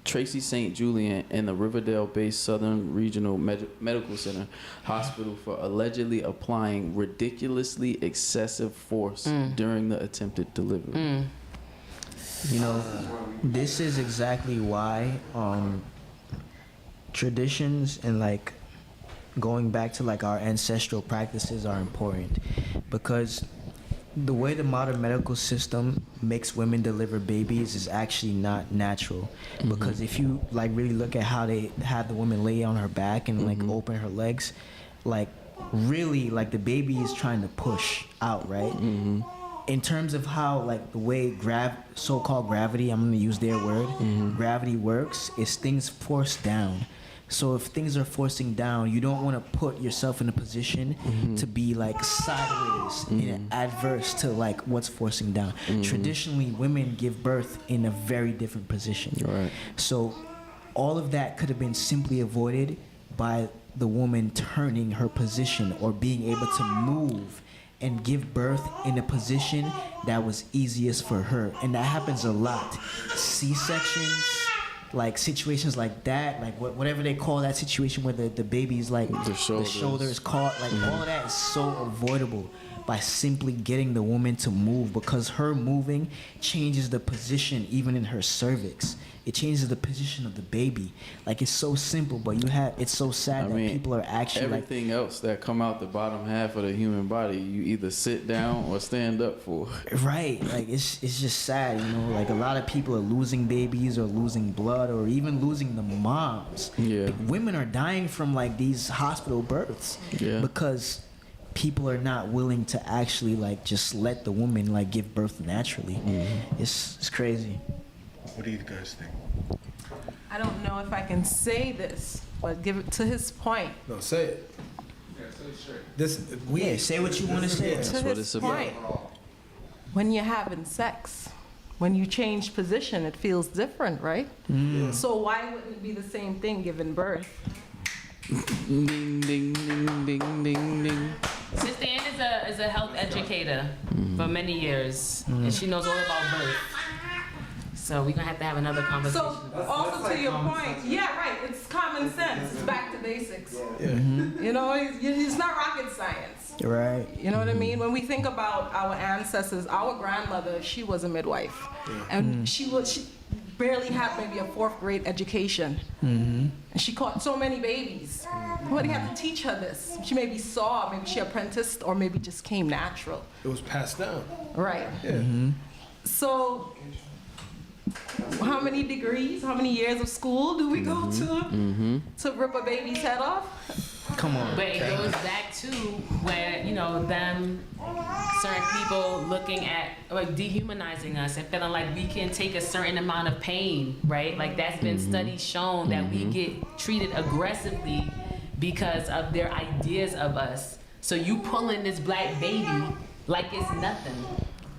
St. Julian and the Riverdale-based Southern Regional Medical Center Hospital for allegedly applying ridiculously excessive force during the attempted delivery. You know, this is exactly why traditions and like going back to like our ancestral practices are important, because the way the modern medical system makes women deliver babies is actually not natural. Because if you like really look at how they have the woman lay on her back and like open her legs, like really like the baby is trying to push out, right? In terms of how like the way so-called gravity, I'm gonna use their word, gravity works, is things force down. So if things are forcing down, you don't want to put yourself in a position to be like sideways and adverse to like what's forcing down. Traditionally, women give birth in a very different position. Right. So all of that could have been simply avoided by the woman turning her position or being able to move and give birth in a position that was easiest for her. And that happens a lot. C-sections, like situations like that, like whatever they call that situation where the baby's like the shoulder is caught, like all of that is so avoidable by simply getting the woman to move, because her moving changes the position even in her cervix. It changes the position of the baby. Like, it's so simple, but it's so sad that people are actually everything else that come out the bottom half of the human body, you either sit down or stand up for. Right. Like, it's just sad, you know? Like, a lot of people are losing babies or losing blood or even losing the moms. Yeah. Like, women are dying from, like, these hospital births. Yeah. Because people are not willing to actually, like, just let the woman, like, give birth naturally. Mm-hmm. It's crazy. What do you guys think? I don't know if I can say this, but give it to his point. No, say it. Yeah, so sure. Say what you want to say. That's To what his it's about. point, when you're having sex, when you change position, it feels different, right? Mm. So why wouldn't it be the same thing giving birth? Ding, ding, ding, ding, ding, ding. Sister Ann is a health educator for many years, and she knows all about birth. So we're gonna have to have another conversation. So also to your point, yeah, right. It's common sense. It's back to basics. Yeah. You know, it's not rocket science. Right. You know what I mean? When we think about our ancestors, our grandmother, she was a midwife, and she barely had maybe a 4th grade education, and she caught so many babies. Nobody had to teach her this. She maybe saw, maybe she apprenticed, or maybe just came natural. It was passed down. Right. Yeah. So, how many degrees, how many years of school do we go to rip a baby's head off? Come on. But it goes back to where, you know, them certain people looking at, like, dehumanizing us and feeling like we can take a certain amount of pain, right? Like, that's been studies shown that we get treated aggressively because of their ideas of us. So you pulling this black baby like it's nothing.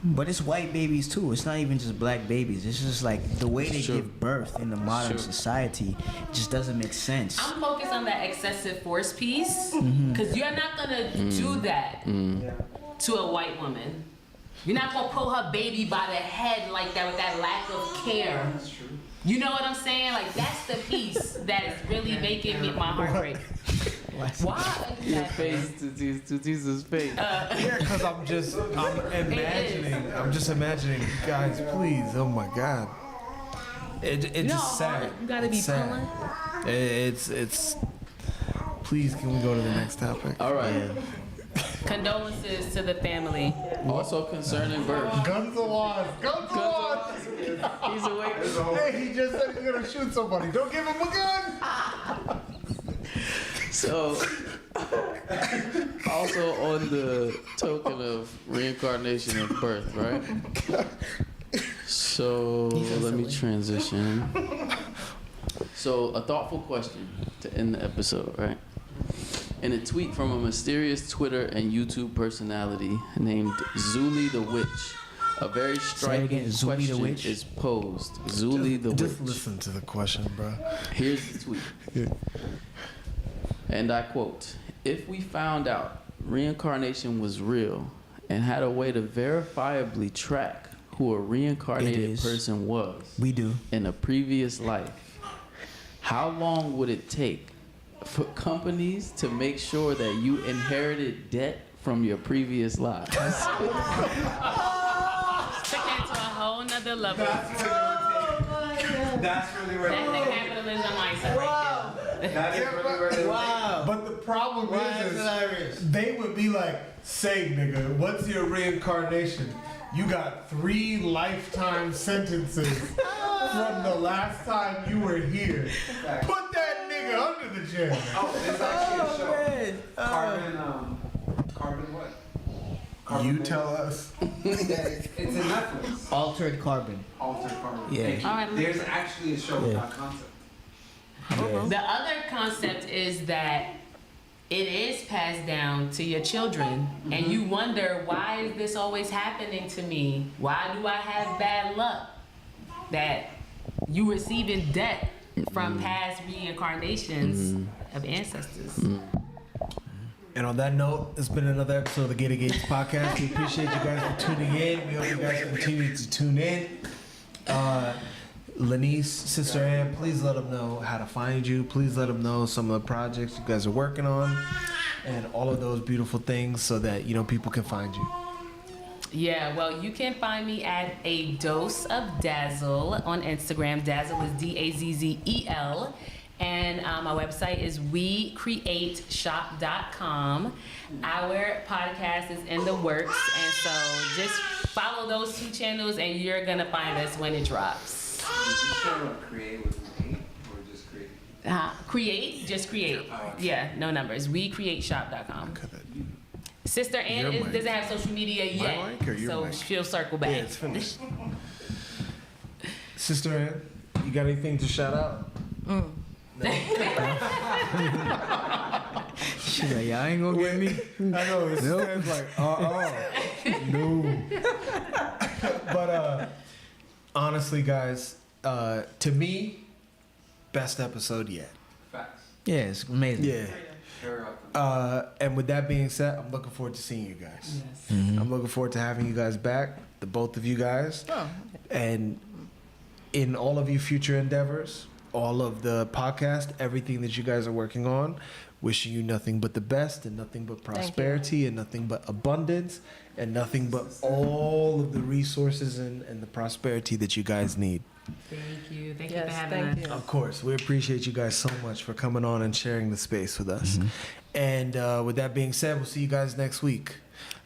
But it's white babies too. It's not even just black babies. It's just like the way they give birth in the modern society just doesn't make sense. I'm focused on that excessive force piece, because you're not gonna do that to a white woman. You're not gonna pull her baby by the head like that with that lack of care. That's true. You know what I'm saying? Like, that's the piece that is really making my heart break. Why? Your face to Jesus' face. Yeah, because I'm just imagining, guys, please, oh my God. It's just sad. You gotta be It's sad. pulling. It's, please, can we go to the next topic? All right. Condolences to the family. Also concerning birth. Guns alarm! Guns alarm! He's awake. Hey, he just said he's gonna shoot somebody. Don't give him a gun! So, also on the token of reincarnation and birth, right? So, let me transition. So, a thoughtful question to end the episode, right? In a tweet from a mysterious Twitter and YouTube personality named Zuli the Witch, a very striking question is posed. Zuli the Witch. Just listen to the question, bro. Here's the tweet. Yeah. And I quote, "If we found out reincarnation was real and had a way to verifiably track who a reincarnated person was We do. in a previous life, how long would it take for companies to make sure that you inherited debt from your previous lives?" Took that to a whole nother level. That's really where That's the capitalism mindset right there. that is really where they Wow. But the problem is they would be like, say, nigga, what's your reincarnation? You got 3 lifetime sentences from the last time you were here. Put that nigga under the jail. Oh, there's actually a show. Carbon what? Carbon You Days. tell us. Yeah, it's in Netflix. Altered carbon. Altered Carbon. Yeah. All right, There's actually a show with that concept. The other concept is that it is passed down to your children, and you wonder, why is this always happening to me? Why do I have bad luck? That you receiving debt from past reincarnations of ancestors. And on that note, it's been another episode of the Gator Gates podcast. We appreciate you guys for tuning in. We hope you guys continue to tune in. Lenise, Sister Ann, please let them know how to find you. Please let them know some of the projects you guys are working on and all of those beautiful things so that, you know, people can find you. Yeah, well, you can find me at A Dose of Dazzle on Instagram. Dazzle is Dazzel. And my website is wecreateshop.com. Our podcast is in the works, and so just follow those 2 channels and you're going to find us when it drops. Did you say what create with an 8 or just create? Just create. Yeah, no numbers. Wecreateshop.com. Sister Ann doesn't have social media yet, so she'll circle back. Yeah, it's finished. Sister Ann, you got anything to shout out? No? She's like, y'all ain't gonna get me. I know, it's like, no. But honestly, guys, to me, best episode yet. Facts. Yeah, it's amazing. Yeah. Very welcome. And with that being said, I'm looking forward to seeing you guys. Yes. I'm looking forward to having you guys back, the both of you guys. And in all of your future endeavors, all of the podcast, everything that you guys are working on, wishing you nothing but the best and nothing but prosperity and nothing but abundance and nothing but all of the resources and the prosperity that you guys need. Thank you. Thank you Yes, for having thank us. you. Of course, we appreciate you guys so much for coming on and sharing the space with us. And with that being said, we'll see you guys next week.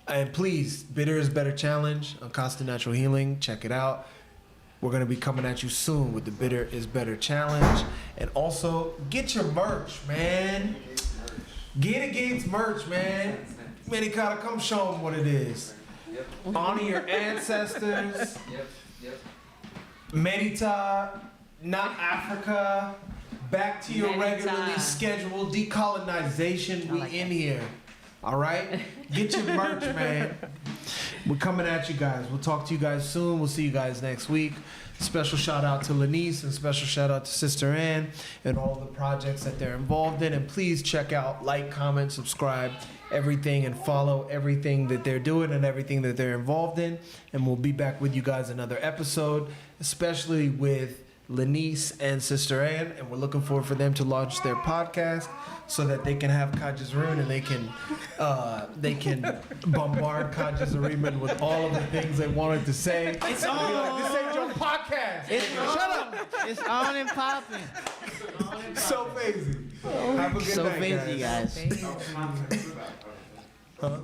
And please, Bitter is Better Challenge on Constant Natural Healing. Check it out. We're going to be coming at you soon with the Bitter is Better Challenge. And also, get your merch, man. Get Against merch, man. Medicata, come show them what it is. Yep. Honor your ancestors. Yep. Medita, not Africa. Back to your Medita. regularly scheduled decolonization. We like in here. All right? Get your merch, man. We're coming at you guys. We'll talk to you guys soon. We'll see you guys next week. Special shout out to Lenise and special shout out to Sister Ann and all the projects that they're involved in. And please check out, like, comment, subscribe, everything, and follow everything that they're doing and everything that they're involved in. And we'll be back with you guys another episode, especially with Lenise and Sister Ann. And we're looking forward for them to launch their podcast so that they can have Kajazaroon and they can bombard Kajazareeman with all of the things they wanted to say. It's on. This ain't your podcast. Shut up. It's on and popping. So crazy. Have a good So night, busy, guys. guys. Huh?